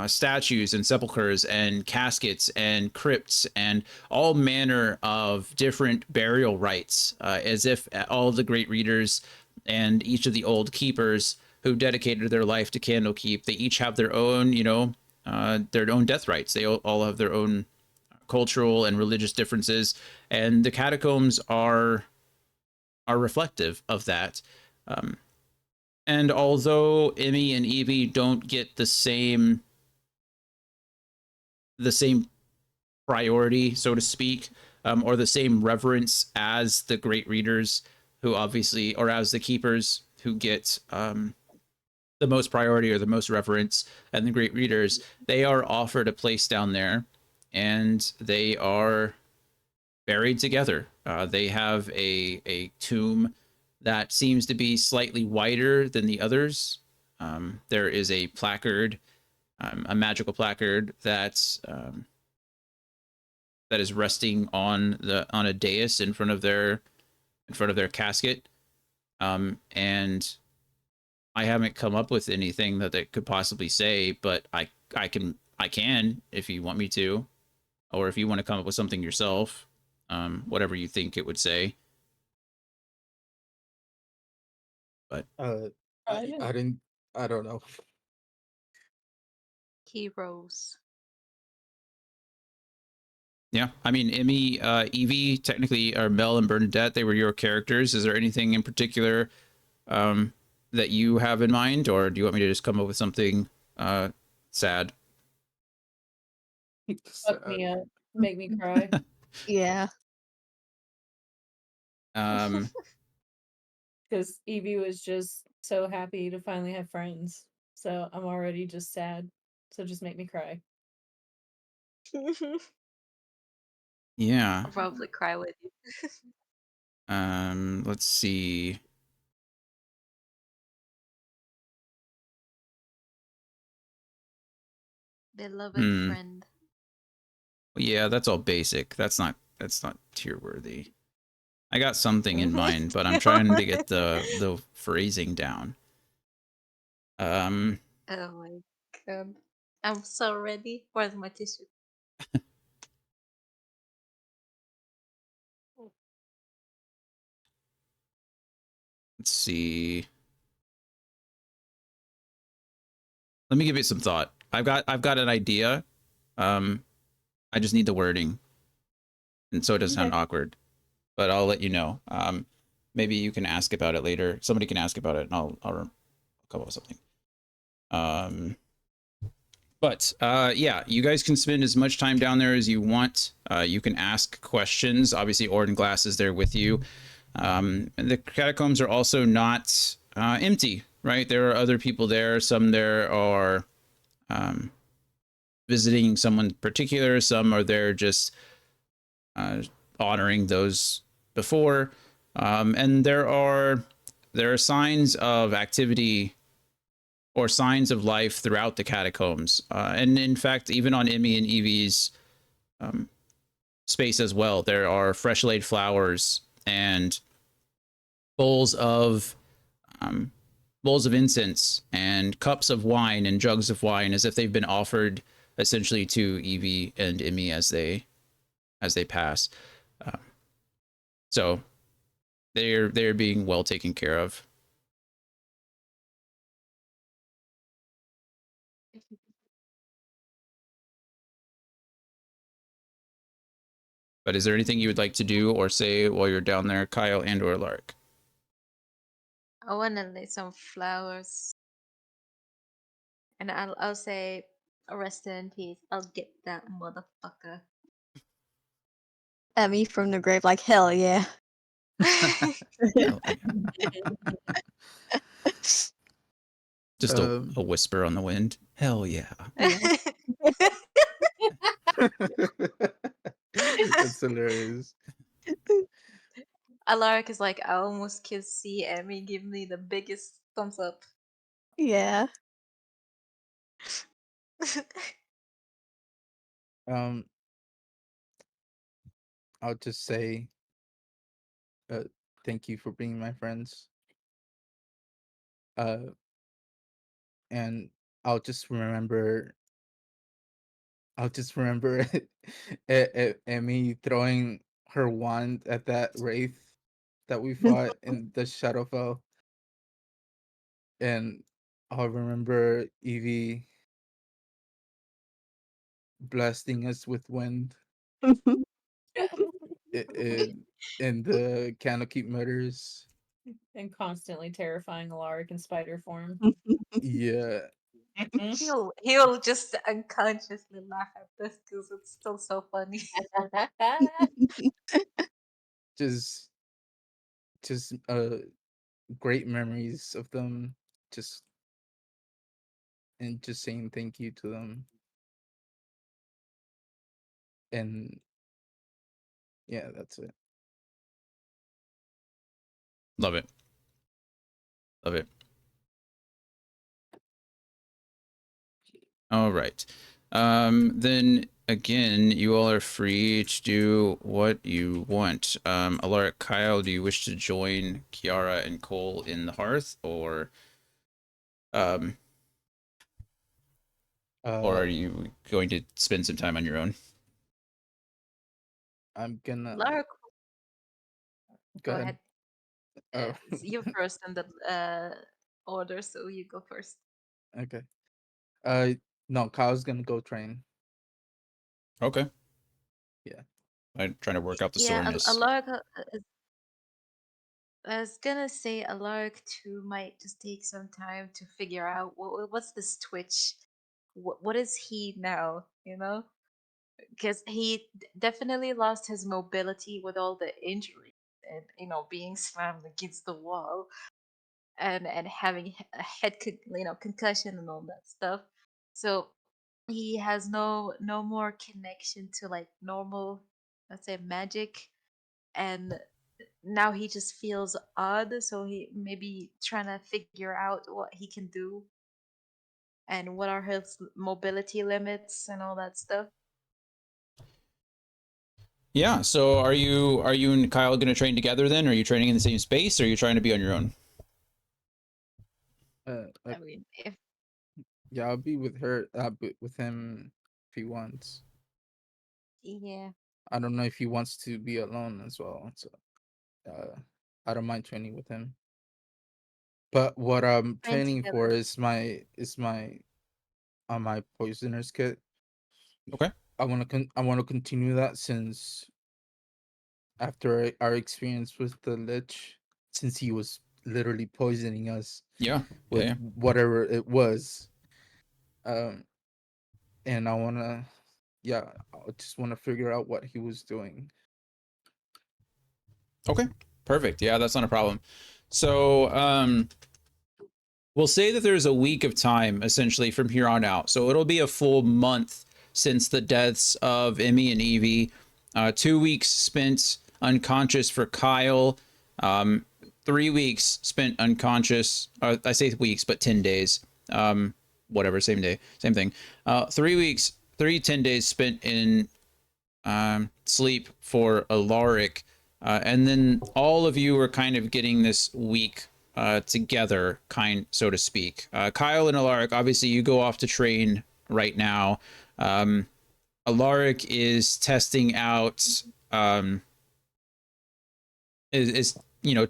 statues and sepulchres and caskets and crypts and all manner of different burial rites, as if all of the great readers and each of the old keepers who dedicated their life to Candlekeep, they each have their own death rites. They all have their own cultural and religious differences, and the catacombs are reflective of that. Um, and although Emmy and Evie don't get the same priority, so to speak, or the same reverence as the great readers, who obviously, or as the keepers who get the most priority or the most reverence, and the great readers, they are offered a place down there, and they are buried together. They have a tomb that seems to be slightly wider than the others. There is a placard, a magical placard that is resting on a dais in front of their casket. And I haven't come up with anything that they could possibly say, but I can if you want me to, or if you want to come up with something yourself, whatever you think it would say. But I didn't. I don't know. Heroes. yeah, I mean, Emmy, Evie, technically, are Mel and Bernadette. They were your characters. Is there anything in particular that you have in mind, or do you want me to just come up with something sad? Fuck me up, make me cry. Yeah. Um, Because Evie was just so happy to finally have friends. So I'm already just sad. So just make me cry. yeah. I'll probably cry with you. Let's see. Beloved Hmm. friend. Yeah, that's all basic. That's not tier worthy. I got something in mind, but I'm trying to get the phrasing down. Oh my god. I'm so ready. Where's my tissue? Let's see. Let me give it some thought. I've got an idea. I just need the wording, and so it doesn't Okay. sound awkward. But I'll let you know. Maybe you can ask about it later. Somebody can ask about it, and I'll come up with something. But yeah, you guys can spend as much time down there as you want. You can ask questions. Obviously, Orden Glass is there with you. And the catacombs are also not empty, right? There are other people there. Some there are visiting someone particular. Some are there just honoring those before. And there are signs of activity or signs of life throughout the catacombs. And in fact, even on Emmy and Evie's space as well, there are fresh laid flowers and bowls of incense and cups of wine and jugs of wine, as if they've been offered essentially to Evie and Emmy as they pass. So they're being well taken care of. But is there anything you would like to do or say while you're down there, Kyle and or Lark? I wanna lay some flowers. And I'll say rest in peace. I'll get that motherfucker. Emmy from the grave, like, hell yeah. Hell yeah. Just a whisper on the wind. Hell yeah. Yeah. That's hilarious. Alaric is like, I almost can see Emmy give me the biggest thumbs up. Yeah. Um, I'll just say, thank you for being my friends. And I'll just remember. I'll just remember Emmy throwing her wand at that wraith that we fought in the Shadowfell, and I'll remember Evie blasting us with wind in the Candlekeep murders. And constantly terrifying Alaric in spider form. Yeah, he'll just unconsciously laugh at this because it's still so funny. just just great memories of them. Just and just saying thank you to them. And yeah, that's it. Love it. Love it. All right. Then again, you all are free to do what you want. Alaric, Kyle, do you wish to join Kiara and Cole in the hearth, or Uh, are you going to spend some time on your own? I'm gonna Alaric, go go ahead. ahead. Oh, You're first in the order, so you go first. okay. Uh, no, Kyle's gonna go train. Okay. Yeah. I'm trying to work out the Yeah, soreness. Alaric, I was gonna say Alaric too might just take some time to figure out what's this twitch. What is he now? You know, because he definitely lost his mobility with all the injuries and being slammed against the wall and having a concussion and all that stuff. So he has no more connection to like normal, let's say, magic, and now he just feels odd. So he maybe trying to figure out what he can do and what are his mobility limits and all that stuff. Yeah. So are you and Kyle going to train together then? Are you training in the same space, or are you trying to be on your own? Like, I mean, if yeah, I'll be with her. With him if he wants. yeah, I don't know if he wants to be alone as well. So, I don't mind training with him. But what I'm train training for together. is my poisoner's kit. Okay. I want to continue that since after our experience with the lich, since he was literally poisoning us Yeah. Yeah. with Yeah. whatever it was. Um, and I wanna, yeah, I just want to figure out what he was doing. Okay. Perfect. Yeah, that's not a problem. So, we'll say that there's a week of time essentially from here on out. So it'll be a full month since the deaths of Emmy and Evie. 2 weeks spent unconscious for Kyle. 3 weeks spent unconscious. I say weeks, but 10 days. Whatever, same day, same thing. 3 weeks, 10 days spent in sleep for Alaric. And then all of you are kind of getting this week together, so to speak. Kyle and Alaric, obviously, you go off to train right now. Alaric is testing out, um, is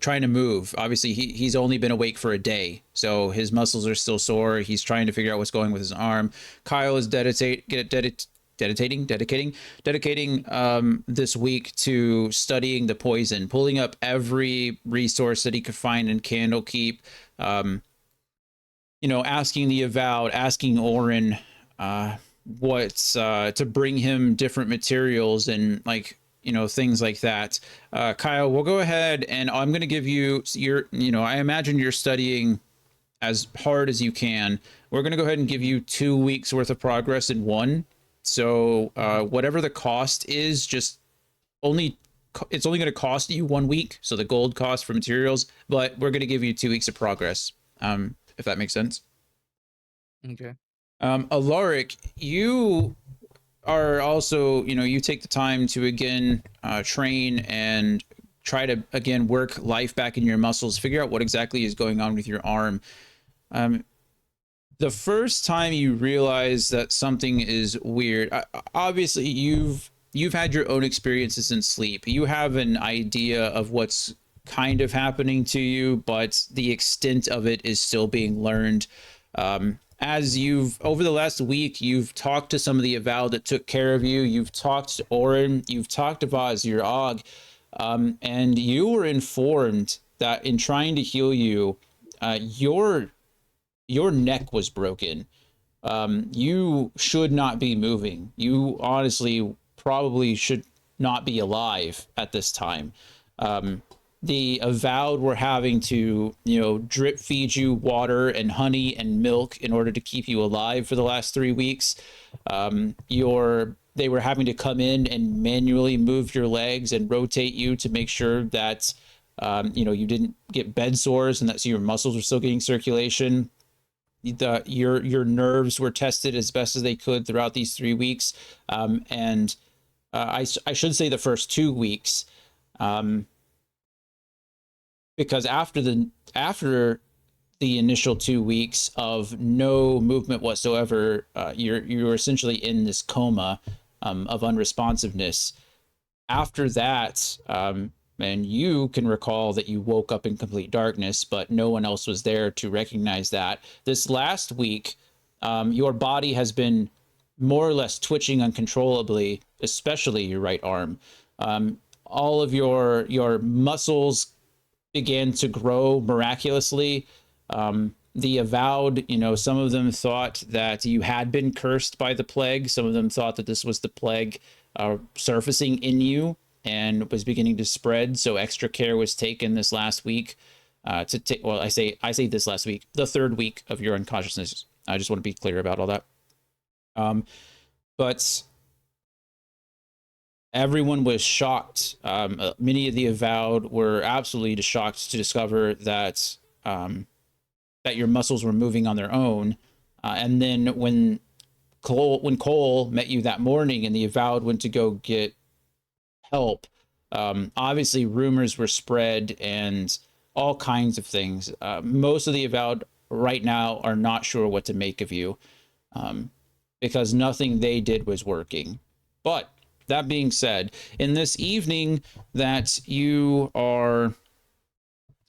trying to move. Obviously, he's only been awake for a day, so his muscles are still sore. He's trying to figure out what's going with his arm. Kyle is dedicating this week to studying the poison, pulling up every resource that he could find in Candlekeep. Um, asking the Avowed, asking Orin, what's to bring him different materials and like things like that. Kyle, we'll go ahead and I'm going to give you I imagine you're studying as hard as you can. We're going to go ahead and give you 2 weeks worth of progress in one. So whatever the cost is, just only it's only going to cost you 1 week. So the gold cost for materials, but we're going to give you 2 weeks of progress. If that makes sense. Okay. Alaric, you are also, you take the time to again train and try to again work life back in your muscles, figure out what exactly is going on with your arm. Um, the first time you realize that something is weird, obviously you've had your own experiences in sleep. You have an idea of what's kind of happening to you, but the extent of it is still being learned. As you've over the last week, you've talked to some of the Avowed that took care of you. You've talked to Orin. You've talked to Vaz, your Og, and you were informed that in trying to heal you, your neck was broken. You should not be moving. You honestly probably should not be alive at this time. The Avowed were having to, drip feed you water and honey and milk in order to keep you alive for the last 3 weeks. They were having to come in and manually move your legs and rotate you to make sure that, you didn't get bed sores and that so your muscles were still getting circulation. Your nerves were tested as best as they could throughout these 3 weeks, and I should say the first 2 weeks, because after the initial 2 weeks of no movement whatsoever, you're essentially in this coma of unresponsiveness. After that, And you can recall that you woke up in complete darkness, but no one else was there to recognize that. This last week, your body has been more or less twitching uncontrollably, especially your right arm. All of your muscles began to grow miraculously. The avowed, some of them thought that you had been cursed by the plague. Some of them thought that this was the plague surfacing in you and was beginning to spread. So extra care was taken this last week to take. Well, I say this last week, the third week of your unconsciousness. I just want to be clear about all that. But everyone was shocked. Many of the avowed were absolutely shocked to discover that that your muscles were moving on their own. And then when Cole met you that morning and the avowed went to go get help, obviously rumors were spread and all kinds of things. Most of the avowed right now are not sure what to make of you because nothing they did was working. But that being said, in this evening that you are,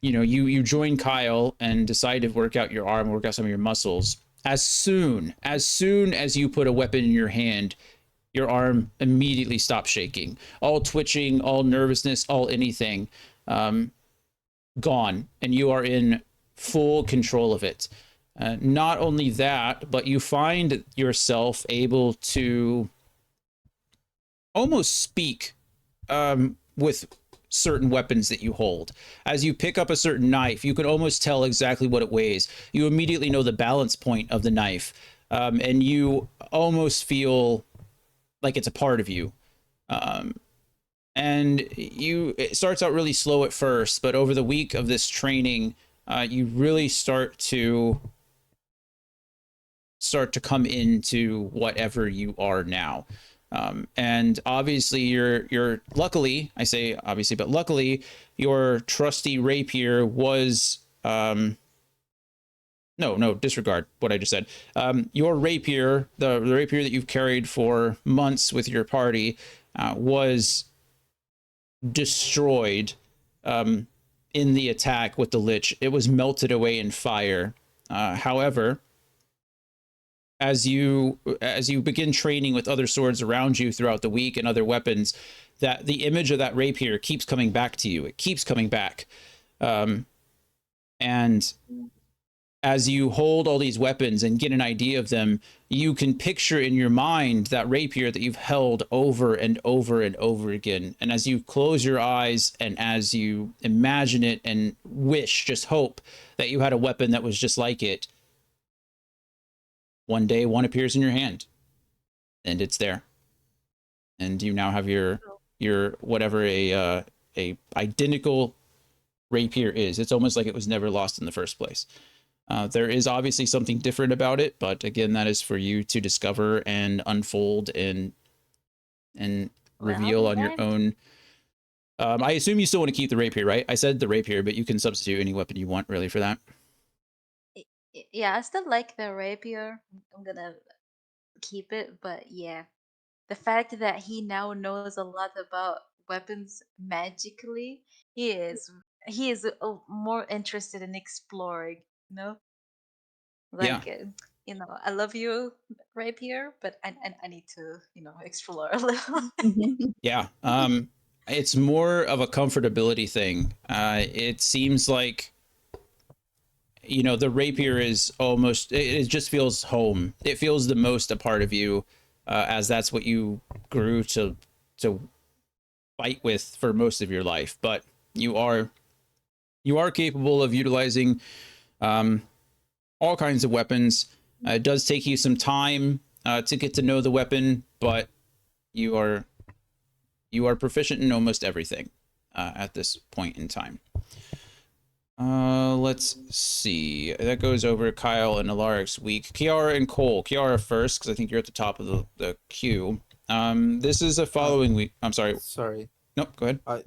you join Kyle and decide to work out your arm, work out some of your muscles. As soon as you put a weapon in your hand, your arm immediately stops shaking. All twitching, all nervousness, all anything, gone, and you are in full control of it. Not only that, but you find yourself able to almost speak with certain weapons that you hold. As you pick up a certain knife, you can almost tell exactly what it weighs. You immediately know the balance point of the knife, and you almost feel like it's a part of you. And it starts out really slow at first, but over the week of this training, you really start to come into whatever you are now. And obviously you're luckily, I say obviously, but luckily your trusty rapier was, no, disregard what I just said. Your rapier, the rapier that you've carried for months with your party, was destroyed in the attack with the Lich. It was melted away in fire. However, as you begin training with other swords around you throughout the week and other weapons, that the image of that rapier keeps coming back to you. It keeps coming back. And as you hold all these weapons and get an idea of them, you can picture in your mind that rapier that you've held over and over and over again. And as you close your eyes and as you imagine it and wish, just hope that you had a weapon that was just like it, one day one appears in your hand and it's there. And you now have your whatever a identical rapier is. It's almost like it was never lost in the first place. There is obviously something different about it, but again, that is for you to discover and unfold and reveal on your own. I assume you still want to keep the rapier, right? I said the rapier, but you can substitute any weapon you want really for that. Yeah, I still like the rapier. I'm gonna keep it, but yeah, the fact that he now knows a lot about weapons magically, he is more interested in exploring, you know? Yeah. Like, I love you, rapier, but I need to, explore a little. Yeah. It's more of a comfortability thing. It seems like, the rapier is almost, it just feels home. It feels the most a part of you, as that's what you grew to fight with for most of your life. But you are capable of utilizing all kinds of weapons. It does take you some time to get to know the weapon, but you are proficient in almost everything at this point in time. Let's see. That goes over Kyle and Alaric's week. Kiara and Cole. Kiara first, because I think you're at the top of the queue. This is a following week. I'm sorry. Sorry. Nope, go ahead.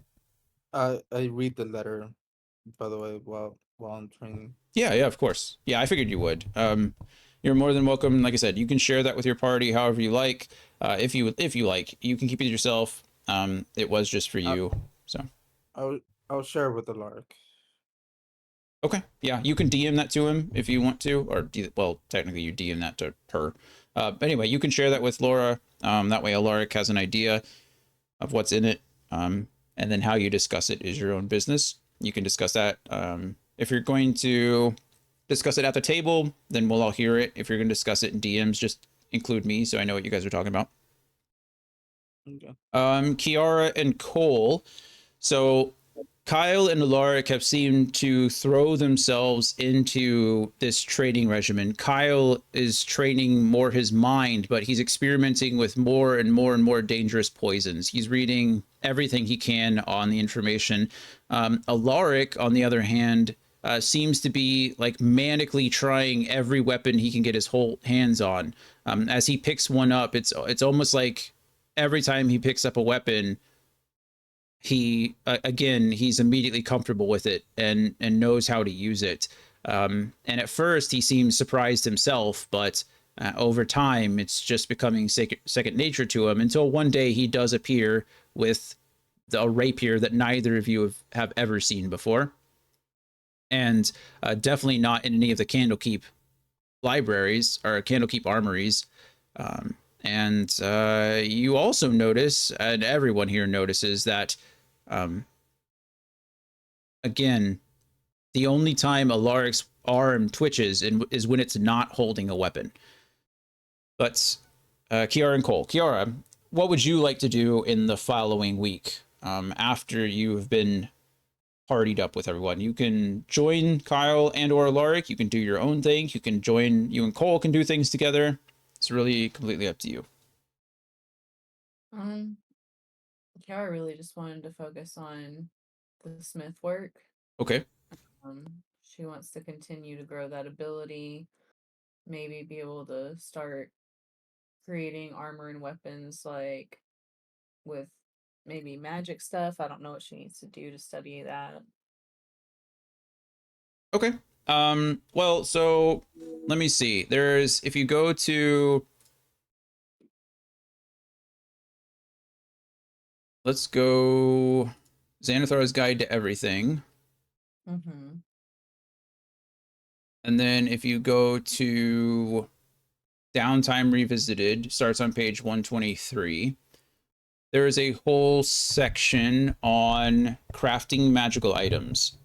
I read the letter, by the way, while I'm training. Yeah, of course. Yeah, I figured you would. You're more than welcome. Like I said, you can share that with your party however you like. If you like, you can keep it yourself. It was just for you. So. I'll I'll share with the Lark. Okay, yeah, you can DM that to him if you want to, or well, technically you DM that to her. But anyway, you can share that with Laura. That way, Alaric has an idea of what's in it, and then how you discuss it is your own business. You can discuss that. If you're going to discuss it at the table, then we'll all hear it. If you're going to discuss it in DMs, just include me so I know what you guys are talking about. Okay. Kiara and Cole. So Kyle and Alaric have seemed to throw themselves into this training regimen. Kyle is training more his mind, but he's experimenting with more and more and more dangerous poisons. He's reading everything he can on the information. Alaric, on the other hand, seems to be like manically trying every weapon he can get his whole hands on. As he picks one up, it's almost like every time he picks up a weapon, he again he's immediately comfortable with it and knows how to use it. And at first he seems surprised himself, but over time it's just becoming second nature to him, until one day he does appear with a rapier that neither of you have ever seen before, and definitely not in any of the Candlekeep libraries or Candlekeep armories. And you also notice, and everyone here notices, that again, the only time Alaric's arm twitches is when it's not holding a weapon. But Kiara and Cole. Kiara, what would you like to do in the following week after you've been partied up with everyone? You can join Kyle and or Alaric. You can do your own thing. You can join, you and Cole can do things together. It's really completely up to you. Kiara really just wanted to focus on the smith work. Okay. She wants to continue to grow that ability, maybe be able to start creating armor and weapons like with maybe magic stuff. I don't know what she needs to do to study that. Okay. Well, so let me see. There's, if you go to, let's go Xanathar's Guide to Everything. Mm-hmm. And then if you go to Downtime Revisited, starts on page 123. There is a whole section on crafting magical items.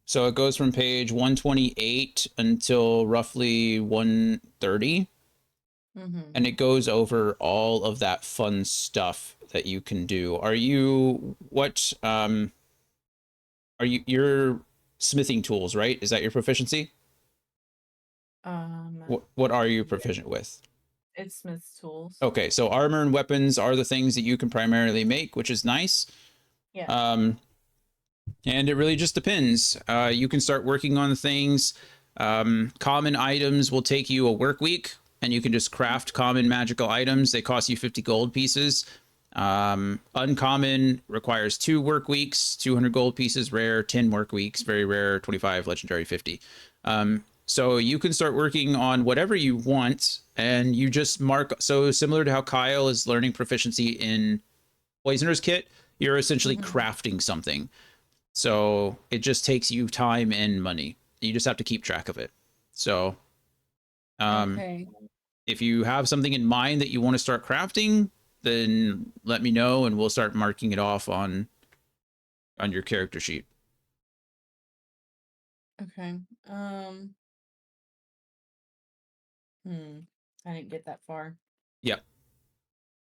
So it goes from page 128 until roughly 130. Mm-hmm. And it goes over all of that fun stuff that you can do. Are you, what, are you're smithing tools, right? Is that your proficiency? What are you proficient with? It's smith's tools. Okay, so armor and weapons are the things that you can primarily make, which is nice. Yeah. And it really just depends. You can start working on things. Common items will take you a work week, and you can just craft common magical items. They cost you 50 gold pieces. Uncommon requires 2 work weeks, 200 gold pieces. Rare, 10 work weeks. Very rare, 25. Legendary, 50. So you can start working on whatever you want, and you just mark. So similar to how Kyle is learning proficiency in Poisoner's Kit, you're essentially crafting something. So it just takes you time and money. You just have to keep track of it. So Okay. if you have something in mind that you want to start crafting, then let me know and we'll start marking it off on your character sheet. Okay. I didn't get that far. Yeah.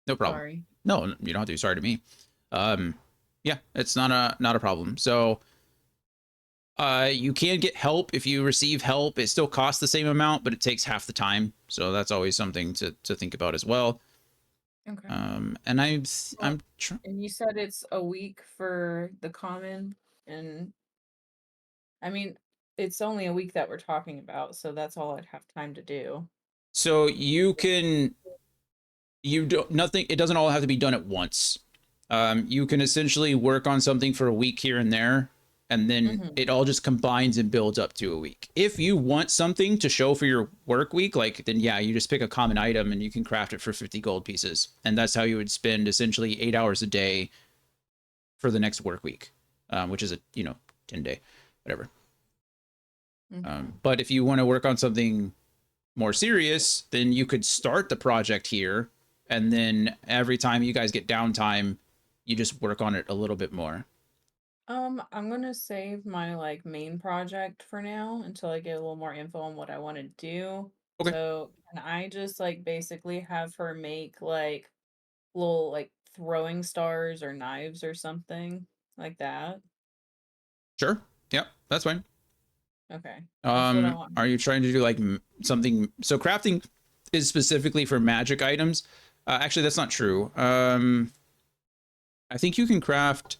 No problem. Sorry. No, you don't have to be sorry to me. Yeah, it's not a problem. So you can get help if you receive help. It still costs the same amount, but it takes half the time. So that's always something to think about as well. Okay. And and you said it's a week for the common, and I mean, it's only a week that we're talking about, so that's all I'd have time to do. So you can, you don't, nothing, it doesn't all have to be done at once. You can essentially work on something for a week here and there, and then it all just combines and builds up to a week. If you want something to show for your work week, like, then yeah, you just pick a common item and you can craft it for 50 gold pieces. And that's how you would spend essentially 8 hours a day for the next work week, which is a 10-day, whatever. But if you want to work on something more serious, then you could start the project here, and then every time you guys get downtime, you just work on it a little bit more. I'm gonna save my like main project for now until I get a little more info on what I want to do. Okay. So can I just like basically have her make like little like throwing stars or knives or something like that? Sure. Yeah, that's fine. Okay, that's what I want. Are you trying to do like something? So crafting is specifically for magic items. Actually, that's not true. I think you can craft.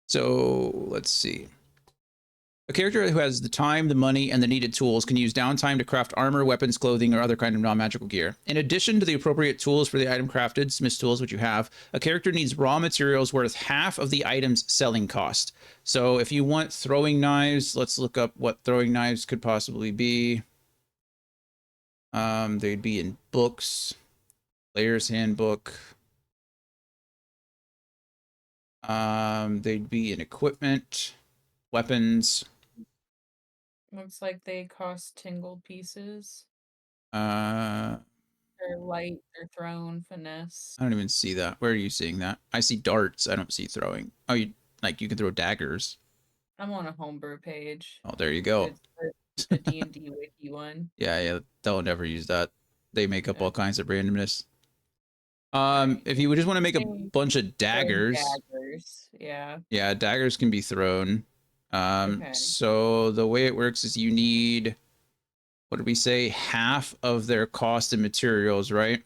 So let's see. A character who has the time, the money, and the needed tools can use downtime to craft armor, weapons, clothing, or other kind of non-magical gear. In addition to the appropriate tools for the item crafted, smith's tools, which you have, a character needs raw materials worth half of the item's selling cost. So if you want throwing knives, let's look up what throwing knives could possibly be. They'd be in books, player's handbook. They'd be in equipment, weapons. Looks like they cost 10 gold pieces. I They're light, they're thrown, finesse. don't even see that. Where are you seeing that? I see darts. I don't see throwing. Oh, you can throw daggers. I'm on a homebrew page. Oh, there you go. It's the D&D wiki one. Yeah, they'll never use that. They make up all kinds of randomness. Right. If you just want to make a Same bunch of for daggers, daggers. Yeah. yeah, daggers can be thrown. Okay. So the way it works is you need, what did we say? Half of their cost in materials, right?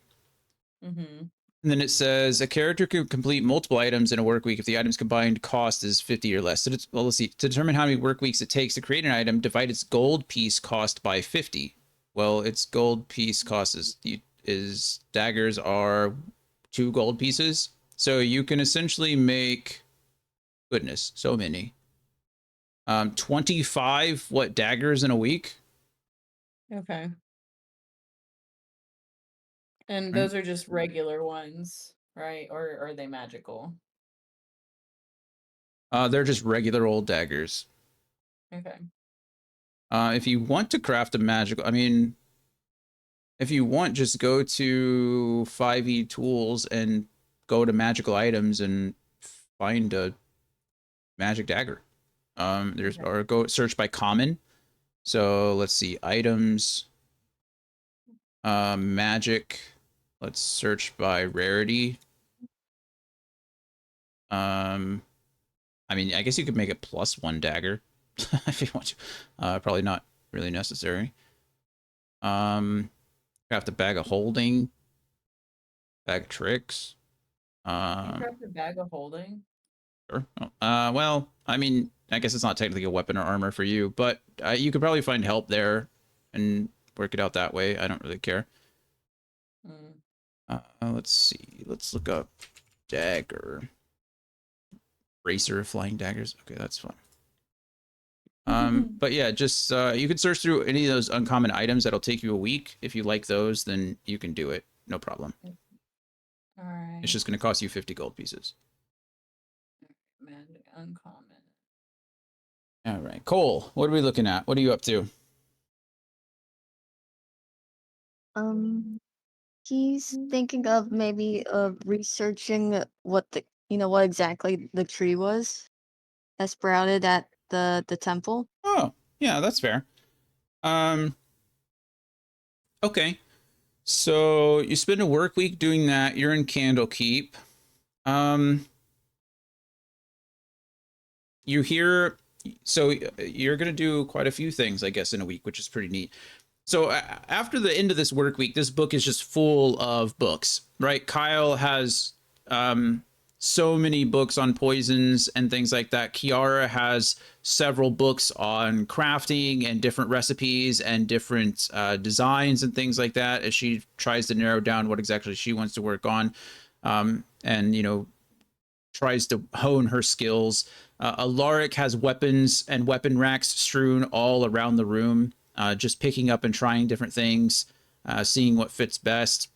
Mm-hmm. And then it says a character can complete multiple items in a work week if the item's combined cost is 50 or less. So well, let's see. To determine how many work weeks it takes to create an item, divide its gold piece cost by 50. Well, its gold piece cost is daggers are 2 gold pieces. So you can essentially make, goodness, so many. 25 daggers in a week? Okay. And Right. those are just regular ones, right? Or are they magical? They're just regular old daggers. Okay. If you want to craft a magical, if you want, just go to 5e tools and go to magical items and find a magic dagger. Or go search by common. So let's see, items, magic. Let's search by rarity. I guess you could make it +1 dagger if you want to. Probably not really necessary. Craft a bag of holding, bag of tricks. You craft a bag of holding? Sure. Well, I guess it's not technically a weapon or armor for you, but you could probably find help there and work it out that way. I don't really care. Let's see. Let's look up dagger. Racer of flying daggers. Okay, that's fun. But yeah, just you can search through any of those uncommon items. That'll take you a week. If you like those, then you can do it. No problem. All right. It's just going to cost you 50 gold pieces. Magic uncommon. All right, Cole, what are we looking at? What are you up to? He's thinking of maybe researching what exactly the tree was that sprouted at the temple. Oh, yeah, that's fair. Okay. So you spend a work week doing that. You're in Candlekeep. You hear, so you're going to do quite a few things, I guess, in a week, which is pretty neat. So after the end of this work week, this book is just full of books, right? Kyle has so many books on poisons and things like that. Kiara has several books on crafting and different recipes and different designs and things like that as she tries to narrow down what exactly she wants to work on. And tries to hone her skills. Alaric has weapons and weapon racks strewn all around the room, just picking up and trying different things, seeing what fits best.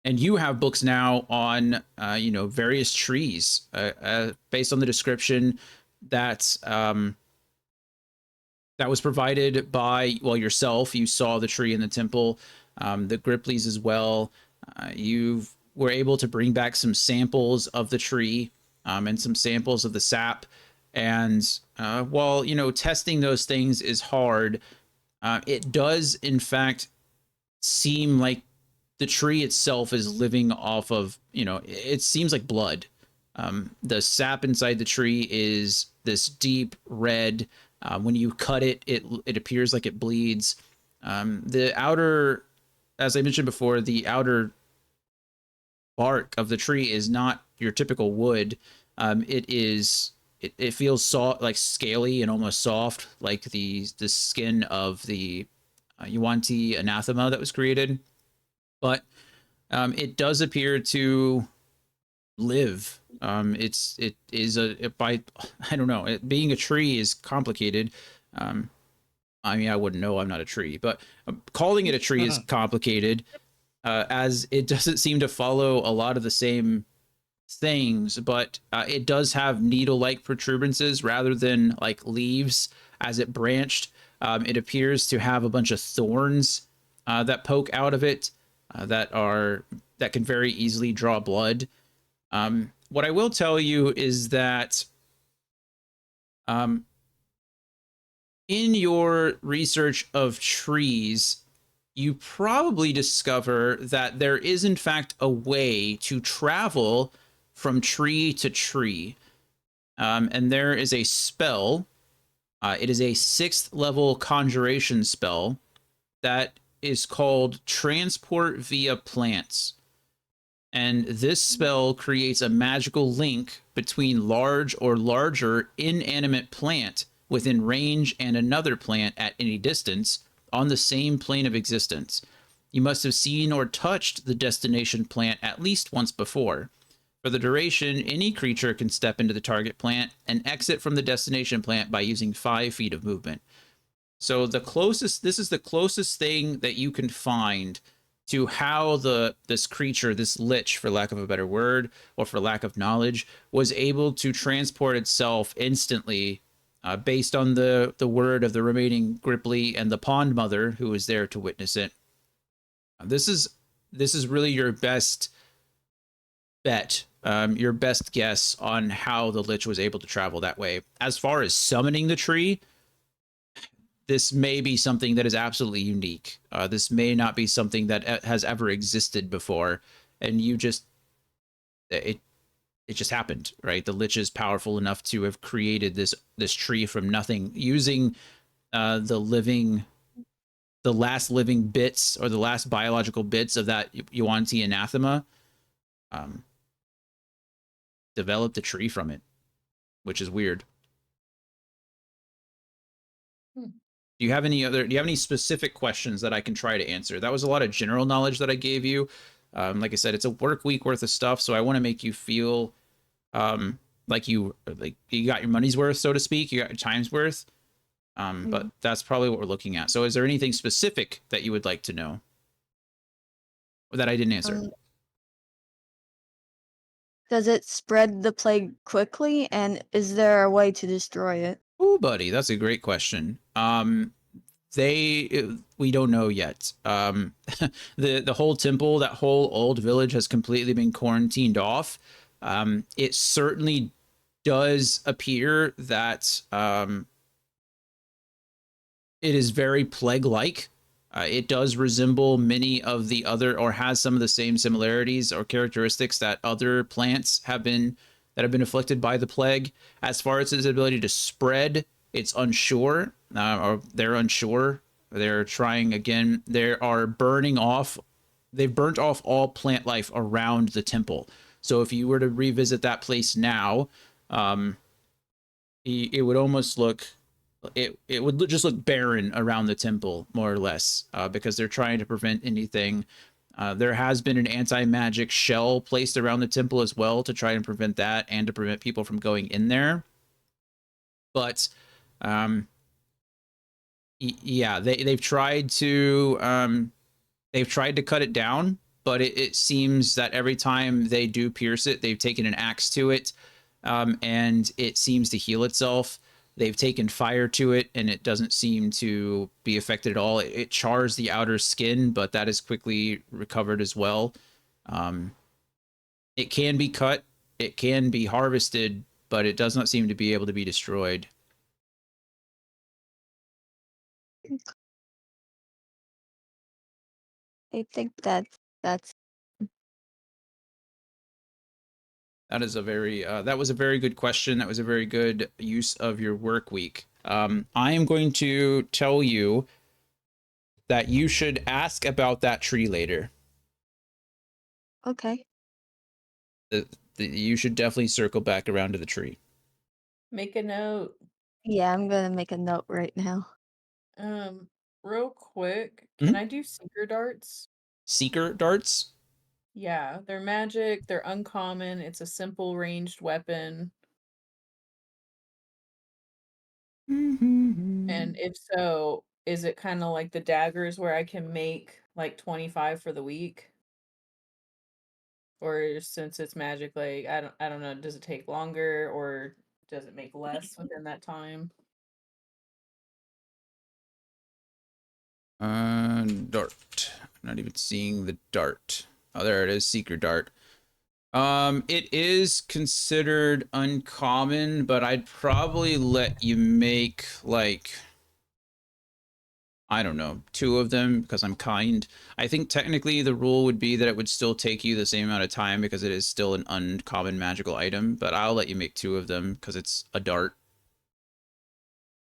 And you have books now on, various trees, based on the description that that was provided by, well, yourself. You saw the tree in the temple, the Grippleys as well. You were able to bring back some samples of the tree, and some samples of the sap. And while testing those things is hard, it does in fact seem like the tree itself is living off of, it seems like blood. The sap inside the tree is this deep red. When you cut it, it appears like it bleeds. The outer, as I mentioned before, the outer bark of the tree is not your typical wood. It feels like scaly and almost soft, like the skin of the Yuan-Ti anathema that was created. But it does appear to live. It is by, I don't know. Being a tree is complicated. I mean, I wouldn't know. I'm not a tree, but calling it a tree is complicated, as it doesn't seem to follow a lot of the same things. But it does have needle-like protuberances rather than like leaves as it branched. It appears to have a bunch of thorns that poke out of it, that can very easily draw blood. What I will tell you is that in your research of trees, you probably discover that there is in fact a way to travel from tree to tree. And there is a spell. It is a 6th level conjuration spell that is called Transport via Plants. And this spell creates a magical link between large or larger inanimate plant within range and another plant at any distance on the same plane of existence. You must have seen or touched the destination plant at least once before. For the duration, any creature can step into the target plant and exit from the destination plant by using 5 feet of movement. So this is the closest thing that you can find to how this creature, this lich, for lack of a better word, or for lack of knowledge, was able to transport itself instantly, based on the word of the remaining Gripply and the Pond Mother, who was there to witness it. This is really your best bet, your best guess on how the lich was able to travel that way. As far as summoning the tree, this may be something that is absolutely unique. This may not be something that has ever existed before, and it just happened, right? The lich is powerful enough to have created this tree from nothing using the last living bits, or the last biological bits of that Yuan-Ti anathema. Developed a tree from it, which is weird. Do you have any specific questions that I can try to answer? That was a lot of general knowledge that I gave you. Like I said, it's a work week worth of stuff, so I want to make you feel like you got your money's worth, so to speak. You got your time's worth. But that's probably what we're looking at. So is there anything specific that you would like to know, or that I didn't answer? Does it spread the plague quickly, and is there a way to destroy it? Oh, buddy, that's a great question. We don't know yet. The whole temple, that whole old village, has completely been quarantined off. It certainly does appear that it is very plague-like. It does resemble many of the other, or has some of the same similarities or characteristics that other plants have been afflicted by the plague. As far as its ability to spread, it's unsure, or they're unsure. They're trying again. They've burnt off all plant life around the temple. So if you were to revisit that place now, it would almost look, it would just look barren around the temple, more or less, because they're trying to prevent anything. There has been an anti-magic shell placed around the temple as well to try and prevent that, and to prevent people from going in there. But yeah, they've tried to cut it down. but it seems that every time they do pierce it, they've taken an axe to it, and it seems to heal itself. They've taken fire to it, and it doesn't seem to be affected at all. It chars the outer skin, but that is quickly recovered as well. Um, it can be cut, it can be harvested, but it does not seem to be able to be destroyed. I think that's That is a very that was a very good question. That was a very good use of your work week. I am going to tell you that you should ask about that tree later. okay. You should definitely circle back around to the tree. Make a note. Yeah, I'm gonna make a note right now. Um, Real quick, can Mhm. I do seeker darts? Seeker darts. Yeah, they're magic, they're uncommon, it's a simple ranged weapon. And if so, is it kind of like the daggers where I can make like 25 for the week? Or since it's magic, like I don't know, does it take longer or does it make less within that time? Dart. I'm not even seeing the dart. Oh, there it is. Seeker dart. It is considered uncommon, but I'd probably let you make like, I don't know, 2 of them because I'm kind. I think technically the rule would be that it would still take you the same amount of time because it is still an uncommon magical item, but I'll let you make 2 of them because it's a dart.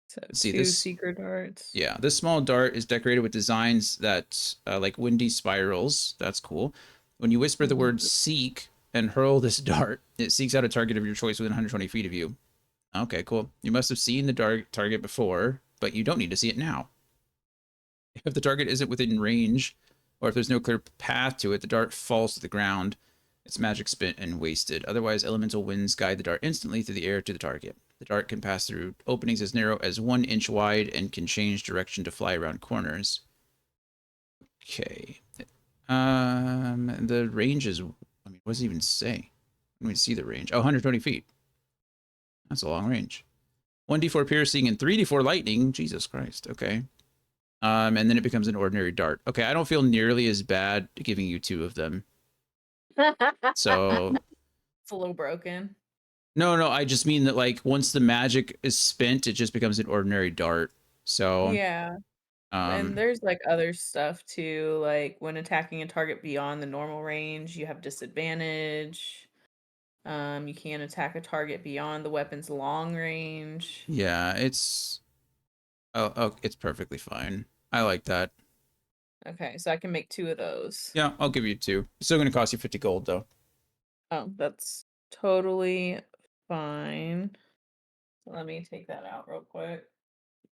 So See two this? seeker darts. Yeah, this small dart is decorated with designs that like windy spirals. That's cool. When you whisper the word Mhm. seek and hurl this dart, it seeks out a target of your choice within 120 feet of you. Okay, cool. You must have seen the target before, but you don't need to see it now. If the target isn't within range, or if there's no clear path to it, the dart falls to the ground. Its magic spent and wasted. Otherwise, elemental winds guide the dart instantly through the air to the target. The dart can pass through openings as narrow as 1 inch wide and can change direction to fly around corners. Okay. The range is, I mean, what does it even say? Let me see the range. Oh, 120 feet. That's a long range. 1d4 piercing and 3d4 lightning. Jesus Christ. Okay. And then it becomes an ordinary dart. Okay, I don't feel nearly as bad giving you 2 of them. So It's a little broken. no, I just mean that like once the magic is spent, it just becomes an ordinary dart. So Yeah. And um there's like other stuff too, like when attacking a target beyond the normal range, you have disadvantage. You can't attack a target beyond the weapon's long range. yeah, it's perfectly fine. I like that. Okay, so I can make 2 of those. Yeah, I'll give you 2. It's still gonna cost you 50 gold though. Oh, that's totally fine. Let me take that out real quick.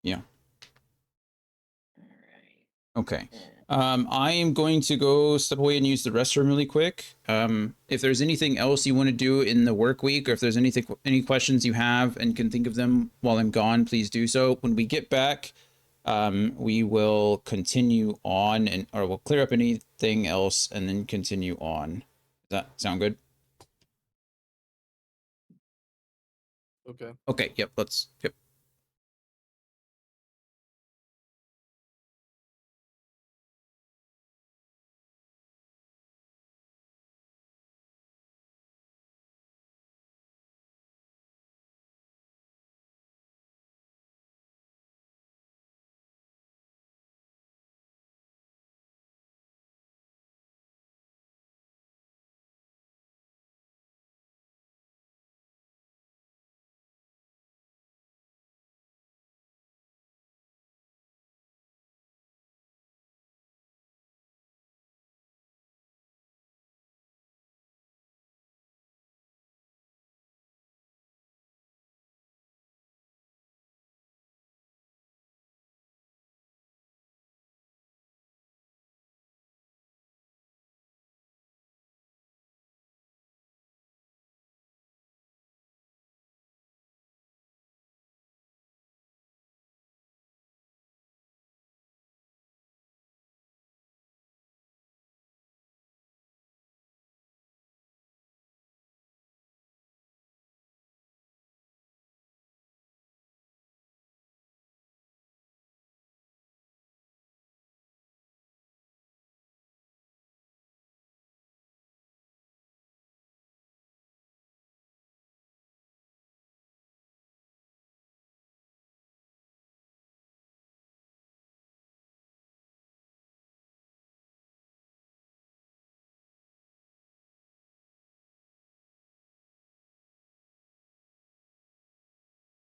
Yeah. All right. Okay. Yeah. I am going to go step away and use the restroom really quick. If there's anything else you want to do in the work week, or if there's any questions you have and can think of them while I'm gone, please do so. When we get back, we will continue on or we'll clear up anything else and then continue on. Does that sound good? Okay. Okay. Yep. Yep.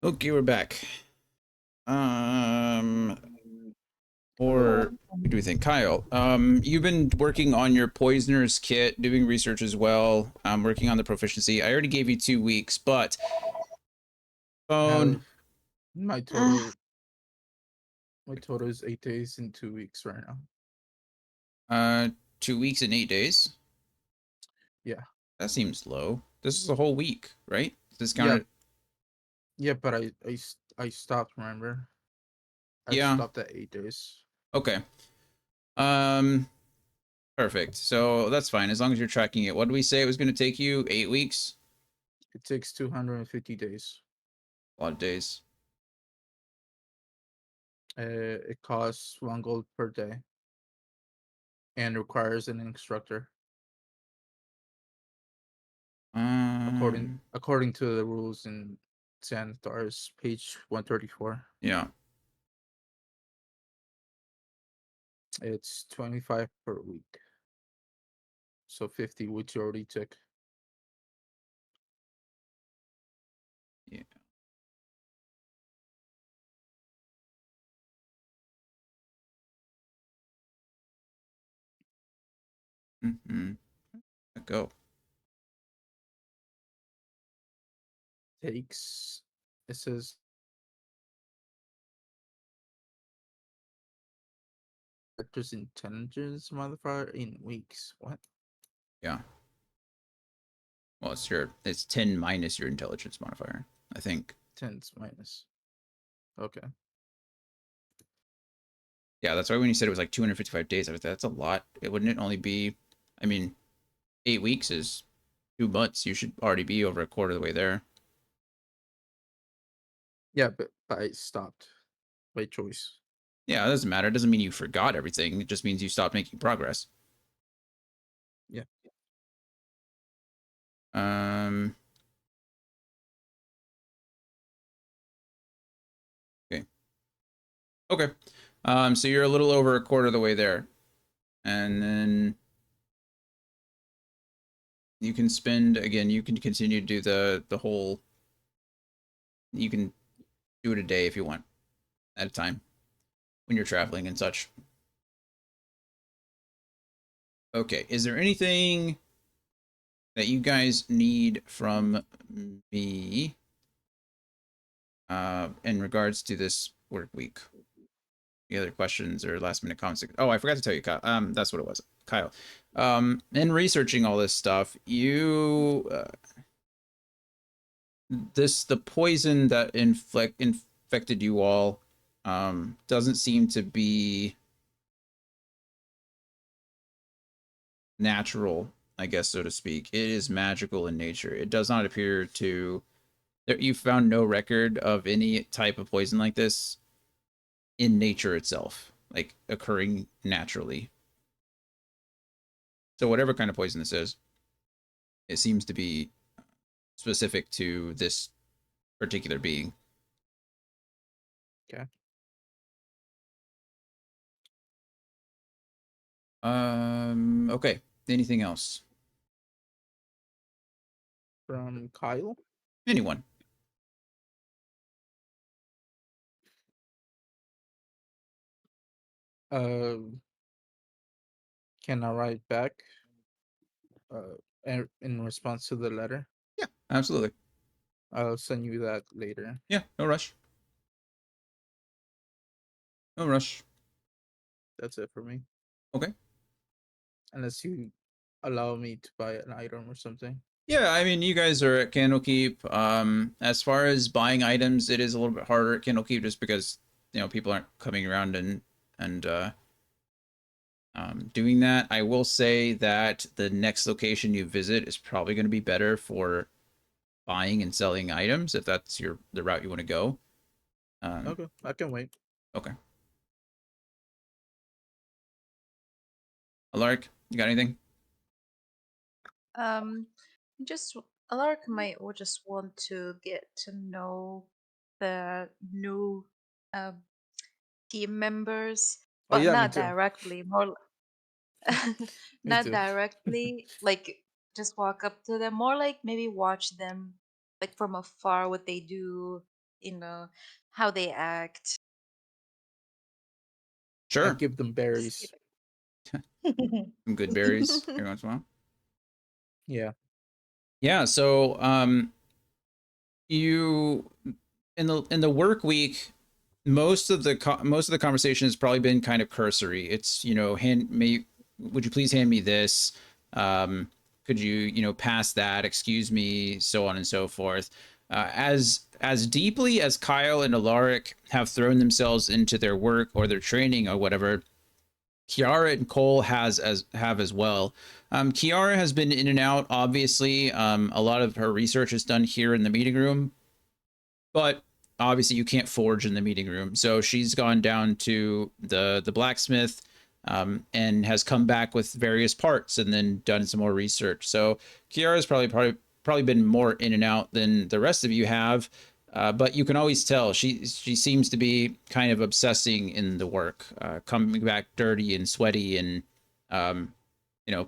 Okay, we're back. Or what do we think, Kyle? You've been working on your poisoner's kit, doing research as well. Working on the proficiency. I already gave you 2 weeks, but I phone. have my Uh, total. My total is 8 days and 2 weeks right now. 2 weeks and 8 days. Yeah. That seems low. This is a whole week, right? This Yeah. counted. Yeah, but I stopped. Remember, I Yeah. stopped at 8 days. Okay. Um. Perfect. So that's fine as long as you're tracking it. What did we say it was going to take you? 8 weeks. It takes 250 days. A lot of days. It costs 1 gold per day and requires an instructor Um. according to the rules in Xanathar's page 134. Yeah. It's 25 per week. So 50, which you already took. Yeah. Mm-hmm. Go. Takes, it says, character's intelligence modifier in weeks. What? Yeah. Well, it's 10 minus your intelligence modifier, I think. 10's minus. Okay. Yeah, that's why when you said it was like 255 days, I was that's a lot. It wouldn't it only be, I mean, 8 weeks is 2 months. You should already be over a quarter of the way there. Yeah, but I stopped by choice. Yeah, it doesn't matter. It doesn't mean you forgot everything. It just means you stopped making progress. Yeah. Um. Okay. Okay. So you're a little over a quarter of the way there, and then you can spend again. You can continue to do the whole. You can do it a day if you want, at a time, when you're traveling and such. Okay. Is there anything that you guys need from me in regards to this work week? Any other questions or last minute comments? Oh, I forgot to tell you, Kyle. That's what it was, Kyle. In researching all this stuff, you the poison that infected you all doesn't seem to be natural, I guess, so to speak. It is magical in nature. It does not appear to. You found no record of any type of poison like this in nature itself, like occurring naturally. So whatever kind of poison this is, it seems to be specific to this particular being. Okay. Okay. Anything else? From Kyle. Anyone? Uh, can I write back? In response to the letter, Yeah, absolutely. I'll send you that later. Yeah, no rush. No rush. That's it for me. Okay. Unless you allow me to buy an item or something. Yeah, I mean, you guys are at Candlekeep. As far as buying items, it is a little bit harder at Candlekeep just because people aren't coming around and doing that. I will say that the next location you visit is probably going to be better for buying and selling items if that's the route you want to go. Okay, I can wait. Okay. Alaric, you got anything? Um, just Alark might will just want to get to know the new um, team members, Oh but yeah, me not too. directly. More Me not too. directly, like just walk up to them. More like maybe watch them, like from afar, what they do, you know, how they act. I Sure. give them Just berries. Some good berries every once in a while. Yeah. Yeah, so you in the work week, most of the conversation has probably been kind of cursory. It's, would you please hand me this? Um, could you, pass that? Excuse me, so on and so forth. As deeply as Kyle and Alaric have thrown themselves into their work or their training or whatever, Kiara and Cole have as well. Kiara has been in and out. Obviously, a lot of her research is done here in the meeting room, but obviously you can't forge in the meeting room. So she's gone down to the blacksmith, and has come back with various parts and then done some more research. So Kiara's probably been more in and out than the rest of you have. But you can always tell she seems to be kind of obsessing in the work, coming back dirty and sweaty, and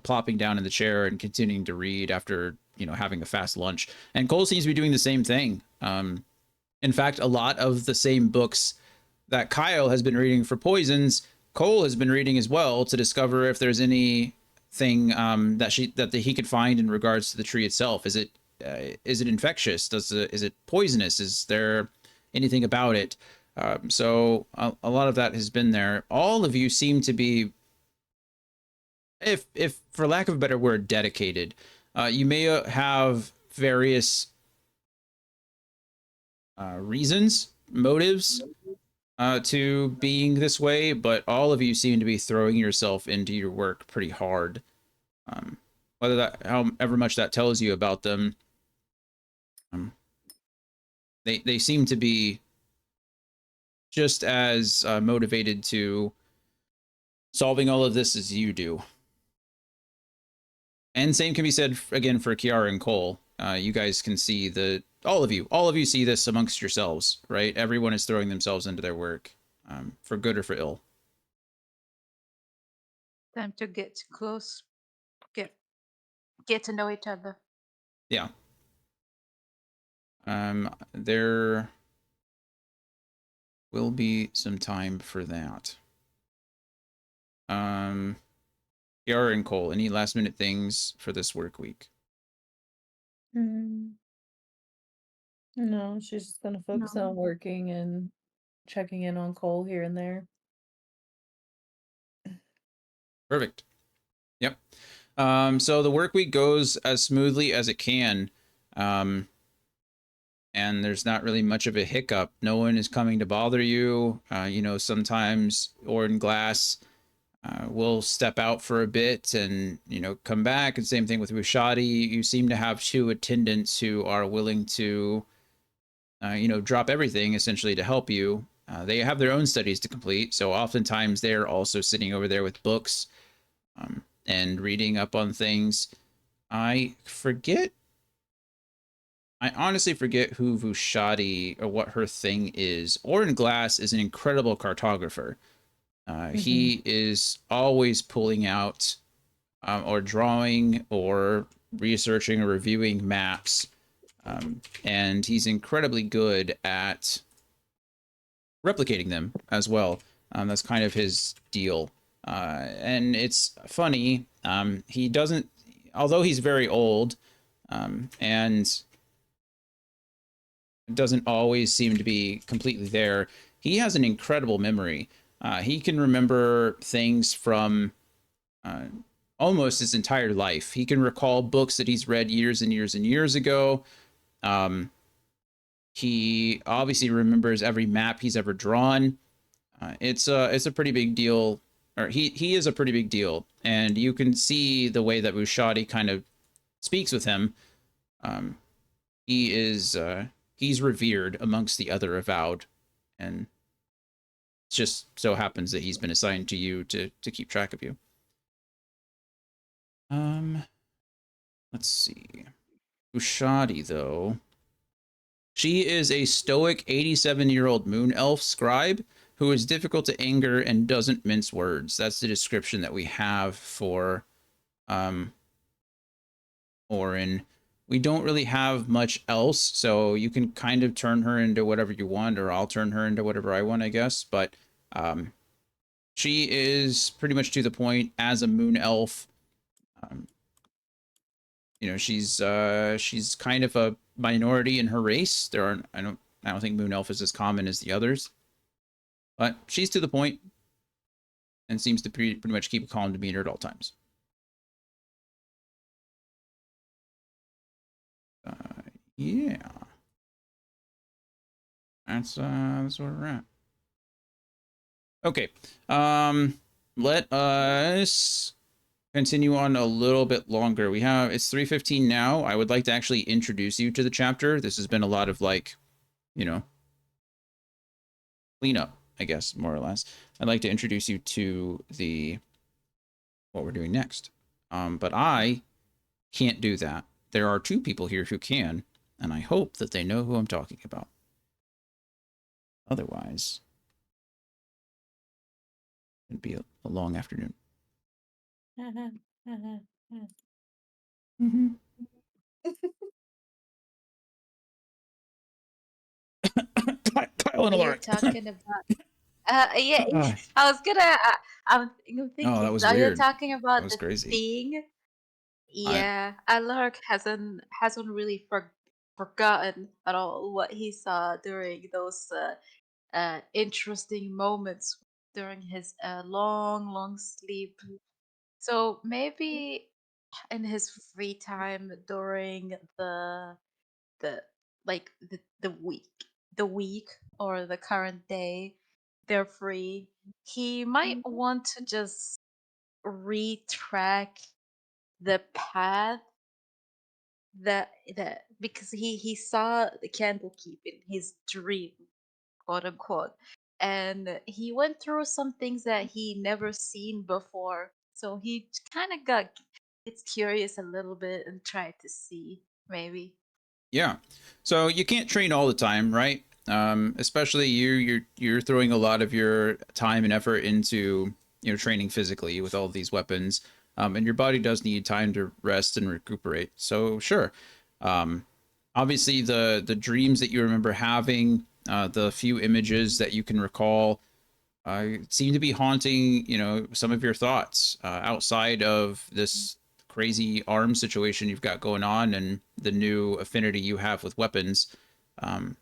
plopping down in the chair and continuing to read after having a fast lunch. And Cole seems to be doing the same thing. In fact, a lot of the same books that Kyle has been reading for poisons, Cole has been reading as well to discover if there's anything that he could find in regards to the tree itself. Is it infectious? Is it poisonous? Is there anything about it? So a lot of that has been there. All of you seem to be, if for lack of a better word, dedicated. You may have various reasons, motives to being this way, but all of you seem to be throwing yourself into your work pretty hard. Whether that, however much that tells you about them, um, they seem to be just as motivated to solving all of this as you do. And same can be said again for Kiara and Cole. You guys can see all of you see this amongst yourselves, right? Everyone is throwing themselves into their work, for good or for ill. Time to get close, get get to know each other. Yeah. There will be some time for that. Kiara and Cole, any last minute things for this work week? No, she's just gonna focus No. on working and checking in on Cole here and there. Perfect. Yep. So the work week goes as smoothly as it can. And there's not really much of a hiccup. No one is coming to bother you. Sometimes Orden Glass will step out for a bit and come back, and same thing with Rushadi. You seem to have two attendants who are willing to drop everything essentially to help you. They have their own studies to complete, so oftentimes they're also sitting over there with books, and reading up on things. I forget. I honestly forget who Vushadi or what her thing is. Orin Glass is an incredible cartographer. He is always pulling out, or drawing or researching or reviewing maps. And he's incredibly good at replicating them as well. That's kind of his deal. And it's funny. He doesn't, although he's very old, and doesn't always seem to be completely there, he has an incredible memory. He can remember things from uh, almost his entire life. He can recall books that he's read years and years and years ago. Um, he obviously remembers every map he's ever drawn. It's a pretty big deal, or he is a pretty big deal, and you can see the way that Bushadi kind of speaks with him. Um, he's revered amongst the other avowed, and it just so happens that he's been assigned to you to keep track of you. Let's see. Ushadi, though, she is a stoic 87-year-old moon elf scribe who is difficult to anger and doesn't mince words. That's the description that we have for Orin. we don't really have much else, so you can kind of turn her into whatever you want, or I'll turn her into whatever I want, I guess. But she is pretty much to the point as a moon elf. Um, she's kind of a minority in her race. There aren't I don't think moon elf is as common as the others, but she's to the point and seems to pretty much keep a calm demeanor at all times. Yeah, that's where we're at. Okay, let us continue on a little bit longer. It's 3:15 now. I would like to actually introduce you to the chapter. This has been a lot of like, you know, cleanup, I guess, more or less. I'd like to introduce you to the what we're doing next. But I can't do that. There are two people here who can, and I hope that they know who I'm talking about. Otherwise, it'd be a long afternoon. Mm-hmm. Kyle and Are you Alaric. talking about? Yeah, Ah. I was gonna. I'm Oh, that thinking. was Are you weird. talking That about was the crazy. thing? I Yeah, Alaric hasn't really forgotten at all what he saw during those interesting moments during his long sleep. So maybe in his free time during the the week or the current day they're free, he might want to just retrack the path that because he saw the Candlekeep in his dream, quote unquote, and he went through some things that he never seen before, so he kind of it's curious a little bit and tried to see maybe. Yeah. So you can't train all the time, right? Especially you're throwing a lot of your time and effort into training physically with all of these weapons, and your body does need time to rest and recuperate. So sure, um, obviously the dreams that you remember having, the few images that you can recall, seem to be haunting, some of your thoughts outside of this crazy arm situation you've got going on and the new affinity you have with weapons. Um,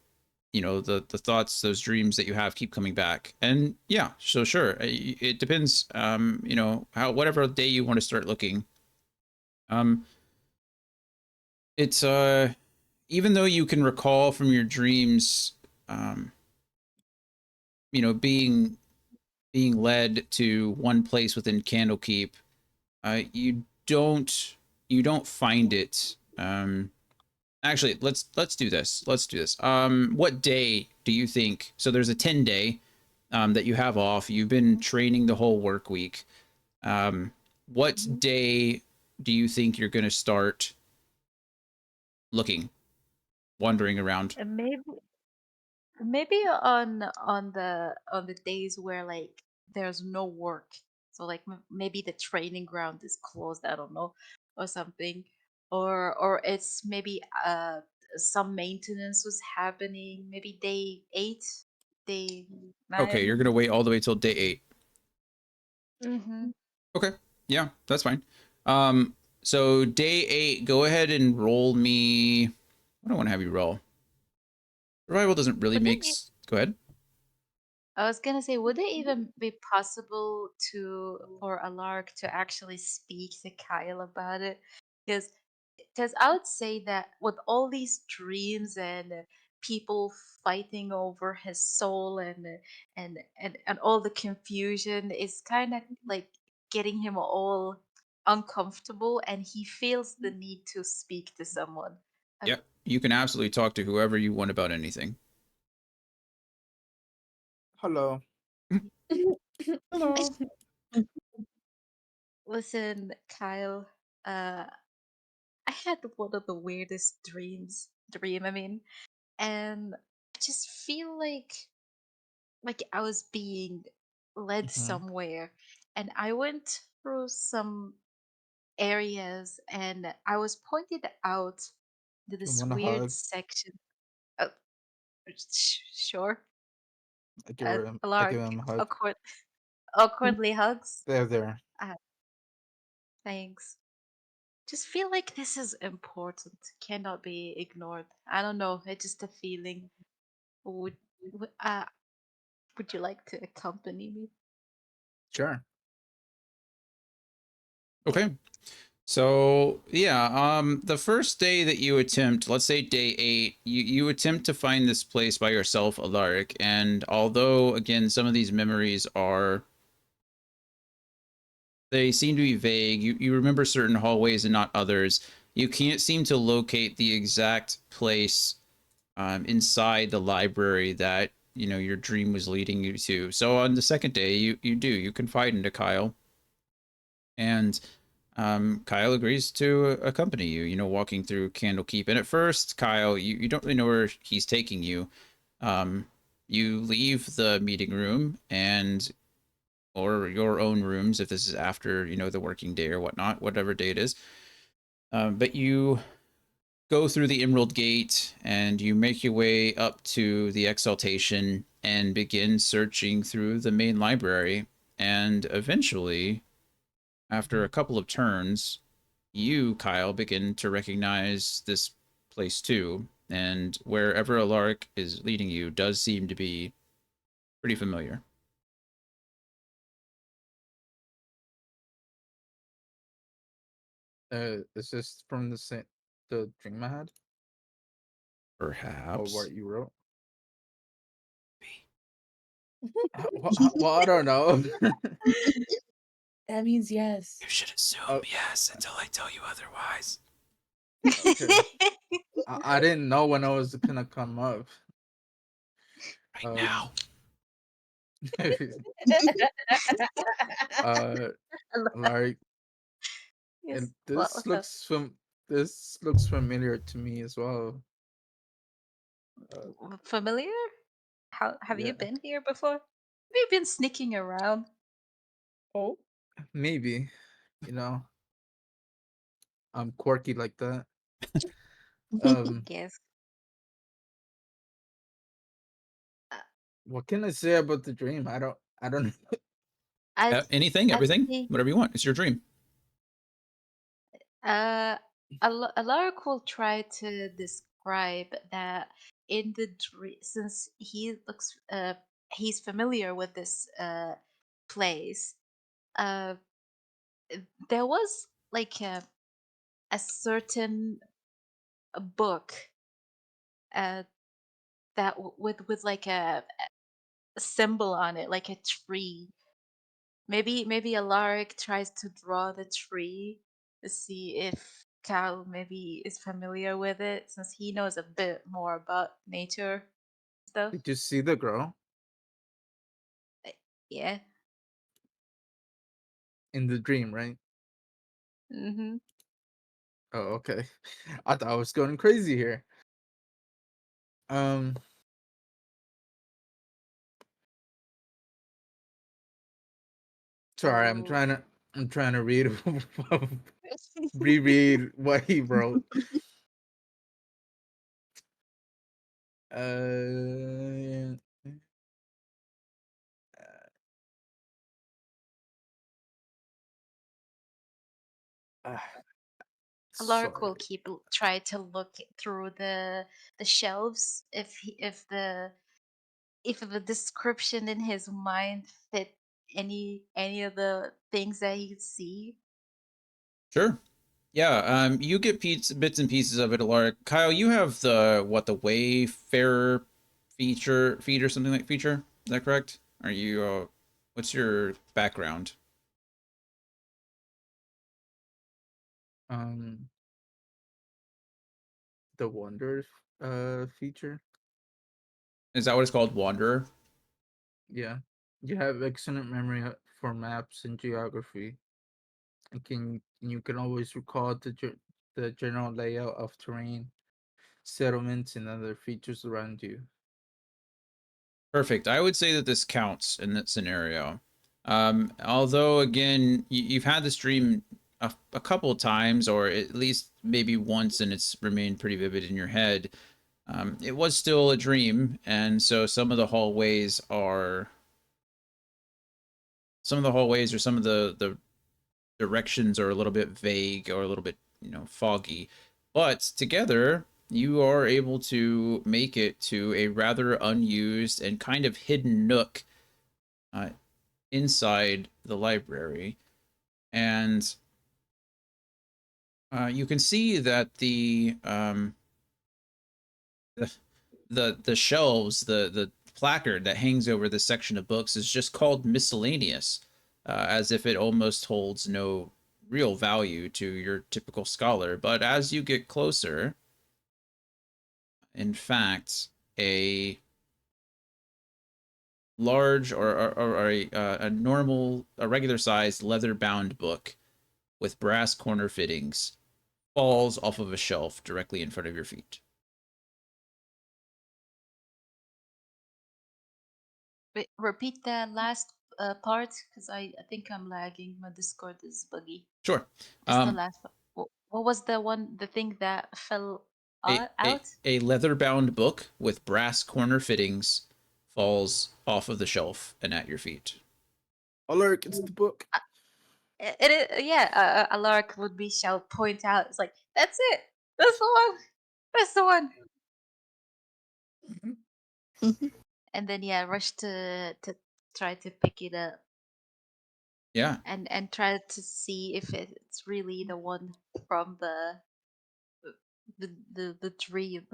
the thoughts, those dreams that you have keep coming back. And yeah, so sure, it depends. How whatever day you want to start looking. Um, it's even though you can recall from your dreams, um, being led to one place within Candlekeep, you don't find it. Actually, let's do this. Let's do this. What day do you think? So there's a 10-day that you have off. You've been training the whole work week. What day do you think you're going to start looking, wandering around? And maybe on the days where like there's no work, so like maybe the training ground is closed, I don't know, or something, or it's maybe some maintenance was happening, maybe day 8, day Okay, 9. you're going to wait all the way till day 8. Mm-hmm. Okay, yeah, that's fine. So day 8, go ahead and roll me. I don't want to have you roll. Survival doesn't really Would it make. Go ahead. I was gonna say, would it even be possible for Alark to actually speak to Kyle about it? Because I would say that with all these dreams and people fighting over his soul and all the confusion is kind of like getting him all uncomfortable, and he feels the need to speak to someone. Yeah, you can absolutely talk to whoever you want about anything. Hello. Hello. Listen, Kyle. Uh, I had one of the weirdest dream, I mean, and I just feel like I was being led Hmm. somewhere, and I went through some areas and I was pointed out You this want a weird hug? section. Oh, sure. I give Alark him a hug. awkwardly hugs. There. Uh, thanks. Just feel like this is important. Cannot be ignored. I don't know. It's just a feeling. Would would, uh, would you like to accompany me? Sure. Okay. So yeah, the first day that you attempt, let's say day 8, you attempt to find this place by yourself, Alaric, and although again some of these memories are, they seem to be vague, you remember certain hallways and not others. You can't seem to locate the exact place inside the library that your dream was leading you to. So on the second day, you confide into Kyle, and Kyle agrees to accompany you. Walking through Candlekeep, and at first, Kyle, you don't really know where he's taking you. You leave the meeting room and or your own rooms if this is after the working day or whatnot, whatever day it is. But you go through the Emerald Gate and you make your way up to the Exaltation and begin searching through the main library. And eventually, after a couple of turns, you, Kyle, begin to recognize this place too. And wherever Alaric is leading you does seem to be pretty familiar. Is this from the dream I had, or Perhaps. what you wrote? Well, I don't know. That means yes. You should assume Oh, yes until I tell you otherwise. okay. I didn't know when I was gonna come up. Right Um, now. uh, I love that. like, and Yes. What's up? this looks familiar to me as well. Uh, Familiar? How have you yeah, been here before? Have you been sneaking around? Oh, maybe. You know, I'm quirky like that. Um, Yes. Uh, what can I say about the dream? I don't know. I'd Anything, I'd everything, say whatever you want. It's your dream. Alaric will try to describe that in the dream, since he's familiar with this place. Uh, there was like a certain book uh that with like a symbol on it, like a tree. Maybe Alaric tries to draw the tree to see if Cal maybe is familiar with it, since he knows a bit more about nature stuff. Did you see the girl Uh, Yeah. in the dream? Right? Mm-hmm. Oh, okay. I thought I was going crazy here. Um, sorry, So I'm trying to read reread what he wrote. Uh, uh Alaric sorry. will try to look through the shelves if the description in his mind fit any of the things that he could see. Sure. Yeah, you get bits and pieces of it, Alaric. Kyle, you have the Wayfarer feed or something like feature. Is that correct? Are you what's your background? Um, the wonders feature. Is that what it's called, Wanderer? Yeah, you have excellent memory for maps and geography, and you can always recall the general layout of terrain, settlements, and other features around you. Perfect. I would say that this counts in that scenario. Although again, you've had this dream a couple of times, or at least maybe once, and it's remained pretty vivid in your head. It was still a dream, and so some of the hallways or some of the directions are a little bit vague or a little bit foggy, but together you are able to make it to a rather unused and kind of hidden nook uh, inside the library, and you can see that the the shelves, the placard that hangs over this section of books is just called miscellaneous, as if it almost holds no real value to your typical scholar. But as you get closer, in fact, a large or a regular sized leather bound book with brass corner fittings falls off of a shelf directly in front of your feet. Wait, repeat the last part because I think I'm lagging. My Discord is buggy. Sure. Just the Um, last part. What was the thing that fell a, a, out? a leather bound book with brass corner fittings falls off of the shelf and at your feet. Alert! It's the book. Yeah, a lark would be shall point out. It's like, that's it. That's the one. That's the one. And then yeah, rush to try to pick it up Yeah, and try to see if it's really the one from the dream.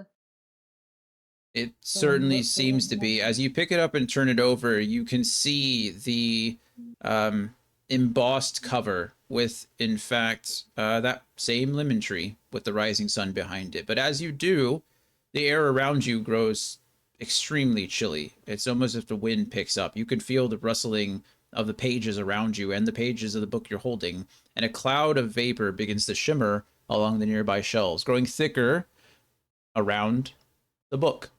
it The certainly seems to be. As you pick it up and turn it over, you can see the um, embossed cover with, in fact, that same lemon tree with the rising sun behind it. But as you do, the air around you grows extremely chilly. It's almost as if the wind picks up. You can feel the rustling of the pages around you and the pages of the book you're holding, and a cloud of vapor begins to shimmer along the nearby shelves, growing thicker around the book.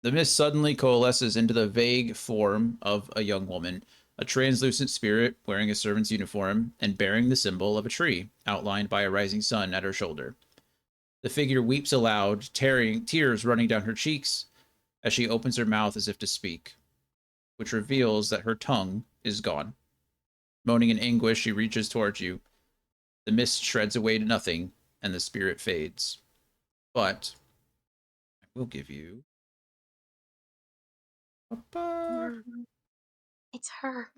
The mist suddenly coalesces into the vague form of a young woman, a translucent spirit wearing a servant's uniform and bearing the symbol of a tree, outlined by a rising sun at her shoulder. The figure weeps aloud, tears running down her cheeks as she opens her mouth as if to speak, which reveals that her tongue is gone. Moaning in anguish, she reaches towards you. The mist shreds away to nothing, and the spirit fades. But I will give you. It's her.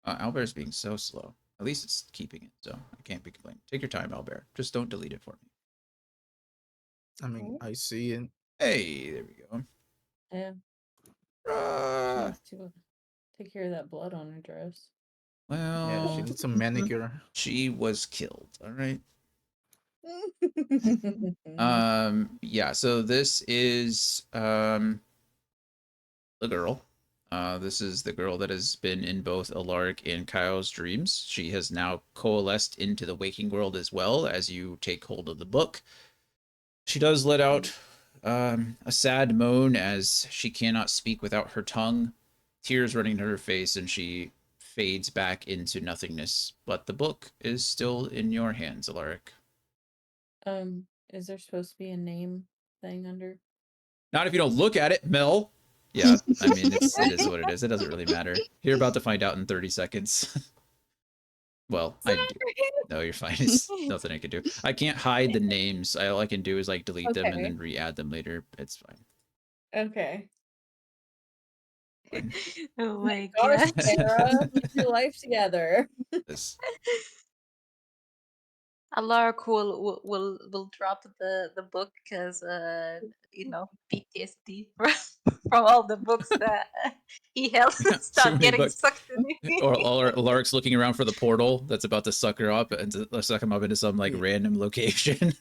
Albert's being so slow. At least it's keeping it, so I can't be complaining. Take your time, Albert. Just don't delete it for me. I mean, I see it. Hey, there we go. Yeah, she Uh, needs to take care of that blood on her dress. Yeah, she well, did some manicure. she was killed. All right. Yeah. So this is the girl. This is the girl that has been in both Alaric and Kyle's dreams. She has now coalesced into the waking world as well as you take hold of the book. She does let out a sad moan as she cannot speak without her tongue, tears running to her face, and she fades back into nothingness. But the book is still in your hands, Alaric. Is there supposed to be a name thing under? Not if you don't look at it, Mel. Yeah, I mean it is what it is. It doesn't really matter. You're about to find out in 30 seconds. Well, I do. No, you're fine. It's nothing I can do. I can't hide the names. All I can do is like delete them and Okay. then re-add them later. It's fine. Okay. Fine. Oh My my gosh, gosh. Sarah, get your life together. This A lark will drop the book because PTSD from all the books that he held too start many getting books. sucked in. Or Lark's looking around for the portal that's about to suck her up and to suck him up into some like Yeah, random location.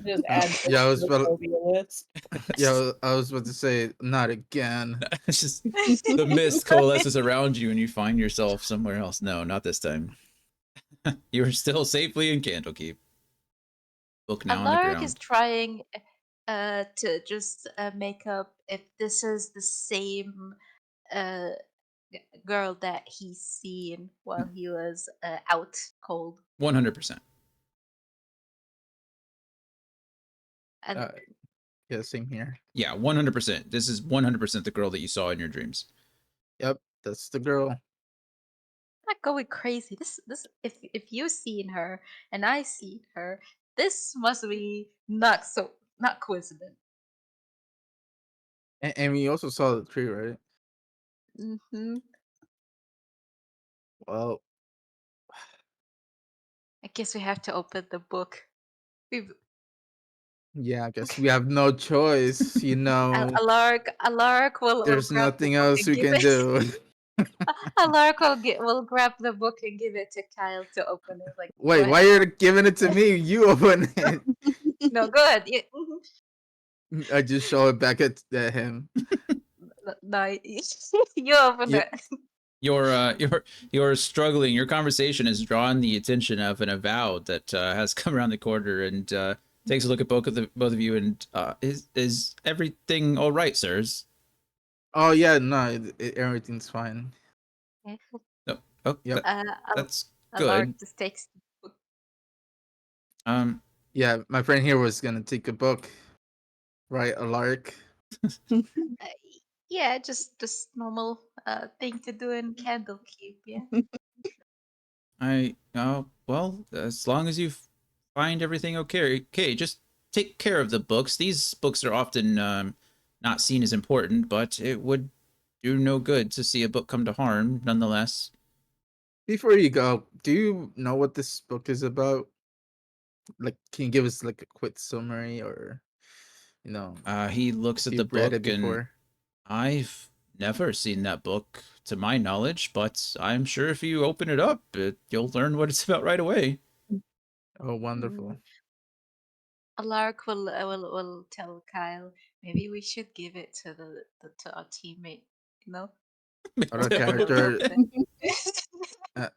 Just add books yeah, I to was the about. phobia list. Yeah, I was about to say, not again. It's just the mist coalesces around you and you find yourself somewhere else. No, not this time. You are still safely in Candlekeep. Book now on the Alaric is ground. trying to just make up if this is the same girl that he's seen while he was out cold. 100%. And Yeah, same here. Yeah, 100%. This is 100% the girl that you saw in your dreams. Yep, that's the girl. not going crazy. This if you've seen her and I seen her, this must be not coincident. And we also saw the tree, right? Hmm. Well, I guess we have to open the book. We've yeah, I guess we have no choice. You know, Alark will there's grab the nothing book else and we give can it. do. Alark will grab the book and give it to Kyle to open it. Like, go Wait, why ahead. you're giving it to me? You open it. No, go ahead. I just show it back at him. No, you open Yep. it. You're struggling. Your conversation has drawn the attention of an avowed that has come around the corner and takes a look at both of you and is everything all right, sirs? Oh yeah, no, everything's fine. Oh, oh Yep. that's Alark good. just takes the book. Um, Yeah, my friend here was gonna take a book, right? A lark. Uh, yeah, just normal thing to do in Candlekeep. Yeah. well, as long as you find everything okay, just take care of the books. These books are often not seen as important, but it would do no good to see a book come to harm, nonetheless. Before you go, do you know what this book is about? Like, can you give us like a quick summary, or you know, He looks if at the you've read it book, and before? I've never seen that book to my knowledge, but I'm sure if you open it up, you'll learn what it's about right away. Oh, Mm. wonderful. Alark will tell Kyle maybe we should give it to to our teammate. You know, Out of maybe he'll character, open it.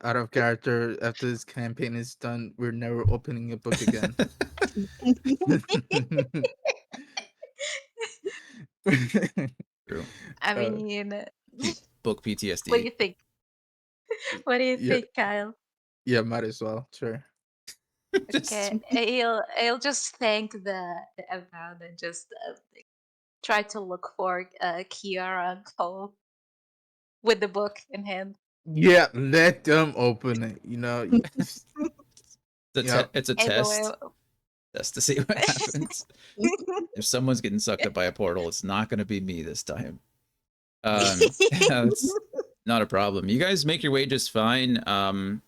out of character. After this campaign is done, we're never opening a book again. True. I uh, mean, Book what do PTSD. you think? What do you yeah, think, Kyle? yeah, might as well. Sure. Just Okay, he'll just thank the amount and just try to look for Kiara and Cole with the book in hand. Yeah, let them open it. You know. Yep. it's a Anyway, test. Just to see what happens. If someone's getting sucked up by a portal, it's not going to be me this time. Yeah, it's not a problem. You guys make your way just fine.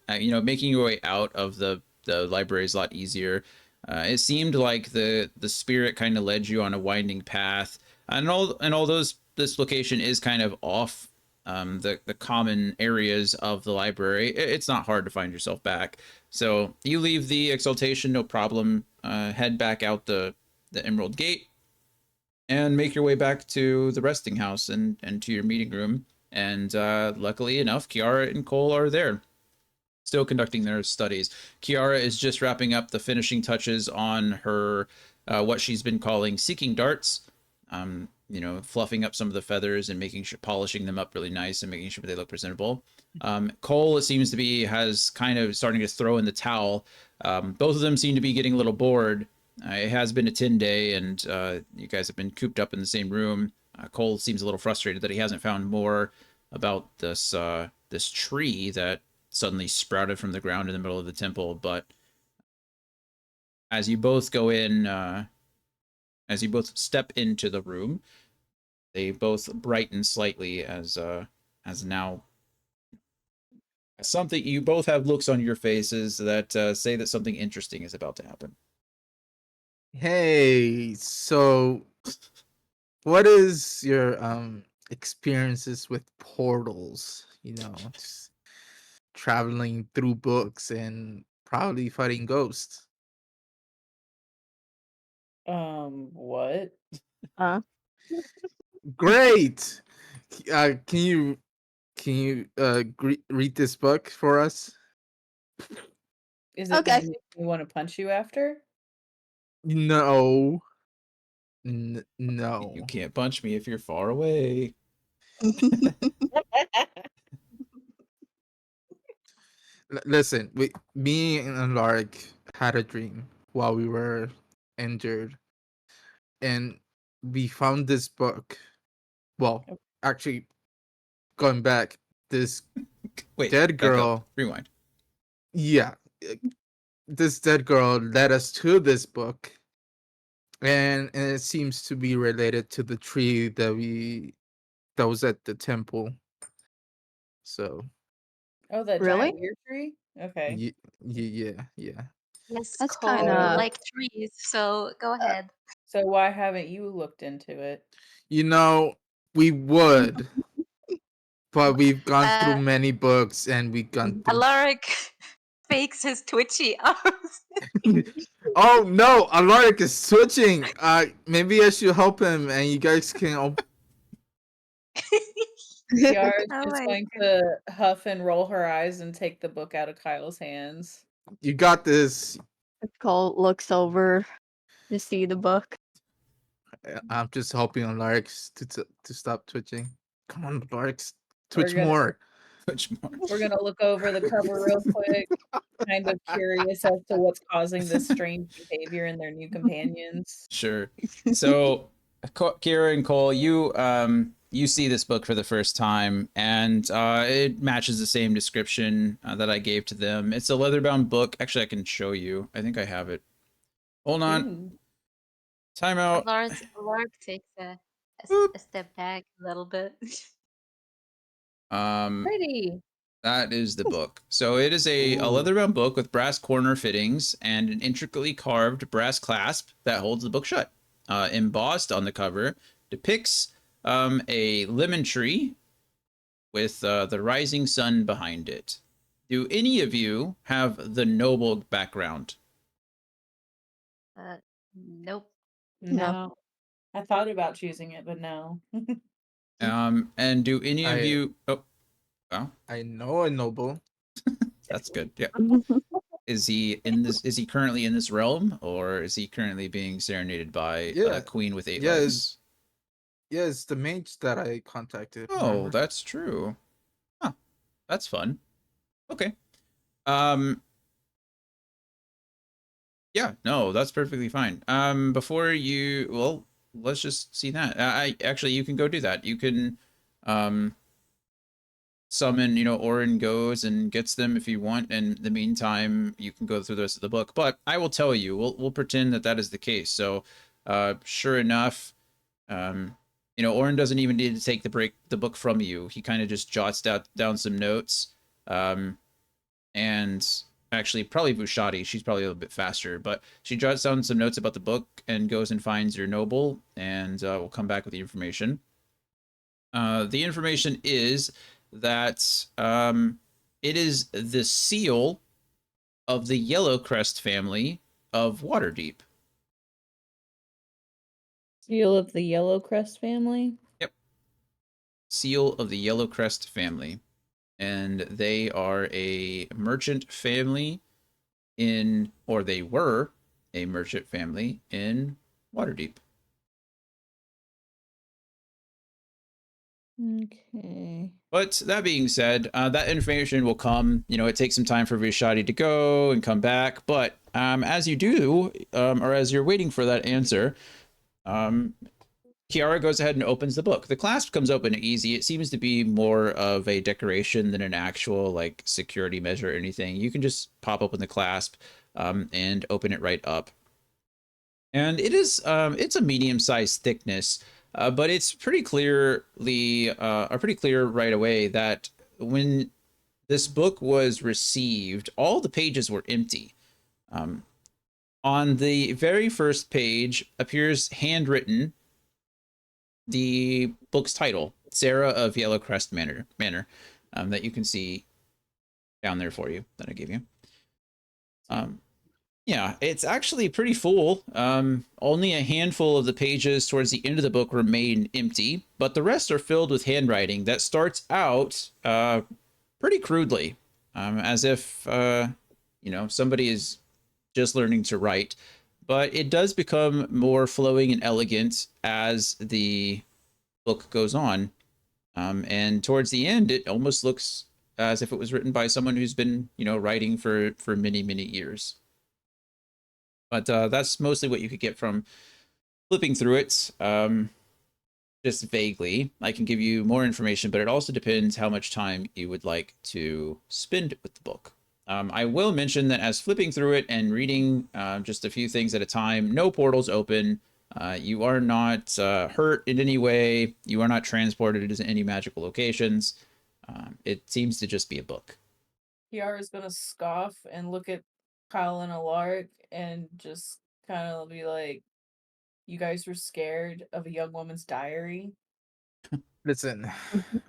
Making your way out of the library is a lot easier. It seemed like the spirit kind of led you on a winding path, and although this location is kind of off the common areas of the library, it's not hard to find yourself back. So you leave the exaltation, no problem. Head back out the Emerald Gate and make your way back to the resting house and to your meeting room. And luckily enough, Kiara and Cole are there, still conducting their studies. Kiara is just wrapping up the finishing touches on her what she's been calling seeking darts. Fluffing up some of the feathers and making sure polishing them up really nice and making sure they look presentable. Cole, it seems to be, has kind of starting to throw in the towel. Both of them seem to be getting a little bored. It has been a 10 day, and you guys have been cooped up in the same room. Cole seems a little frustrated that he hasn't found more about this tree that suddenly sprouted from the ground in the middle of the temple. But as you both go in, as you both step into the room, they both brighten slightly as now something, you both have looks on your faces that say that something interesting is about to happen. Hey, so what is your experiences with portals? You know, just traveling through books and probably fighting ghosts. What? Huh? Great. Can you read this book for us? Is it gonna Okay. make me wanna punch you after? No. You No. can't punch me if you're far away. Listen, me and Lark had a dream while we were injured, and we found this book. Well, Oh, actually, going back, this Wait, dead back up. girl. Rewind. Yeah, this dead girl led us to this book, and it seems to be related to the tree that was at the temple. So, oh, that Really? giant weird tree? Okay. yeah. Yes, That's kind Cole, of So like trees. So go uh, ahead. so why haven't you looked into it? You know, we would, but we've gone through Uh, many books and we've gone through. Alaric fakes his twitchy arms. Oh no, Alaric is switching. Maybe I should help him, and you guys can. Kiara's Oh just my going god. to huff and roll her eyes and take the book out of Kyle's hands. You got this. Cole looks over to see the book. I'm just helping Alaric to stop twitching. Come on, Alaric, We're twitch gonna more. Much more. we're gonna look over the cover real quick, kind of curious as to what's causing this strange behavior in their new companions. Sure. So, Kira and Cole, you see this book for the first time, and it matches the same description that I gave to them. It's a leather-bound book. Actually, I can show you. I think I have it. Hold on. Ooh, Time out. Alaric takes Boop. a step back a little bit. Um, pretty. that is the book. So it is a Ooh. leather-bound book with brass corner fittings and an intricately carved brass clasp that holds the book shut. Embossed on the cover depicts a lemon tree with the rising sun behind it. Do any of you have the noble background? Uh, nope. No. No. I thought about choosing it, but no. And do any of I you? Oh, well, I know a noble. that's good. Yeah. Is he in this? Is he currently in this realm, or is he currently being serenaded by a Yeah, queen with eight yeah, legs? it's the mage that I contacted. Oh, Remember? that's true. Huh. That's fun. Okay. Um. Yeah. No, that's perfectly fine. Before you, well, let's just see that. I actually, you can go do that. You can, um, summon, Orin goes and gets them if you want. And in the meantime, you can go through the rest of the book. But I will tell you, we'll pretend that that is the case. So, sure enough, um, Orin doesn't even need to take the book from you. He kind of just jots down some notes. And actually, probably Vushati. She's probably a little bit faster, but she jots down some notes about the book and goes and finds your noble, and we'll come back with the information. The information is that it is the seal of the Yellowcrest family of Waterdeep. Seal of the Yellowcrest family? Yep. Seal of the Yellowcrest family. And they are a merchant family or they were a merchant family in Waterdeep. Okay. But that being said, that information will come. It takes some time for Vishadi to go and come back. But as you do, or as you're waiting for that answer, um, Kiara goes ahead and opens the book. The clasp comes open easy. It seems to be more of a decoration than an actual like security measure or anything. You can just pop open the clasp and open it right up. And it's a medium-sized thickness, but it's pretty clear right away that when this book was received, all the pages were empty. Um, on the very first page appears handwritten the book's title, Sarah of Yellowcrest Manor, that you can see down there for you that I gave you. Um, Yeah, it's actually pretty full. Only a handful of the pages towards the end of the book remain empty, but the rest are filled with handwriting that starts out pretty crudely, as if somebody is just learning to write. But it does become more flowing and elegant as the book goes on, and towards the end, it almost looks as if it was written by someone who's been, writing for many, many years. But that's mostly what you could get from flipping through it. Just vaguely. I can give you more information, but it also depends how much time you would like to spend with the book. I will mention that as flipping through it and reading just a few things at a time, no portals open. You are not hurt in any way. You are not transported to any magical locations. It seems to just be a book. Kiara's gonna scoff and look at Kyle and Alaric and just kind of be like, "You guys were scared of a young woman's diary." Listen,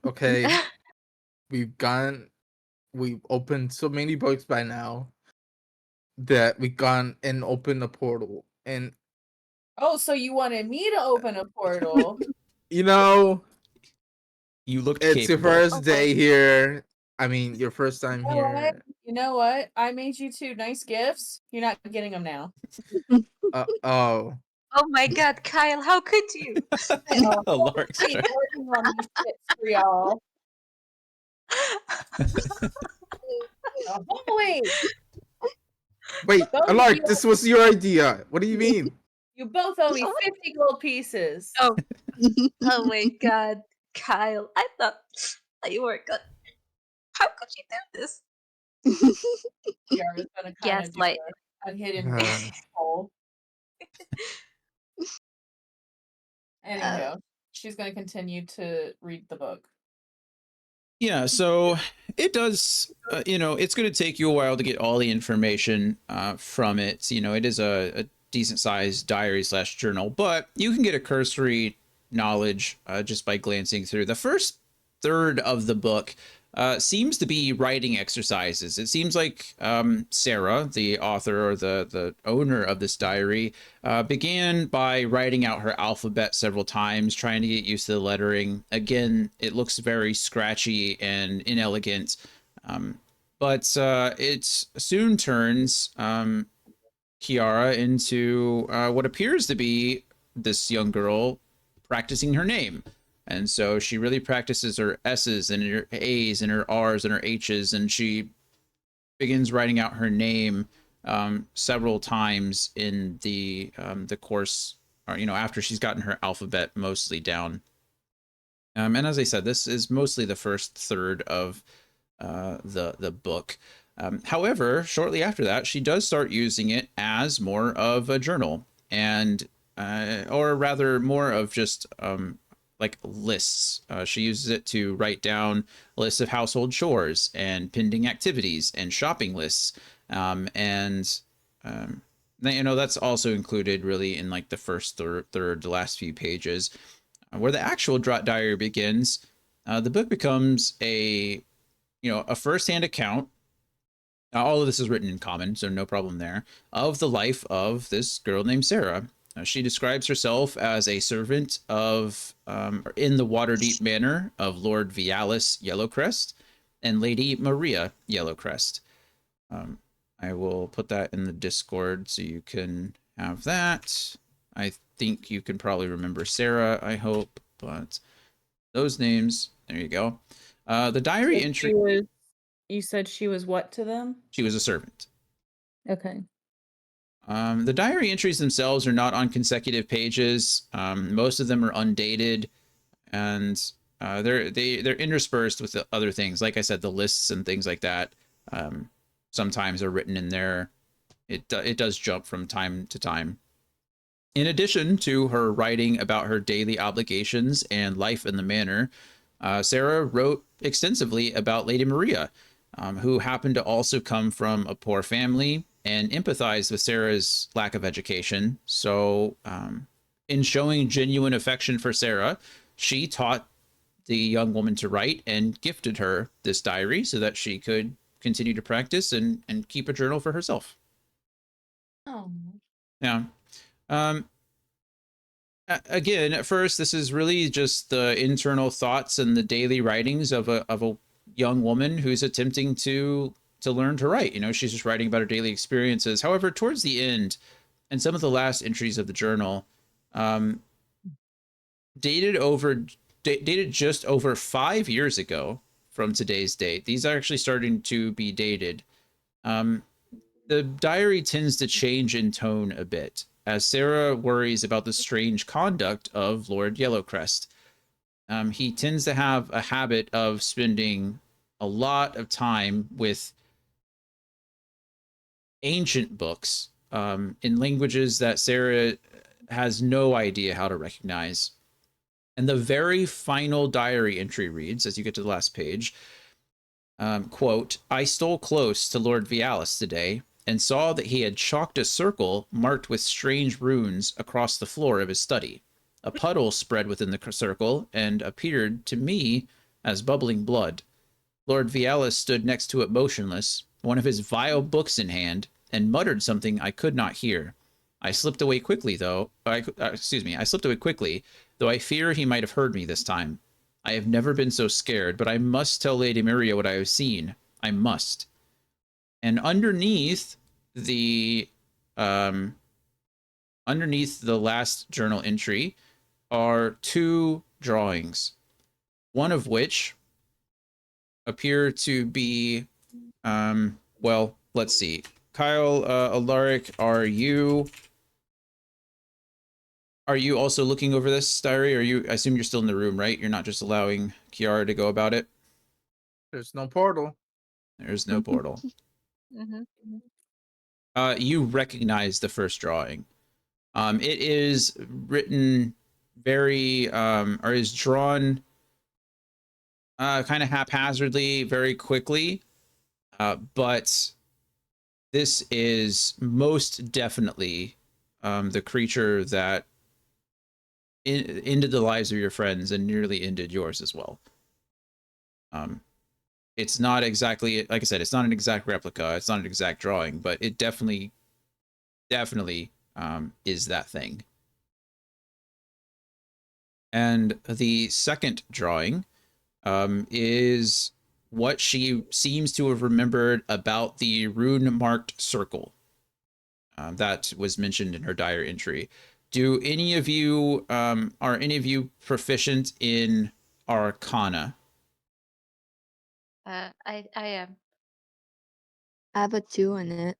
okay, we've opened so many books by now that we've gone and opened a portal, and Oh, so you wanted me to open a portal? you know, You looked it's your capable. Oh first my. day here. I mean, your first time You know what? here. You know what? I made you two nice gifts. You're not getting them now. Oh, Oh my God, Kyle, how could you? Oh, A lark I've strike. working on these shits for y'all. Holy! wait, Both of Alark, you, this was your idea. What do you mean? you both owe me 50 gold pieces. Oh, oh my God, Kyle, I thought you were good. How could you do this? Kiara's gonna kind of do Gaslight. a hidden rage roll. Uh, Anywho, she's gonna continue to read the book. Yeah, so it does, it's going to take you a while to get all the information from it. It is a decent sized diary slash journal, but you can get a cursory knowledge just by glancing through. The first third of the book seems to be writing exercises. It seems like Sarah, the author or the owner of this diary, began by writing out her alphabet several times, trying to get used to the lettering. Again, it looks very scratchy and inelegant, but it soon turns Kiara into what appears to be this young girl practicing her name. And so she really practices her S's and her A's and her R's and her H's, and she begins writing out her name several times in the course, or after she's gotten her alphabet mostly down. And as I said, this is mostly the first third of the book. However, shortly after that, she does start using it as more of a journal, and or rather, more of just like lists. She uses it to write down lists of household chores and pending activities and shopping lists, and that's also included really in like the first third, the last few pages, where the actual diary begins. The book becomes a first-hand account. All of this is written in common, so no problem there, of the life of this girl named Sarah. She describes herself as a servant of in the Waterdeep Manor of Lord Vialis Yellowcrest and Lady Maria Yellowcrest. I will put that in the Discord so you can have that. I think you can probably remember Sarah, I hope, but those names, there you go. The diary entry. You said she was what to them? She was a servant. Okay. The diary entries themselves are not on consecutive pages. Most of them are undated, and they're interspersed with the other things. Like I said, the lists and things like that sometimes are written in there. It does jump from time to time. In addition to her writing about her daily obligations and life in the manor, Sarah wrote extensively about Lady Maria, who happened to also come from a poor family and empathized with Sarah's lack of education. So, in showing genuine affection for Sarah, she taught the young woman to write and gifted her this diary so that she could continue to practice and keep a journal for herself. Oh. Yeah. Um, Again, at first, this is really just the internal thoughts and the daily writings of a young woman who's attempting to learn to write. She's just writing about her daily experiences. However, towards the end, and some of the last entries of the journal, um, dated just over 5 years ago, from today's date. These are actually starting to be dated. The diary tends to change in tone a bit as Sarah worries about the strange conduct of Lord Yellowcrest. He tends to have a habit of spending a lot of time with ancient books in languages that Sarah has no idea how to recognize. And the very final diary entry reads, as you get to the last page, quote, I stole close to Lord Vialis today and saw that he had chalked a circle marked with strange runes across the floor of his study. A puddle spread within the circle and appeared to me as bubbling blood. Lord Vialis stood next to it motionless, one of his vile books in hand, and muttered something I could not hear. I slipped away quickly, though. I slipped away quickly, though I fear he might have heard me this time. I have never been so scared, but I must tell Lady Maria what I have seen. I must. And um, underneath the last journal entry are two drawings, one of which appear to be, well, let's see. Kyle, Alaric, are you also looking over this diary? I assume you're still in the room, right? You're not just allowing Kiara to go about it? There's no portal. There's no portal. Mm-hmm. You recognize the first drawing. It is written very, or is drawn kind of haphazardly, very quickly. But this is most definitely the creature that ended the lives of your friends and nearly ended yours as well. It's not exactly, like I said, it's not an exact replica. It's not an exact drawing, but it definitely is that thing. And the second drawing is what she seems to have remembered about the rune-marked circle that was mentioned in her diary entry. Are any of you proficient in Arcana? I am. I have a 2 in it.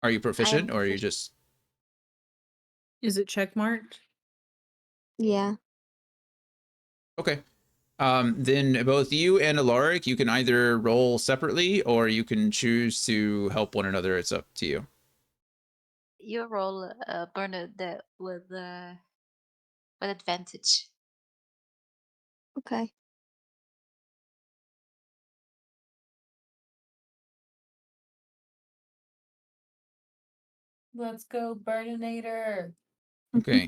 Are you I am proficient, or are you proficient. just Is it checkmarked? Yeah. okay? Then both you and Alaric, you can either roll separately or you can choose to help one another. It's up to you. You roll Bernadette with advantage. Okay. Let's go, Burninator. Okay.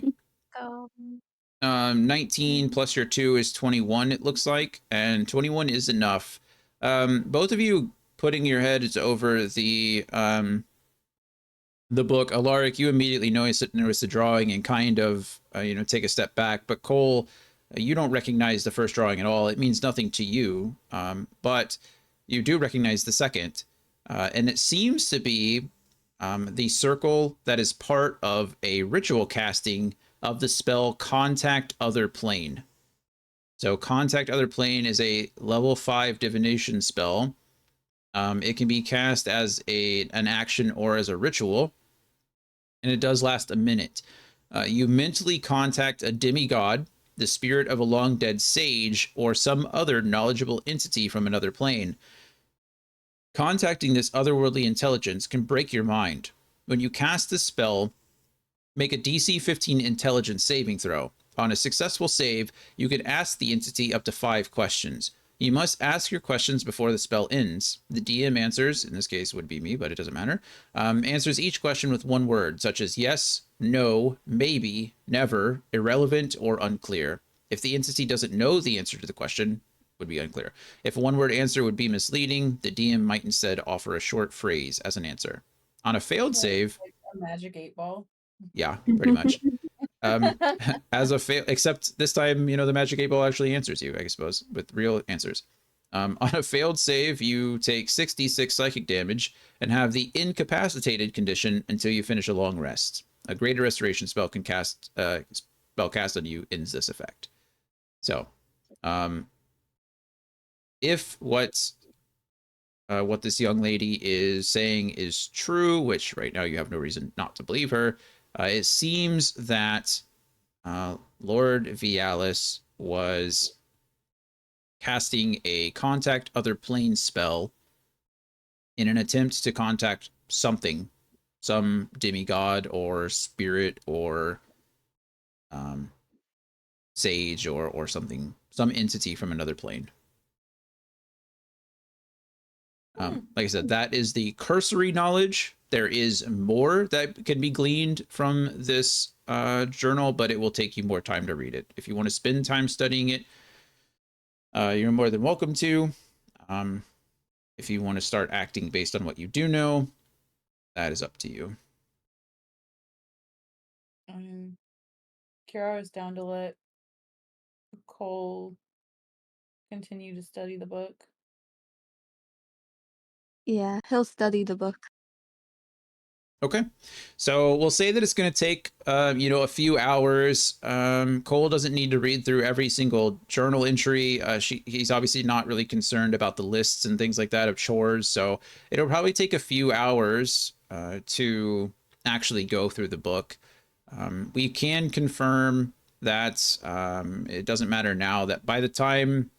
Go. 19 plus your 2 is 21, it looks like, and 21 is enough. Both of you putting your heads over the book. Alaric, you immediately notice the drawing and kind of take a step back, but Cole, you don't recognize the first drawing at all. It means nothing to you, but you do recognize the second, and it seems to be the circle that is part of a ritual casting of the spell Contact Other Plane. So Contact Other Plane is a level 5 divination spell. It can be cast as an action or as a ritual, and it does last a minute. You mentally contact a demigod, the spirit of a long dead sage, or some other knowledgeable entity from another plane. Contacting this otherworldly intelligence can break your mind. When you cast this spell, make a DC 15 intelligence saving throw. On a successful save, you can ask the entity up to 5 questions. You must ask your questions before the spell ends. The DM answers, in this case would be me, but it doesn't matter, answers each question with one word, such as yes, no, maybe, never, irrelevant, or unclear. If the entity doesn't know the answer to the question, would be unclear. If a one-word answer would be misleading, the DM might instead offer a short phrase as an answer. On a failed save, Like a magic 8 ball. yeah, pretty much. As a fail, except this time, the magic 8 ball actually answers you, I suppose, with real answers. On a failed save, you take 66 psychic damage and have the incapacitated condition until you finish a long rest. A greater restoration spell cast on you ends this effect. So, if what this young lady is saying is true, which right now you have no reason not to believe her, it seems that Lord Vialis was casting a contact other plane spell in an attempt to contact something, some demigod or spirit or um, sage or something, some entity from another plane. Hmm. Like I said, that is the cursory knowledge. There is more that can be gleaned from this journal, but it will take you more time to read it. If you want to spend time studying it, you're more than welcome to. Um, if you want to start acting based on what you do know, that is up to you. Kiara is down to let Cole continue to study the book. Yeah, he'll study the book. Okay, so we'll say that it's going to take, a few hours. Cole doesn't need to read through every single journal entry. He's obviously not really concerned about the lists and things like that of chores, so it'll probably take a few hours to actually go through the book. We can confirm that it doesn't matter now that by the time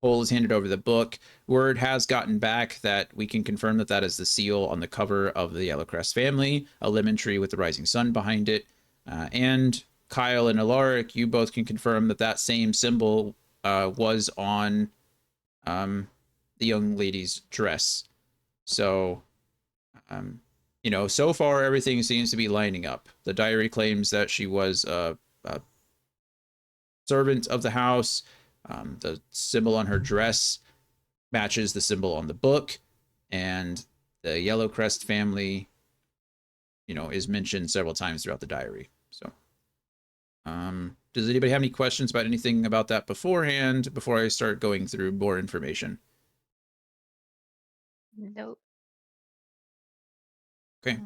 Cole has handed over the book, word has gotten back that we can confirm that that is the seal on the cover of the Yellowcrest family, a lemon tree with the rising sun behind it. And Kyle and Alaric, you both can confirm that that same symbol was on the young lady's dress. So, so far everything seems to be lining up. The diary claims that she was a servant of the house. The symbol on her dress matches the symbol on the book, and the Yellowcrest family, is mentioned several times throughout the diary. So, does anybody have any questions about anything about that beforehand before I start going through more information? Nope. Okay.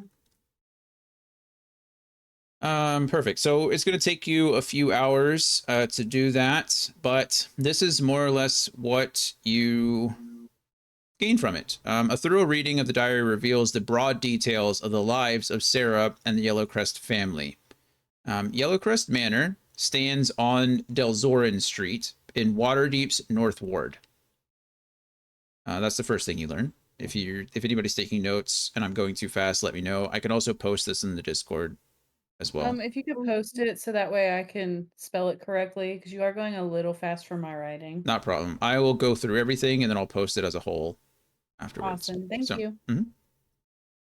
Perfect. So it's going to take you a few hours to do that, but this is more or less what you gain from it. A thorough reading of the diary reveals the broad details of the lives of Sarah and the Yellowcrest family. Yellowcrest Manor stands on Delzorin Street in Waterdeep's North Ward. That's the first thing you learn. If anybody's taking notes and I'm going too fast, let me know. I can also post this in the Discord as well. If you could post it so that way I can spell it correctly, because you are going a little fast for my writing. Not a problem. I will go through everything and then I'll post it as a whole afterwards. Awesome. Thank So, you.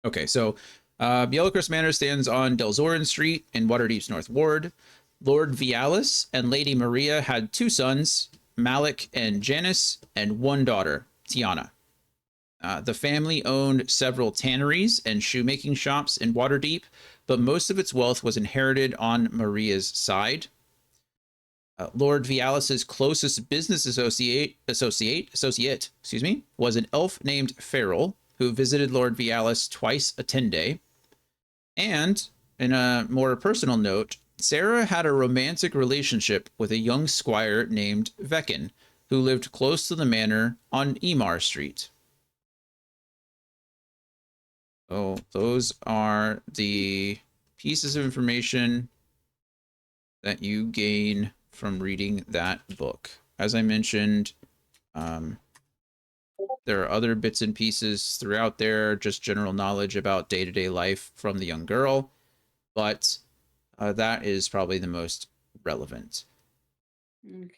Okay, so Yellowcrest Manor stands on Delzorin Street in Waterdeep's North Ward. Lord Vialis and Lady Maria had two sons, Malik and Janice, and one daughter, Tiana. The family owned several tanneries and shoemaking shops in Waterdeep, but most of its wealth was inherited on Maria's side. Lord Vialis's closest business associate, was an elf named Farrell, who visited Lord Vialis twice a 10-day. And in a more personal note, Sarah had a romantic relationship with a young squire named Vekin, who lived close to the manor on Emar Street. Oh, those are the pieces of information that you gain from reading that book. As I mentioned, there are other bits and pieces throughout there, just general knowledge about day-to-day life from the young girl, but that is probably the most relevant. Okay.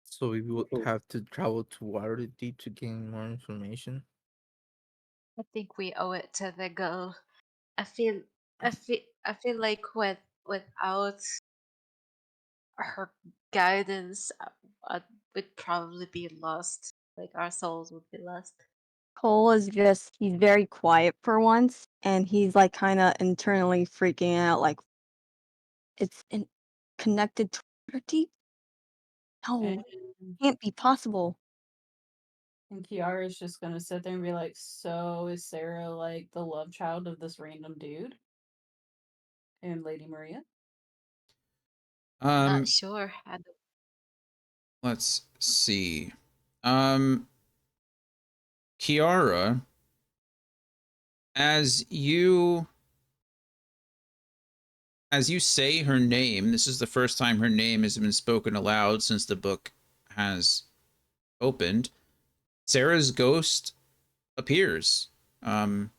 So we would have to travel to Waterdeep to gain more information. I think we owe it to the girl. I feel like without her guidance, would probably be lost. Like our souls would be lost. Cole is he's very quiet for once, and he's like kind of internally freaking out, like, connected to Waterdeep? No, And, can't be possible. and Kiara's just gonna sit there and be like, so is Sarah like the love child of this random dude? And Lady Maria? Not Um, sure. let's see. Um, Kiara, as you say her name, this is the first time her name has been spoken aloud since the book has opened. Sarah's ghost appears Oh,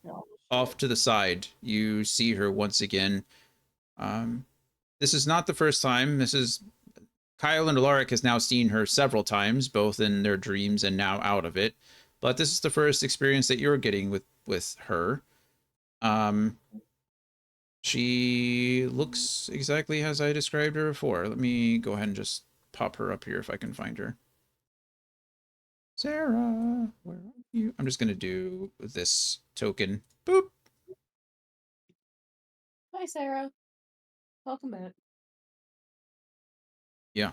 off shit. to the side. You see her once again. This is not the first time. This is Kyle and Alaric has now seen her several times, both in their dreams and now out of it. But this is the first experience that you're getting with her. Um, she looks exactly as I described her before. Let me go ahead and just pop her up here if I can find her. Sarah, where are you? I'm just gonna do this token. Boop. Hi, Sarah. Welcome back. Yeah.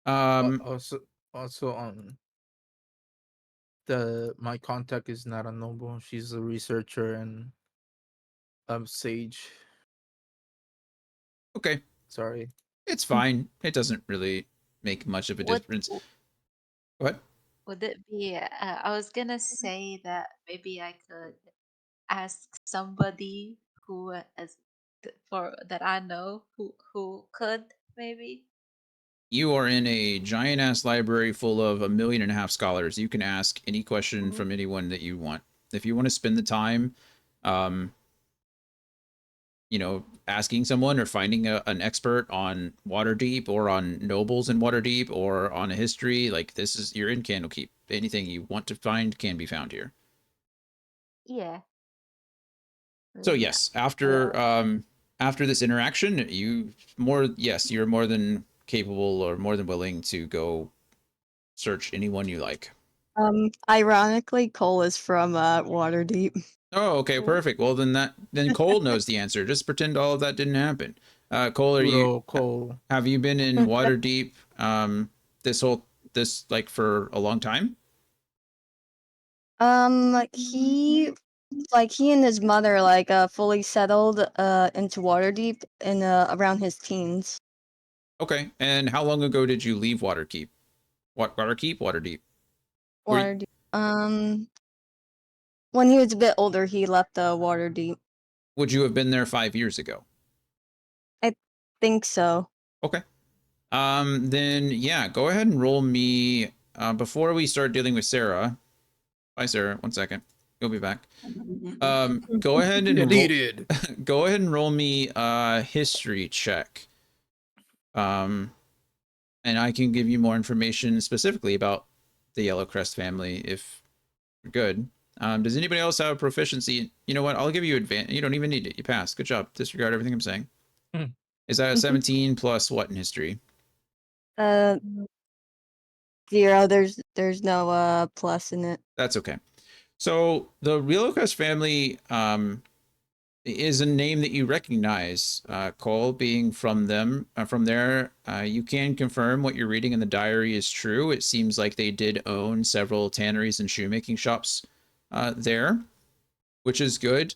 Uh, Um. also, also, the my contact is not a noble. She's a researcher and sage. Okay. Sorry. It's fine. It doesn't really make much of a Would difference. What? would it be? I was gonna say that maybe I could ask somebody who for that I know who could maybe. You are in a giant ass library full of 1.5 million scholars. You can ask any question Mhm. from anyone that you want. If you want to spend the time, um, asking someone or finding an expert on Waterdeep or on nobles in Waterdeep or on a history, like this is you're in Candlekeep. Anything you want to find can be found here. Yeah, So maybe. yes, after this interaction, you're more than capable or more than willing to go search anyone you like. Ironically, Cole is from Waterdeep. Oh, okay, Cool. perfect. Well, then Cole knows the answer. Just pretend all of that didn't happen. Cole, Pseudo Cole. have you been in Waterdeep this whole this like for a long time? He he and his mother fully settled into Waterdeep in around his teens. Okay. And how long ago did you leave Waterkeep? What Waterkeep? Waterdeep. Were you, Waterdeep. When he was a bit older, he left Waterdeep. would you have been there 5 years ago? I think so. Okay. Then yeah, go ahead and roll me before we start dealing with Sarah. Bye, Sarah. 1 second. You'll be back. Go ahead and roll. Deleted. Go ahead and roll me a history check. And I can give you more information specifically about the Yellowcrest family if you're good. Does anybody else have proficiency? You know what? I'll give you advantage. You don't even need it. You pass. Good job. Disregard everything I'm saying. Is that a 17 plus what in history? uh, 0. There's no plus in it. That's okay. So the Yellowcrest family is a name that you recognize. Cole, being from them, from there, you can confirm what you're reading in the diary is true. It seems like they did own several tanneries and shoemaking shops there, which is good.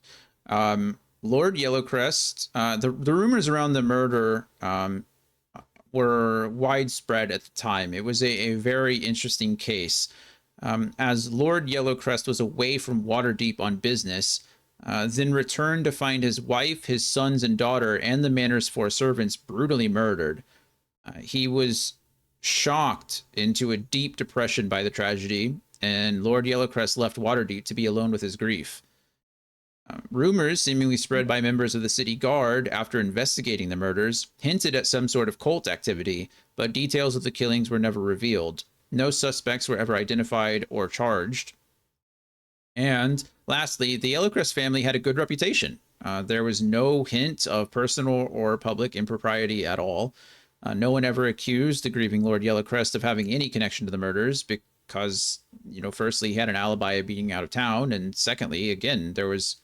Lord Yellowcrest, the rumors around the murder were widespread at the time. It was a very interesting case. As Lord Yellowcrest was away from Waterdeep on business, then returned to find his wife, his sons and daughter, and the manor's 4 servants brutally murdered. He was shocked into a deep depression by the tragedy, and Lord Yellowcrest left Waterdeep to be alone with his grief. Rumors, seemingly spread by members of the city guard after investigating the murders, hinted at some sort of cult activity, but details of the killings were never revealed. No suspects were ever identified or charged. And lastly, the Yellowcrest family had a good reputation. There was no hint of personal or public impropriety at all. No one ever accused the grieving Lord Yellowcrest of having any connection to the murders because, firstly, he had an alibi of being out of town, and secondly, again, there was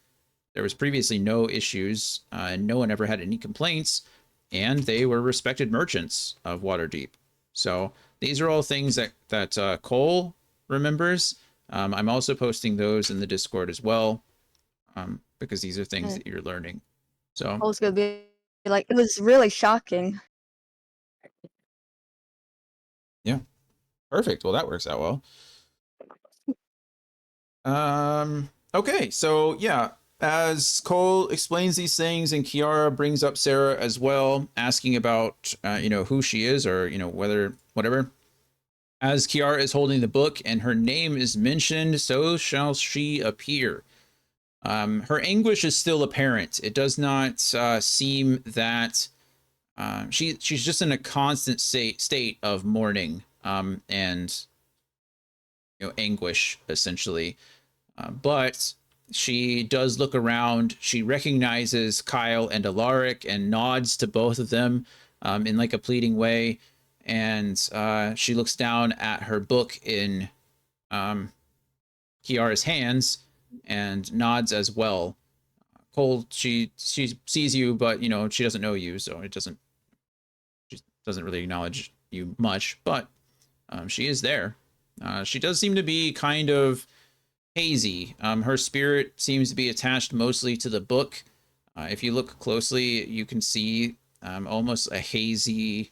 previously no issues, and no one ever had any complaints, and they were respected merchants of Waterdeep. So these are all things that Cole remembers. I'm also posting those in the Discord as well, because these are things Uh, that you're learning. So Cole's gonna be Like, it was really shocking. Yeah. Perfect. Well, that works out well. Okay, so yeah, as Cole explains these things and Kiara brings up Sarah as well, asking about who she is, or whether whatever. As Kiara is holding the book and her name is mentioned, so shall she appear. Her anguish is still apparent. It does not seem that she's just in a constant state of mourning and anguish, essentially. But she does look around. She recognizes Kyle and Alaric and nods to both of them in like a pleading way. And she looks down at her book in Kiara's hands and nods as well. Cole, she sees you, but she doesn't know you, so she doesn't really acknowledge you much. But she is there. She does seem to be kind of hazy. Her spirit seems to be attached mostly to the book. If you look closely, you can see almost a hazy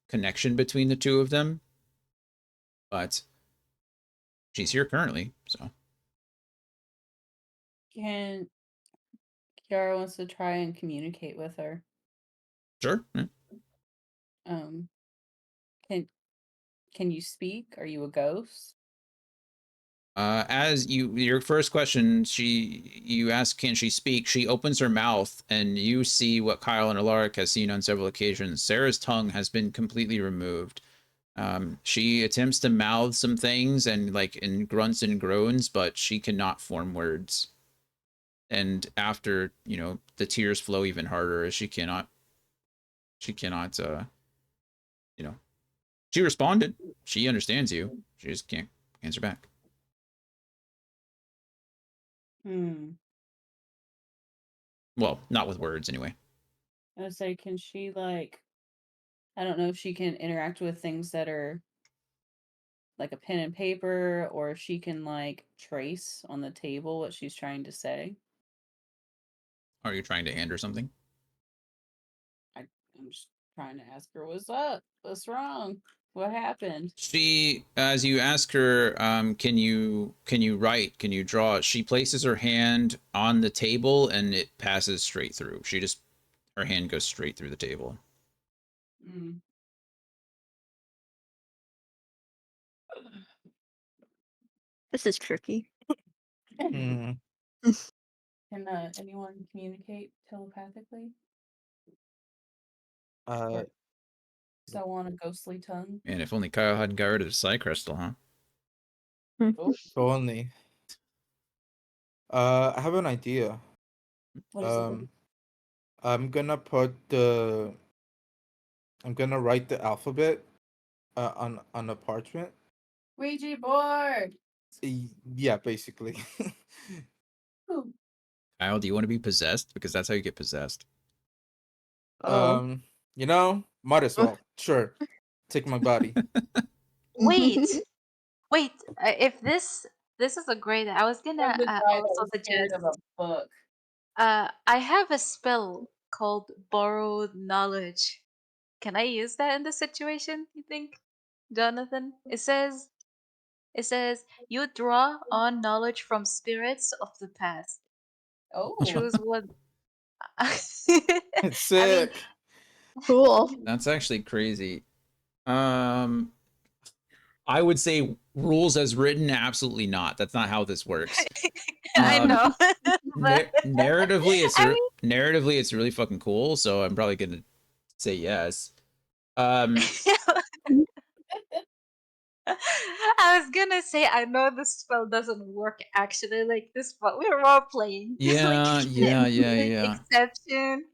connection between the two of them. But she's here currently, so. Can Kiara wants to try and communicate with her. Sure. Yeah. Um, can you speak? Are you a ghost? As your first question, you ask, can she speak? She opens her mouth, and you see what Kyle and Alaric has seen on several occasions. Sarah's tongue has been completely removed. She attempts to mouth some things and like in grunts and groans, but she cannot form words. And after the tears flow even harder as she cannot you know she responded. She understands you. She just can't answer back. Hmm. Well, not with words anyway. I would say, can she I don't know if she can interact with things that are like a pen and paper, or if she can trace on the table what she's trying to say. Are you trying to hand her something? I'm just trying to ask her what's up, what's wrong, what happened. She, as you ask her, can you write? Can you draw? She places her hand on the table and it passes straight through. Her hand goes straight through the table. Mm. This is tricky. Hmm. Can anyone communicate telepathically? Uh, Or so on a ghostly tongue? And if only Kyle hadn't got rid of the psi crystal, huh? Oh, if only. I have an idea. what is it? Um, I'm gonna put the. I'm gonna write the alphabet on a parchment. Ouija board! Yeah, basically. Ooh. Kyle, do you want to be possessed? Because that's how you get possessed. Oh. Might as well. Sure, take my body. Wait, wait. If this is a great, I was From gonna the guy that also was scared suggest. of a book. I have a spell called borrowed knowledge. Can I use that in this situation? You think, Jonathan? It says you draw on knowledge from spirits of the past. Oh, Choose one. It's I mean, sick. Cool. That's actually crazy. Um, I would say rules as written, absolutely not. That's not how this works. I Um, know, but I narratively, it's really fucking cool. So I'm probably gonna say yes. Um, mean, I was gonna say I know the spell doesn't work actually like this, but we're role playing. Like, yeah, can it yeah, be yeah, an yeah. exception?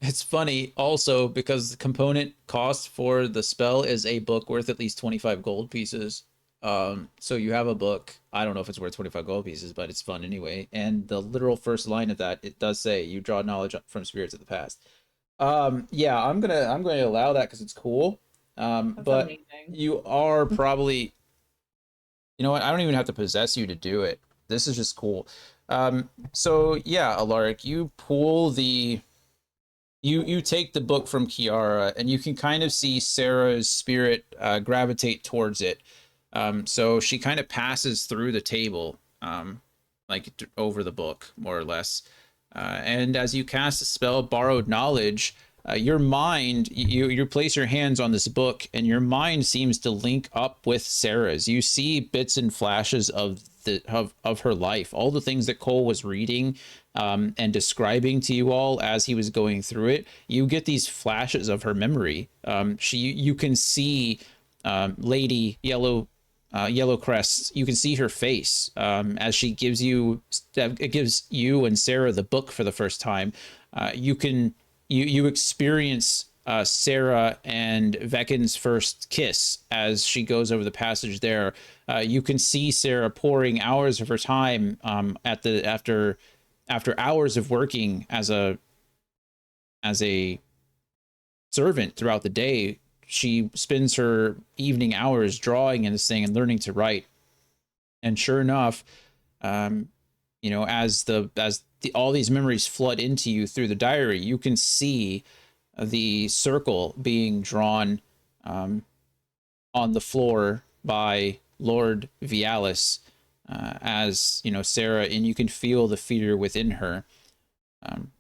It's funny also because the component cost for the spell is a book worth at least 25 gold pieces. So you have a book. I don't know if it's worth 25 gold pieces, but it's fun anyway. And the literal first line of that, it does say you draw knowledge from spirits of the past. Yeah, I'm going to allow that because it's cool. that's But amazing. you are probably, you know what? I don't even have to possess you to do it. This is just cool. So yeah, Alaric, you pull the You take the book from Kiara, and you can kind of see Sarah's spirit gravitate towards it. So she kind of passes through the table, like over the book, more or less. And as you cast the spell, borrowed knowledge, your mind, you place your hands on this book, and your mind seems to link up with Sarah's. You see bits and flashes of of her life, all the things that Cole was reading and describing to you all as he was going through it. You get these flashes of her memory. You can see Lady Yellowcrest. You can see her face as she gives you and Sarah the book for the first time. You experience Sarah and Vecken's first kiss as she goes over the passage there. You can see Sarah pouring hours of her time after hours of working as a servant throughout the day. She spends her evening hours drawing in this thing and learning to write. And sure enough, um, all these memories flood into you through the diary, you can see the circle being drawn um, on the floor by Lord Vialis, as Sarah, and you can feel the fear within her.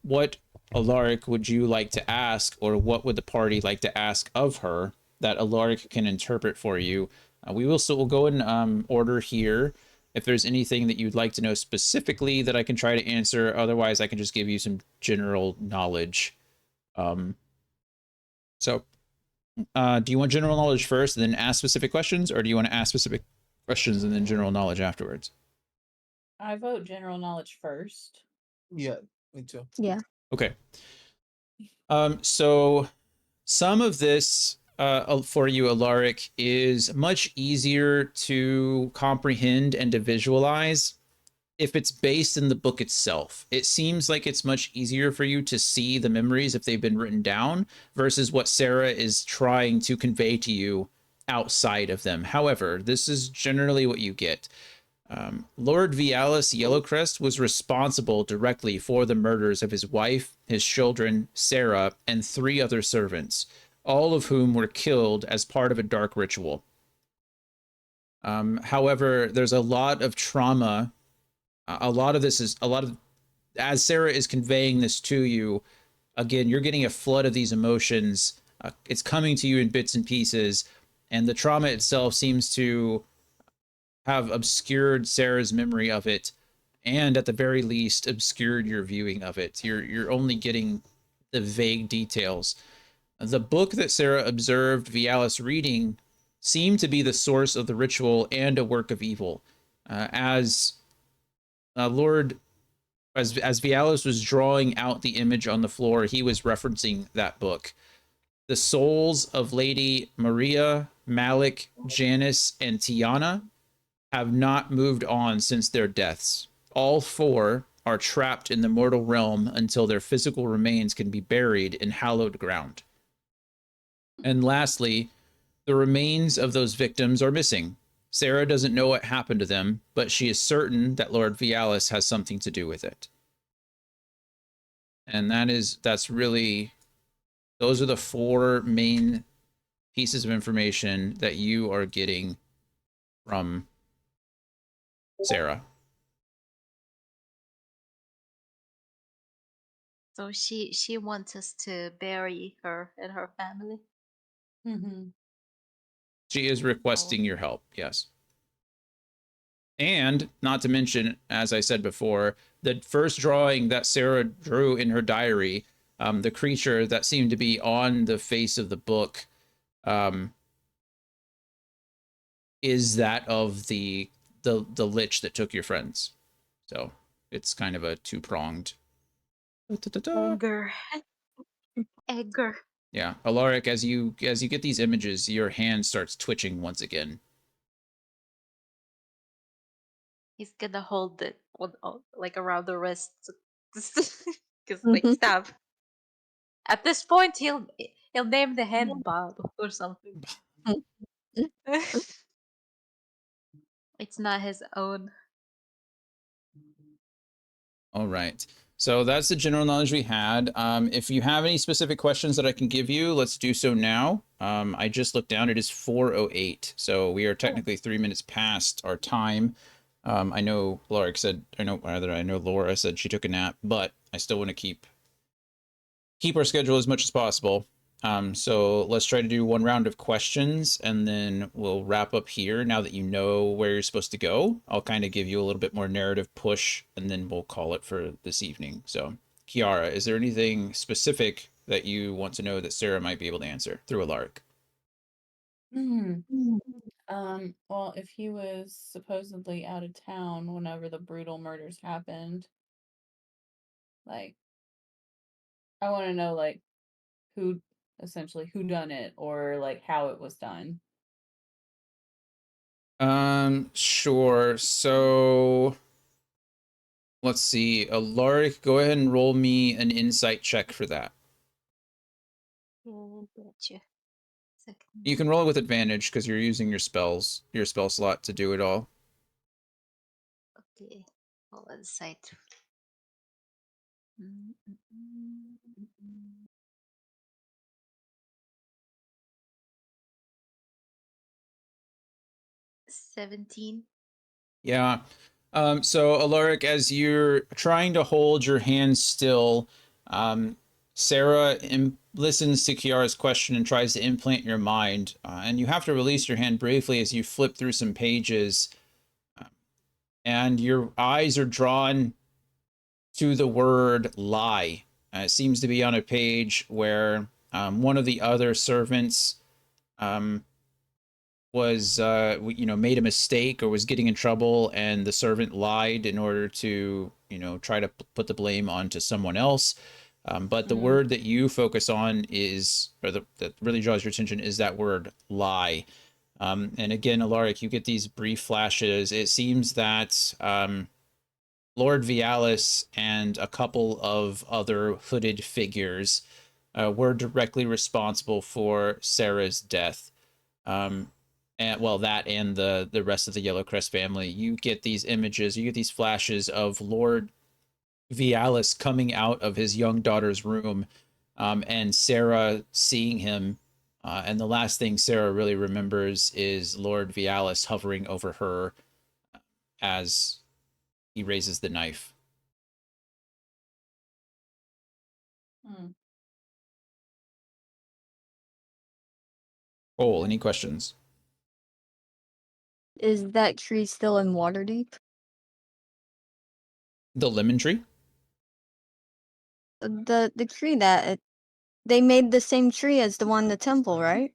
What Alaric would you like to ask, or what would the party like to ask of her that Alaric can interpret for you? We'll go in order here. If there's anything that you'd like to know specifically that I can try to answer, otherwise I can just give you some general knowledge. Um, so, do you want general knowledge first and then ask specific questions, or do you want to ask specific questions and then general knowledge afterwards? I vote general knowledge first. Yeah, me too. Yeah. Okay. So some of this for you, Alaric, is much easier to comprehend and to visualize if it's based in the book itself. It seems like it's much easier for you to see the memories if they've been written down versus what Sarah is trying to convey to you outside of them. However, this is generally what you get. Lord Vialis Yellowcrest was responsible directly for the murders of his wife, his children, Sarah, and 3 other servants, all of whom were killed as part of a dark ritual. However, there's a lot of trauma. A lot of this is a lot of, as Sarah is conveying this to you, again, you're getting a flood of these emotions. It's coming to you in bits and pieces, and the trauma itself seems to have obscured Sarah's memory of it, and at the very least obscured your viewing of it. You're only getting the vague details. The book that Sarah observed Vialis reading seemed to be the source of the ritual and a work of evil. As Lord, as Vialis was drawing out the image on the floor, he was referencing that book. The souls of Lady Maria, Malik, Janice, and Tiana have not moved on since their deaths. All 4 are trapped in the mortal realm until their physical remains can be buried in hallowed ground. And lastly, the remains of those victims are missing. Sarah doesn't know what happened to them, but she is certain that Lord Vialis has something to do with it. And that's really, those are the 4 main pieces of information that you are getting from Sarah. So she wants us to bury her and her family. Mm-hmm. She is Oh, requesting your help, yes. And not to mention, as I said before, the first drawing that Sarah drew in her diary, the creature that seemed to be on the face of the book, um, is that of the lich that took your friends. So it's kind of a 2-pronged. Edgar. Edgar. Yeah, Alaric, as you get these images, your hand starts twitching once again. He's gonna hold it like around the wrist, because like stab. At this point, he'll name the hand Bob or something. It's not his own. All right. So that's the general knowledge we had. If you have any specific questions that I can give you, let's do so now. I just looked down. It is 4:08, so we are technically 3 minutes past our time. I know Laura said, I know Laura said she took a nap, but I still want to keep our schedule as much as possible. So let's try to do one round of questions and then we'll wrap up here. Now that you know where you're supposed to go, I'll kind of give you a little bit more narrative push and then we'll call it for this evening. So, Kiara, is there anything specific that you want to know that Sarah might be able to answer through Alaric? Hmm. Well, if he was supposedly out of town whenever the brutal murders happened, like, I want to know, like, who, essentially, who done it or, like, how it was done. Sure. So let's see. Alaric, go ahead and roll me an insight check for that. Gotcha. Second. You can roll it with advantage because you're using your spell slot to do it all. Okay. All on the site. Mm, mm, mm, mm, mm. 17. Yeah. So Alaric, as you're trying to hold your hand still, Sarah listens to Kiara's question and tries to implant your mind. And you have to release your hand briefly as you flip through some pages. And your eyes are drawn to the word lie. It seems to be on a page where one of the other servants um, was made a mistake or was getting in trouble and the servant lied in order to try to put the blame onto someone else, but the Mm. word that you focus on is that really draws your attention is that word lie. And again, Alaric, you get these brief flashes. It seems that Lord Vialis and a couple of other hooded figures were directly responsible for Sarah's death. And well, that and the rest of the Yellowcrest family. You get these images, you get these flashes of Lord Vialis coming out of his young daughter's room, and Sarah seeing him. And the last thing Sarah really remembers is Lord Vialis hovering over her as he raises the knife. Hmm. Cole, Okay. any questions? Is that tree still in Waterdeep? The lemon tree? The tree they made the same tree as the one in the temple, right?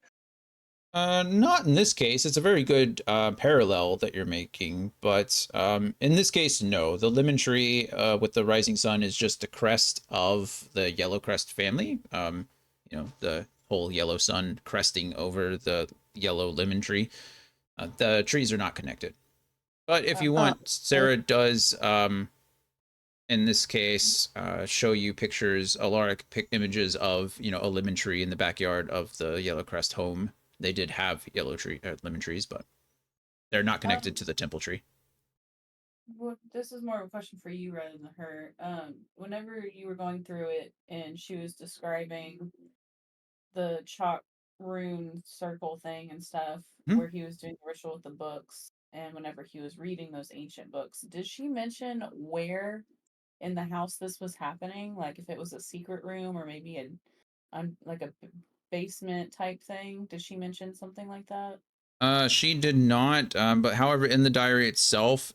Not in this case. It's a very good parallel that you're making, but in this case, no. The lemon tree with the rising sun is just the crest of the Yellowcrest family. The whole yellow sun cresting over the yellow lemon tree. The trees are not connected. But if you Oh, want, Sarah does, in this case, show you pictures, Alaric images of, a lemon tree in the backyard of the Yellowcrest home. They did have lemon trees, but they're not connected Um, to the temple tree. well, this is more of a question for you rather than her. Whenever you were going through it and she was describing the chalk rune circle thing and stuff, Hmm? where he was doing the ritual with the books, and whenever he was reading those ancient books, did she mention where in the house this was happening? Like if it was a secret room or maybe like a basement type thing? Did she mention something like that? She did not, but however, in the diary itself,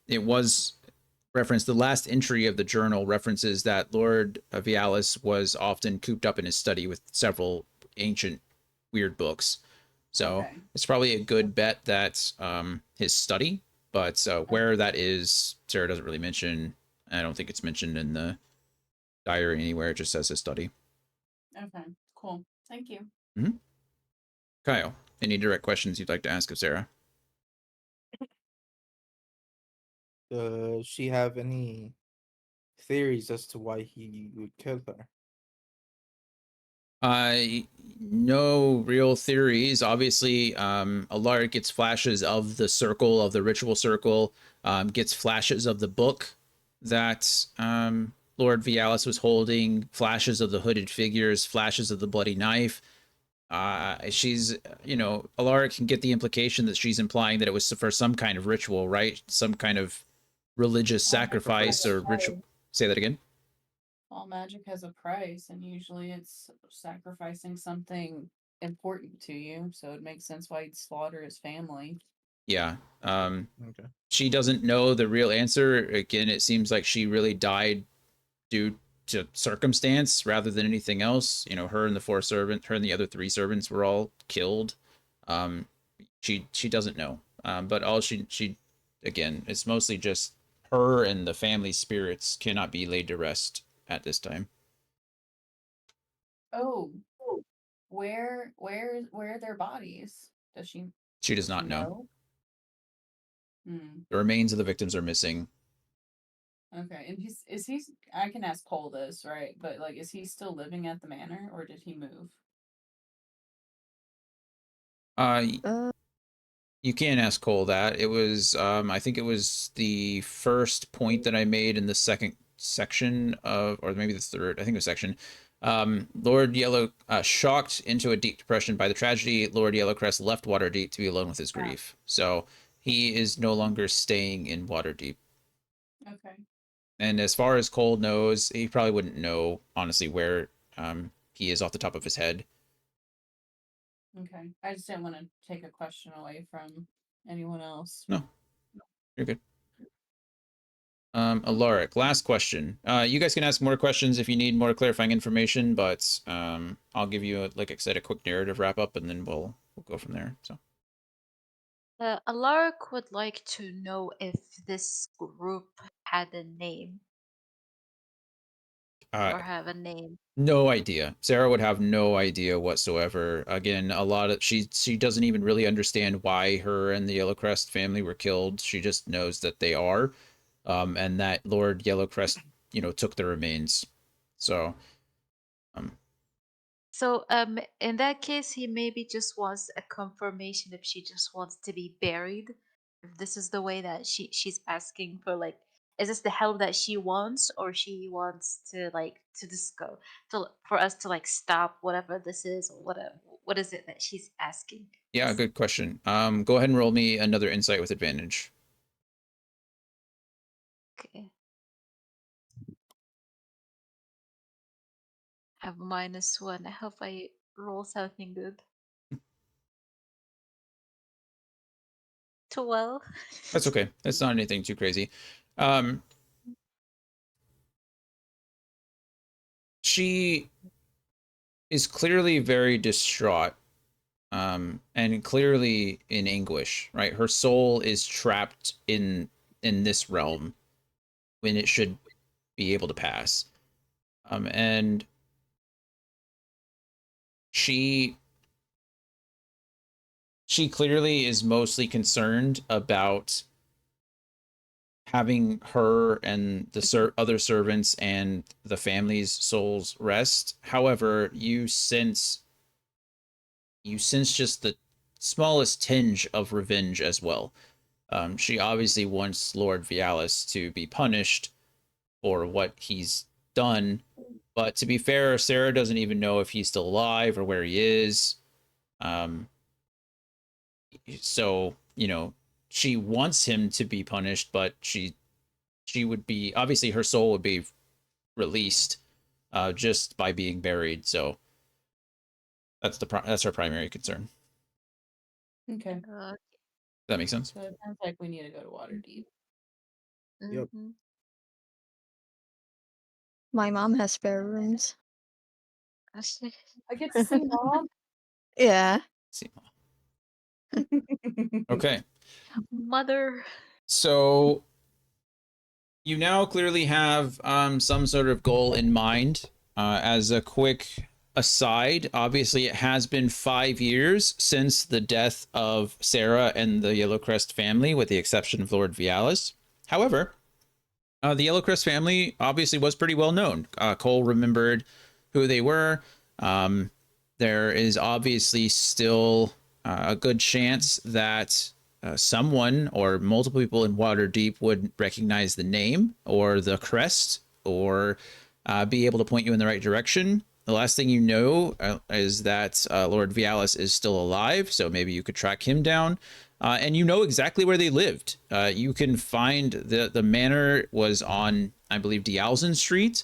it was referenced. The last entry of the journal references that Lord Vialis was often cooped up in his study with several ancient weird books. So Okay. it's probably a good bet that his study, but Okay. where that is, Sarah doesn't really mention. I don't think it's mentioned in the diary anywhere. It just says his study. Okay. Cool. Thank you. Mm-hmm. Kyle, any direct questions you'd like to ask of Sarah? Does she have any theories as to why he would kill her? No real theories. Obviously, Alaric gets flashes of the circle, of the ritual circle, gets flashes of the book. that Lord Vialis was holding, flashes of the hooded figures, flashes of the bloody knife. She's, Alaric can get the implication that she's implying that it was for some kind of ritual, right? Some kind of religious All magic has sacrifice a or ritual. price. Say that again. All magic has a price, and usually it's sacrificing something important to you. So it makes sense why he'd slaughter his family. Yeah. Okay. She doesn't know the real answer. Again, it seems like she really died due to circumstance rather than anything else. Her and her and the other three servants were all killed. Um, she doesn't know. But all she again, it's mostly just her and the family spirits cannot be laid to rest at this time. Oh, where are their bodies? Does she She does does she not know. know? Hmm. The remains of the victims are missing. Okay. And I can ask Cole this, right? But like is he still living at the manor or did he move? Uh, Uh, You can ask Cole that. It was, I think it was the first point that I made in the second section of, or maybe the third, I think it was section. Lord Yellow, shocked into a deep depression by the tragedy, Lord Yellowcrest left Waterdeep to be alone with his Ah, grief. So he is no longer staying in Waterdeep. okay. And as far as Cole knows, he probably wouldn't know, honestly, where he is off the top of his head. Okay. I just didn't want to take a question away from anyone else. No, you're good. Alaric, last question. You guys can ask more questions if you need more clarifying information, but I'll give you, like I said, a quick narrative wrap up, and then we'll go from there. So, Alaric would like to know if this group had a name uh, or have a name. no idea. Sarah would have no idea whatsoever. Again, a lot of she doesn't even really understand why her and the Yellowcrest family were killed. She just knows that they are, and that Lord Yellowcrest, took the remains. So, um, So, in that case, he maybe just wants a confirmation if she just wants to be buried. If this is the way that she's asking for, like, is this the help that she wants, or she wants to like to just go to for us to like stop whatever this is, or whatever. What is it that she's asking yeah, us? good question. Go ahead and roll me another insight with advantage. Okay, have -1. I hope I roll something good. 12. That's okay. That's not anything too crazy. Um, she is clearly very distraught, and clearly in anguish. Right, her soul is trapped in this realm when it should be able to pass. And she she clearly is mostly concerned about having her and the other servants and the family's souls rest. However, you sense just the smallest tinge of revenge as well. She obviously wants Lord Vialis to be punished for what he's done. But to be fair, Sarah doesn't even know if he's still alive or where he is. Um, so, she wants him to be punished, but she would be, obviously her soul would be released just by being buried. So that's her primary concern. Does Okay. that make sense? So it sounds like we need to go to Waterdeep. Yep. Mm-hmm. my mom has spare rooms. I get to see mom. Yeah. See. Okay. Mother. So you now clearly have some sort of goal in mind. As a quick aside, obviously it has been 5 years since the death of Sarah and the Yellowcrest family, with the exception of Lord Vialis. However, the Yellowcrest family obviously was pretty well known. Cole remembered who they were. Um, there is obviously still a good chance that someone or multiple people in Waterdeep would recognize the name or the crest or be able to point you in the right direction. The last thing you know is that Lord Vialis is still alive, so maybe you could track him down. And you know exactly where they lived. You can find the manor was on, I believe, Dialzin Street.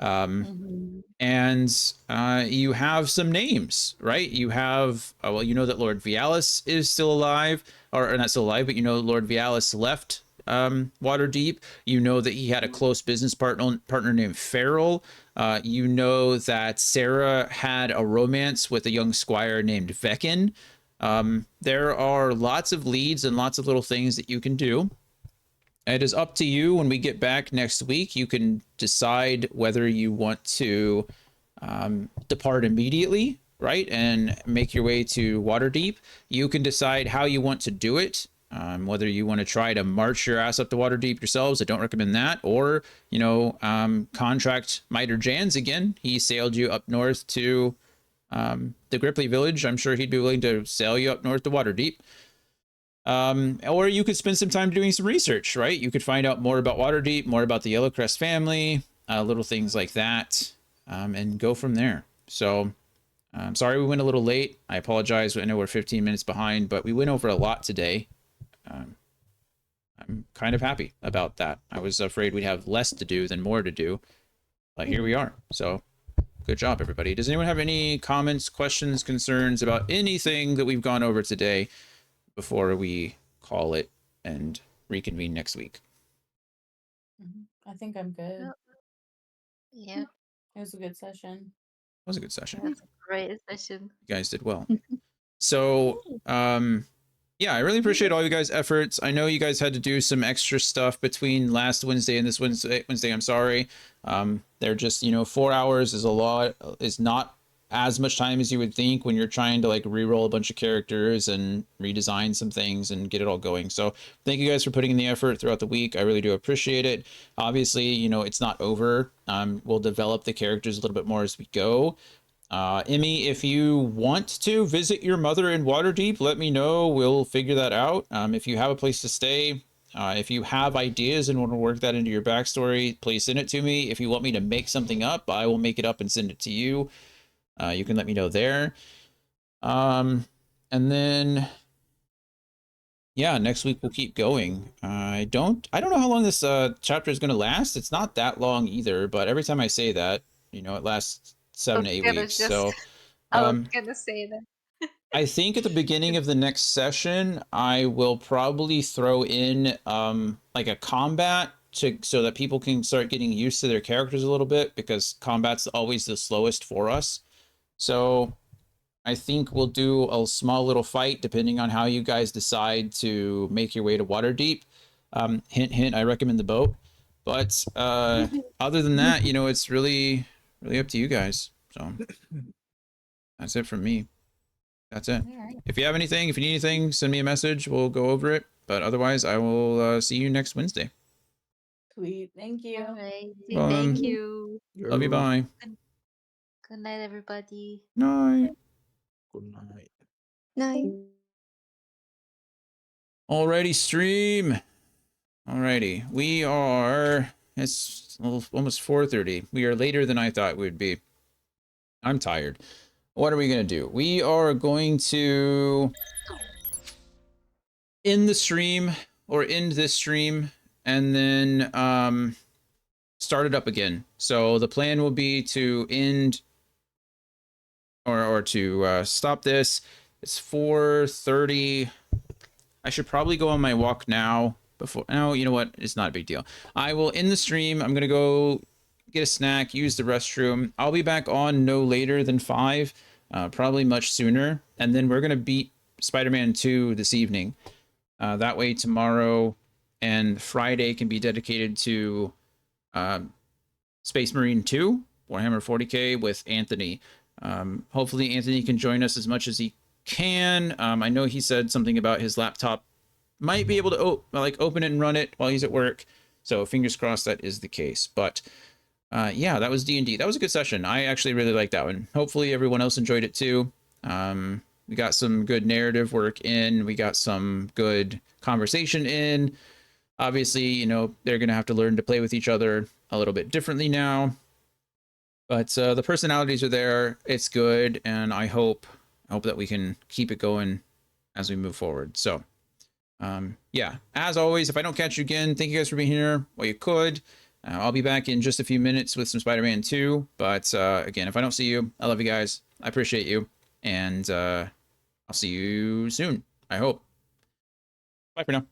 Mm-hmm. And you have some names, right? You have, well, you know that Lord Vialis is still alive, or not still alive, but you know Lord Vialis left Waterdeep. You know that he had a close business partner named Farrell. You know that Sarah had a romance with a young squire named Veckin. There are lots of leads and lots of little things that you can do. It is up to you when we get back next week. You can decide whether you want to depart immediately, right, and make your way to Waterdeep. You can decide how you want to do it, whether you want to try to march your ass up to Waterdeep yourselves. I don't recommend that. Or, contract Miter Jans again. He sailed you up north to the Gripply village. I'm sure he'd be willing to sail you up north to Waterdeep. Or you could spend some time doing some research, right? You could find out more about Waterdeep, more about the Yellowcrest family, little things like that, and go from there. So I'm sorry we went a little late. I apologize. I know we're 15 minutes behind, but we went over a lot today. I'm kind of happy about that. I was afraid we'd have less to do than more to do, but here we are. So good job, everybody. Does anyone have any comments, questions, concerns about anything that we've gone over today before we call it and reconvene next week? I think I'm good. Yeah, It was a good session. It was a good session. that's a great session. You guys did well. So, yeah, I really appreciate all you guys' efforts. I know you guys had to do some extra stuff between last Wednesday and this Wednesday. I'm sorry. They're just, 4 hours is a lot. Is not as much time as you would think when you're trying to re-roll a bunch of characters and redesign some things and get it all going. So thank you guys for putting in the effort throughout the week. I really do appreciate it. Obviously, it's not over. We'll develop the characters a little bit more as we go. Emmy, if you want to visit your mother in Waterdeep, let me know. We'll figure that out. If you have a place to stay, if you have ideas and want to work that into your backstory, please send it to me. If you want me to make something up, I will make it up and send it to you. You can let me know there. And then, yeah, next week we'll keep going. I don't know how long this chapter is going to last. It's not that long either, but every time I say that, it lasts 7 to 8 weeks. So I was gonna say that. I think at the beginning of the next session, I will probably throw in a combat so that people can start getting used to their characters a little bit, because combat's always the slowest for us. So I think we'll do a small little fight depending on how you guys decide to make your way to Waterdeep. Hint, hint, I recommend the boat. But other than that, it's really, really up to you guys. So that's it from me. That's it. All right. If you have anything, if you need anything, send me a message. We'll go over it. But otherwise, I will see you next Wednesday. Sweet. Thank you. All right. Well, Thank you. Love you. Bye. Good night, everybody. Night. Good night. Night. Alrighty, stream. Alrighty. We are, it's almost 4:30. We are later than I thought we'd be. I'm tired. What are we going to do? We are going to end the stream, or end this stream, and then start it up again. So the plan will be to end or to stop this. It's 4:30. I should probably go on my walk now before. No, you know what? It's not a big deal. I will end the stream. I'm going to go get a snack, use the restroom. I'll be back on no later than 5, probably much sooner. And then we're going to beat Spider-Man 2 this evening. That way tomorrow and Friday can be dedicated to Space Marine 2, Warhammer 40k with Anthony. Hopefully Anthony can join us as much as he can. I know he said something about his laptop might be able to open it and run it while he's at work. So fingers crossed that is the case. But yeah, that was D&D. That was a good session. I actually really liked that one. Hopefully everyone else enjoyed it too. We got some good narrative work in. We got some good conversation in. Obviously, you know, they're going to have to learn to play with each other a little bit differently now. But the personalities are there. It's good, and I hope that we can keep it going as we move forward. So, yeah, as always, if I don't catch you again, thank you guys for being here while you could. I'll be back in just a few minutes with some Spider-Man 2. But again, if I don't see you, I love you guys. I appreciate you. And I'll see you soon, I hope. Bye for now.